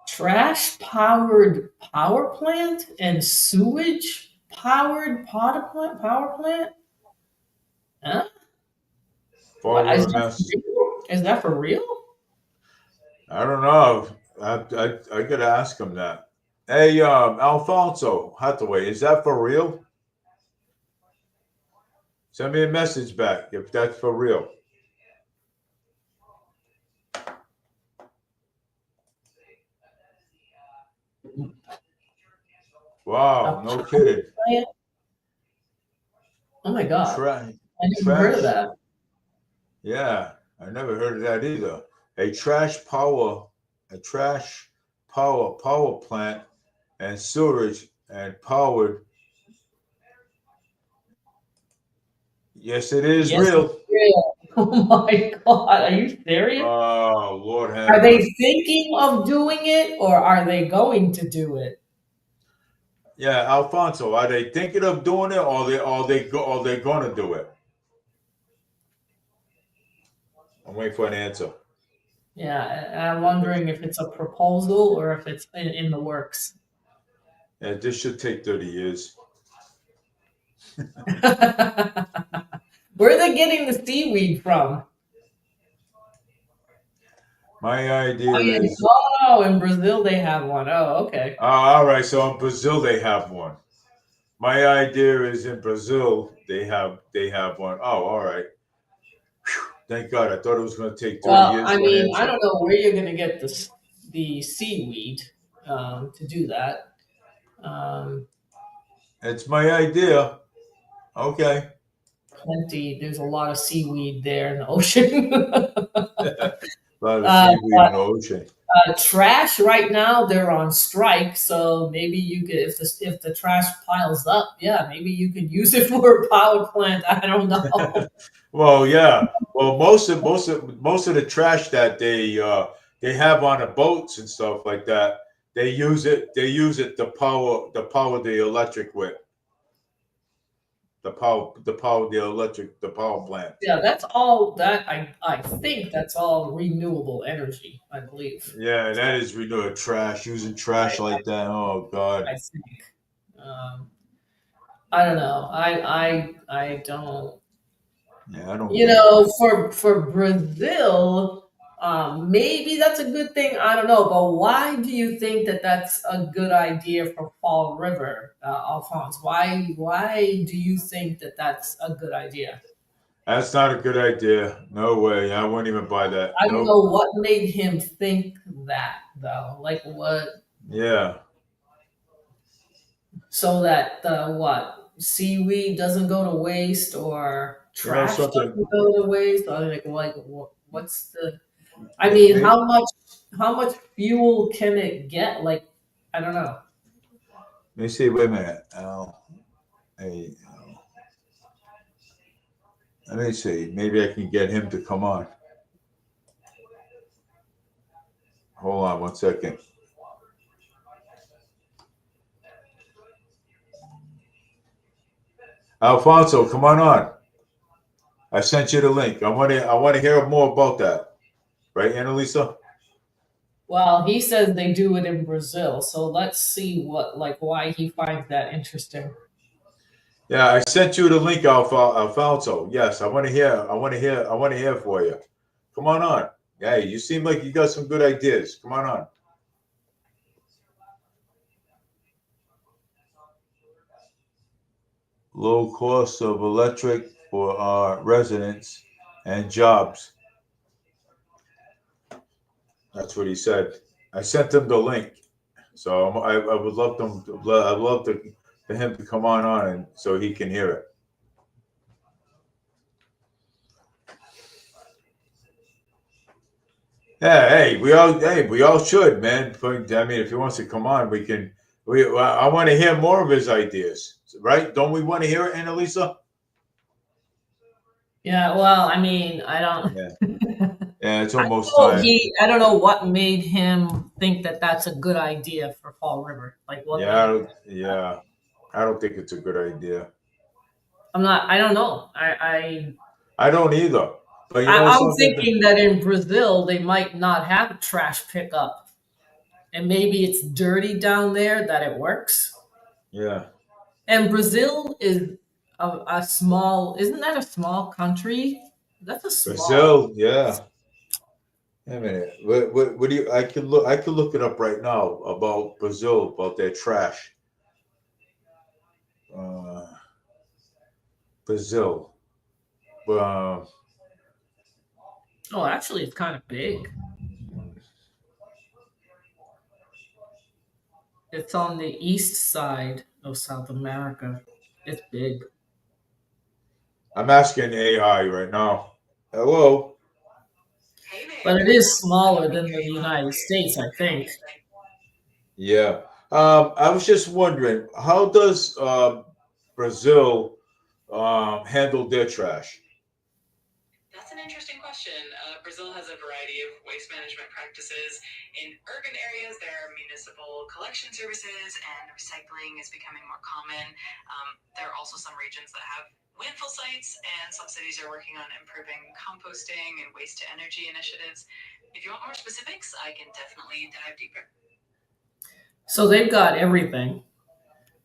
Trash powered power plant and sewage powered power plant? Huh? Fall What is River, that Mass. for real? Is that for real? I don't know. I gotta ask him that. Hey, Alfonso Hathaway, is that for real? Send me a message back if that's for real. Wow, no kidding. Oh my god, Trash, I never heard of trash. that. Yeah, I never heard of that either. A trash power plant and sewage and powered. Yes, it is Yes, it's real. real. Oh my god, are you serious? Oh, Lord have Are they mercy. thinking of doing it or are they going to do it? Yeah, Alfonso, are they thinking of doing it, or are they gonna do it? I'm waiting for an answer. Yeah, I'm wondering if it's a proposal or if it's in the works. Yeah, this should take 30 years. Where are they getting the seaweed from? My Oh, idea yeah. is, Oh, in Brazil they have one. Oh, okay. all right. So in Brazil they have one. My idea is in Brazil they have one. Oh, all right. Thank God. I thought it was going to take 30 Well, years I for an mean, I answer. don't know where you're going to get the seaweed to do that. Um, It's my idea. Okay. Plenty. There's a lot of seaweed there in the ocean. A lot of uh, seaweed in the ocean. Trash right now they're on strike, so maybe you could if the trash piles up, yeah, maybe you could use it for a power plant. I don't know. Well, yeah. Well, most of the trash that they have on the boats and stuff like that, they use it to power the electric with the power plant. Yeah, that's all that I think that's all renewable energy, I believe. Yeah, that is renewable trash. Using I trash like that. Oh God. I think. Um, I don't know. I don't. Yeah, I don't You get it. know, for Brazil, maybe that's a good thing. I don't know, but why do you think that that's a good idea for Fall River, Alphonse? Why do you think that that's a good idea? That's not a good idea. No way. I wouldn't even buy that. I don't Nope. know what made him think that though. Like what? Yeah. So that the what seaweed doesn't go to waste or You know trash something? doesn't go to waste. Or like what's the I May- mean, may- how much fuel can it get? Like, I don't know. Let me see. Wait a minute. Hey, let me see. Maybe I can get him to come on. Hold on 1 second. Alfonso, come on. I sent you the link. I want to hear more about that. Right, Annalisa? Well, he says they do it in Brazil, so let's see why he finds that interesting. Yeah, I sent you the link, Alfonso. Yes, I want to hear. I want to hear. I want to hear for you. Come on. Yeah, you seem like you got some good ideas. Come on. Low cost of electric for our residents and jobs. That's what he said. I sent him the link, so I would love them. I'd love for him to come on and so he can hear it. Yeah, hey, we all should, man. I mean, if he wants to come on, we can. I want to hear more of his ideas, right? Don't we want to hear it, Annalisa? Yeah, well, I mean, I don't. Yeah, yeah. It's I almost don't know, time. I don't know what made him think that that's a good idea for Fall River. Like, what Yeah, made him? I don't think it's a good idea. I'm not. I don't know. I I don't either. But you I, know I'm something? thinking that in Brazil they might not have trash pickup, and maybe it's dirty down there that it works. Yeah, And Brazil is a small. Isn't that a small country? That's a small. Brazil. Yeah, Wait a minute. What do you? I could look it up right now about Brazil, about their trash. Uh, Brazil. Uh, Oh, actually, it's kind of big. It's on the east side of South America. It's big. I'm asking AI right now. Hello. But it is smaller than the United States, I think. Yeah. I was just wondering, how does Brazil handle their trash? That's an interesting question. Brazil has a variety of waste management practices. In urban areas, there are municipal collection services, and recycling is becoming more common. There are also some regions that have landfill sites, and some cities are working on improving composting and waste to energy initiatives. If you want more specifics, I can definitely dive deeper. So they've got everything.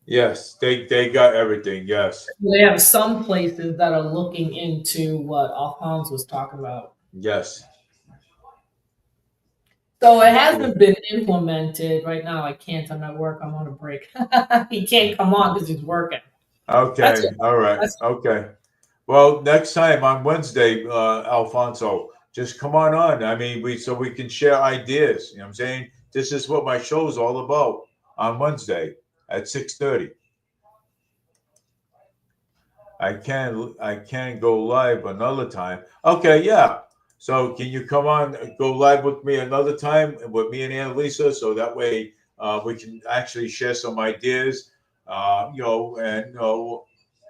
Yes, they got everything. Yes, They have some places that are looking into what Alphonse was talking about. yes. So it hasn't been implemented right now. I can't. I'm at work. I'm on a break. He can't come on because he's working. That's Okay. All right. that's Okay. Well, next time on Wednesday, Alfonso, just come on. I mean, we can share ideas. You know what I'm saying? This is what my show is all about on Wednesday at 6:30. I can go live another time. Okay, yeah. So can you come on, go live with me another time with me and Annalisa, so that way we can actually share some ideas, and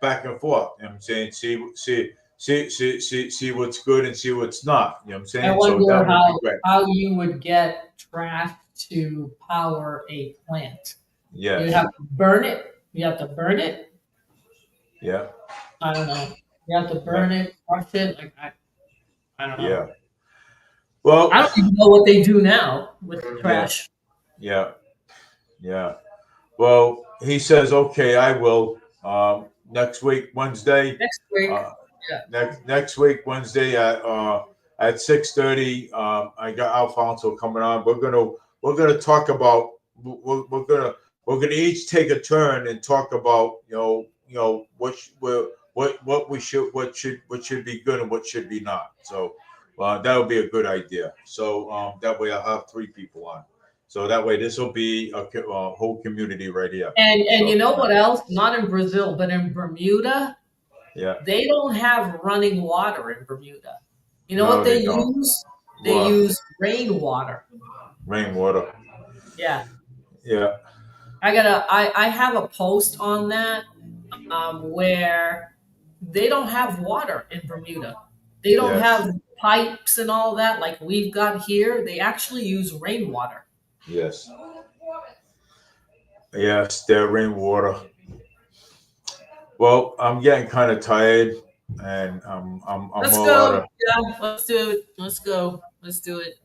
back and forth. You know what I'm saying, see what's good and see what's not. You know what I'm I saying? So wonder that would be great. how you would get trash to power a plant. You Yes. have to burn it. You have to burn it. Yeah. I don't know. You have to Yeah. burn it, crush it. I don't know. Yeah. Well. I don't even know what they do now with the Yeah. trash. Yeah. Yeah. Well, he says, okay, I will. Next week, Wednesday. Next week. Uh, Yeah. next week, Wednesday at 6:30. I got Alfonso coming on. We're gonna talk about. We're gonna each take a turn and talk about what should be good and what should be not. So that would be a good idea. So that way I'll have three people on. So that way this will be a whole community right here. And you So know what else? Not in Brazil, but in Bermuda, yeah, they don't have running water in Bermuda. You know what no, they they don't. use? They Well, use rainwater. rainwater. Yeah. Yeah. I have a post on that where they don't have water in Bermuda. They don't Yes. have pipes and all that like we've got here. They actually use rainwater. Yes. Yes. Their rainwater. Well, I'm getting kind of tired, and I'm Let's all out go. of Yeah, let's do it. Let's go. Let's do it.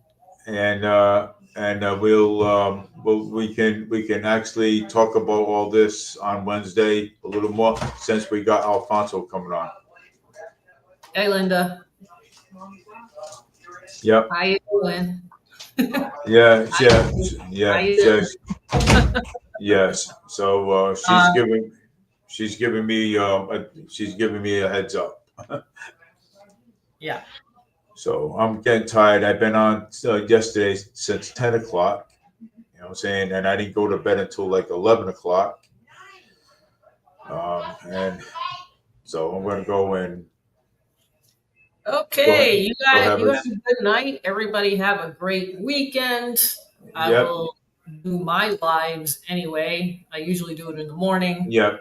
and we can actually talk about all this on Wednesday a little more since we got Alfonso coming on. Hey, Linda. Yep. How you doing? Yeah. How Yeah. how Yeah. you Yes. doing? Yes. So Uh, she's giving me a heads up. yeah. So I'm getting tired. I've been on yesterday since 10 o'clock. You know what I'm saying? And I didn't go to bed until like 11 o'clock. And so I'm gonna go and go Okay, ahead, you go guys, have you a have a good night. Everybody have a great weekend. I yep, will do my lives anyway. I usually do it in the morning. yep.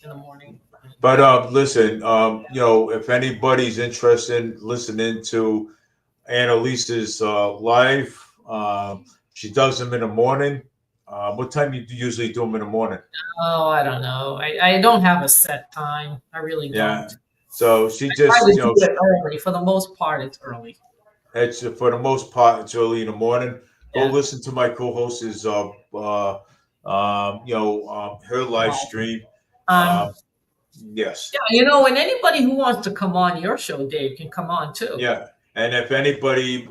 In the morning. But listen, if anybody's interested in listening to Annalisa's live, she does them in the morning. What time you usually do them in the morning? Oh, I don't know. I don't have a set time. I really Yeah. don't. So she Try just, to do it early. For the most part, it's early. it's for the most part, it's early in the morning. Go Yeah. listen to my co-host's, her live Well, stream. Um, Yes. yeah, and anybody who wants to come on your show, Dave, can come on too. Yeah. And if anybody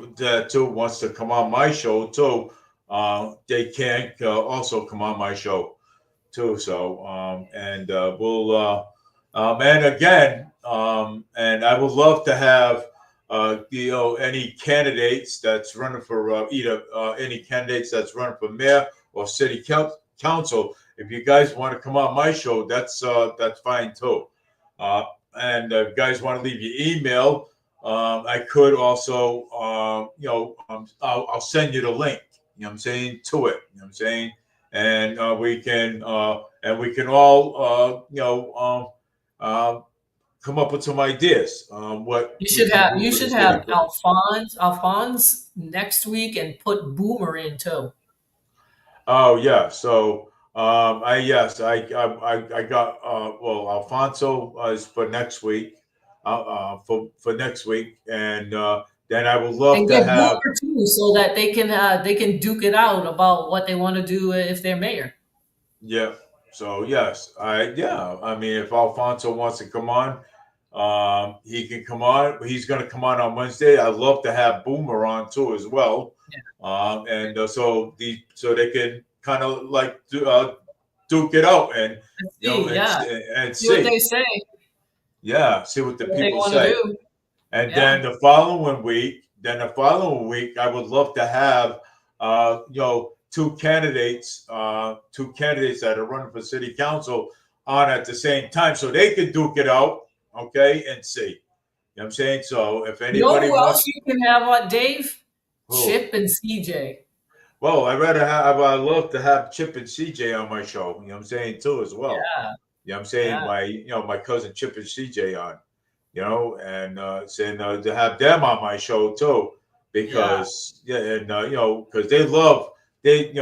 too wants to come on my show too, they can also come on my show too. So and we'll and again and I would love to have any candidates that's running for either any candidates that's running for mayor or city council. If you guys want to come on my show, that's fine too. Uh, and if you guys want to leave your email, I could also I'll send you the link. You know what I'm saying, to it. You know what I'm saying, and we can all come up with some ideas. What You we should can have do you for the should city. have Alphonse next week and put Boomer in too. Oh yeah. So I got well, Alfonso is for next week. For next week, and then I would love And to get have. Boomer too, so that they can duke it out about what they want to do if they're mayor. Yeah. So yes, I mean, if Alfonso wants to come on, he can come on. He's going to come on Wednesday. I'd love to have Boomer on too as well. And so they can kind of like duke it out and Let's see, yeah, and see what see, they say, yeah, see what the what they people want to say. do. And Yeah, then the following week, I would love to have, two candidates that are running for city council on at the same time, so they could duke it out, okay, and see. You know what I'm saying? So if you know anybody who else wants, you can have on, Dave? who? Chip and CJ. Well, I love to have Chip and CJ on my show. You know what I'm saying too, as well. Yeah, You know what I'm saying? yeah, My cousin Chip and CJ on. And saying to have them on my show too, yeah. because because they That love would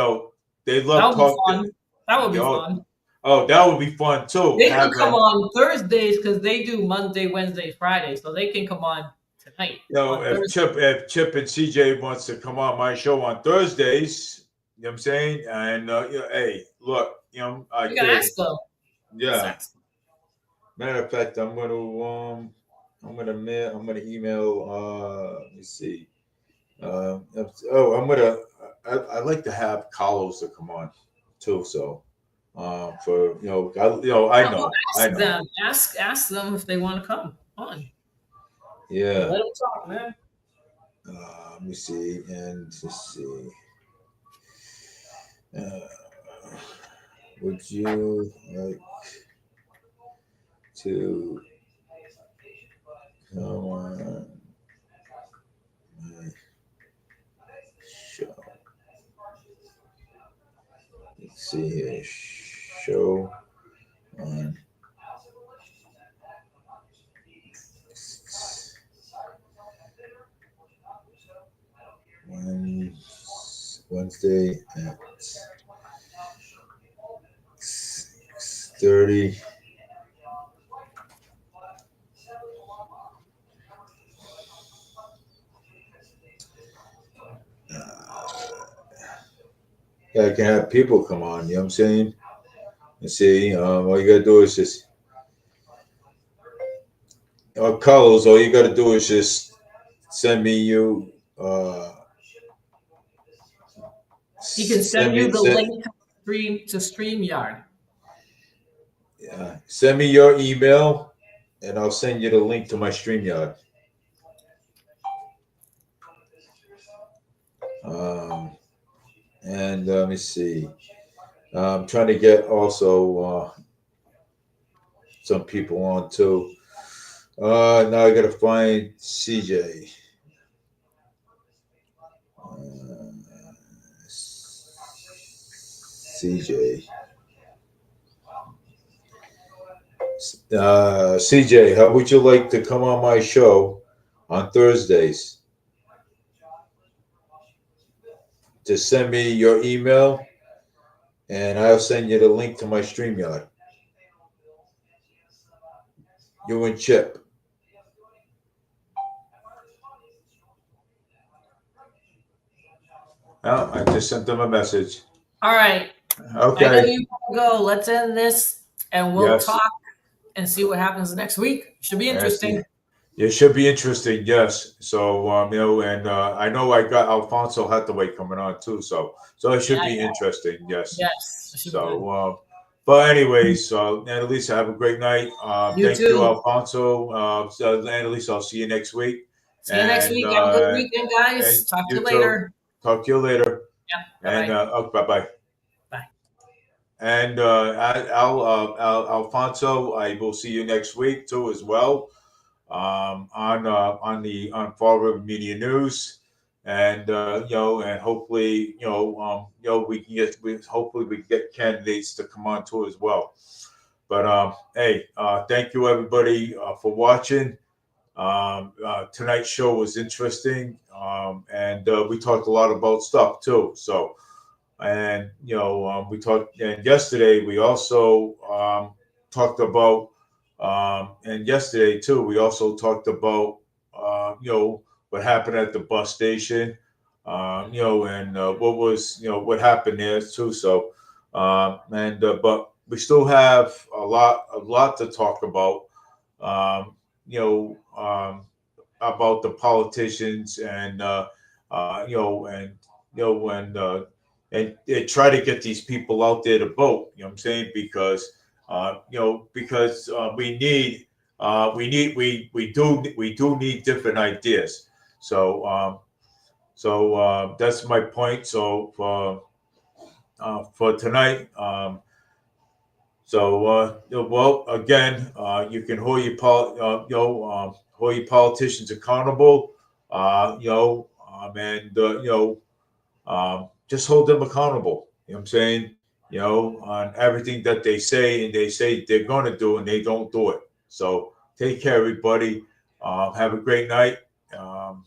be talking. fun. That would You be know, fun. oh, that would be fun too. They could come Having on Thursdays because they do Monday, Wednesday, Friday, so they can come on tonight on Thursday. if Chip and CJ wants to come on my show on Thursdays, you know what I'm saying, and hey, look, I You can could, ask them. Just yeah. ask them. Matter of fact, I'm gonna email. Let me see. I'd like to have Carlos to come on too. So, for Yeah, well, ask them. Ask them if they want to come on. yeah. Let them talk, man. Let me see, and let's see. Uh, would you like to come on my show? Let's see here. Show on Wednesday at 6:30. Yeah, I can have people come on. You know what I'm saying? You see, all you gotta do is just, Carlos. All you gotta do is just send me you. He can send you the link to StreamYard. Yeah, send me your email, and I'll send you the link to my StreamYard. And let me see. I'm trying to get also some people on too. Now I gotta find CJ. CJ. CJ, how would you like to come on my show on Thursdays? Just send me your email, and I'll send you the link to my StreamYard. You and Chip. Oh, I just sent them a message. All right. Okay. I know you want to go. Let's end this, and we'll Yes. talk and see what happens next week. Should be interesting. It should be interesting, yes. So, and I know I got Alfonso Hathaway coming on too. So it should Yeah, be interesting, yes. yes, it should be good. So, but anyways, Annalisa, have a great night. You Thank you, too. Alfonso. Annalisa, I'll see you next week. See you next And week. Have a good weekend, and guys. Talk to you you too. later. Talk to you later. Yeah. Bye And bye. bye bye. Bye. And Alfonso, I will see you next week too as well. On Fall River Media News, and and hopefully, we can hopefully we can get candidates to come on too as well. But hey, thank you everybody for watching. Tonight's show was interesting, and we talked a lot about stuff too. So, and we talked, and yesterday we also talked about, and yesterday too we also talked about what happened at the bus station, and what was what happened there too. So, and but we still have a lot to talk about, um, you know, about the politicians, and and and try to get these people out there to vote. You know what I'm saying? Because we do need different ideas. So that's my point. So for tonight. Well, again, you can hold your politicians accountable. And just hold them accountable. You know what I'm saying? On everything that they say, and they say they're going to do, and they don't do it. So take care, everybody. Have a great night. I'm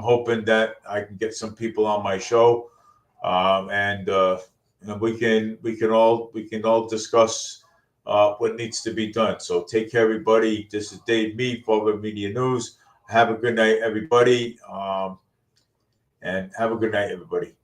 hoping that I can get some people on my show, and we can all discuss what needs to be done. So take care, everybody. This is Dave Mead, Forward Media News. Have a good night, everybody, and have a good night, everybody.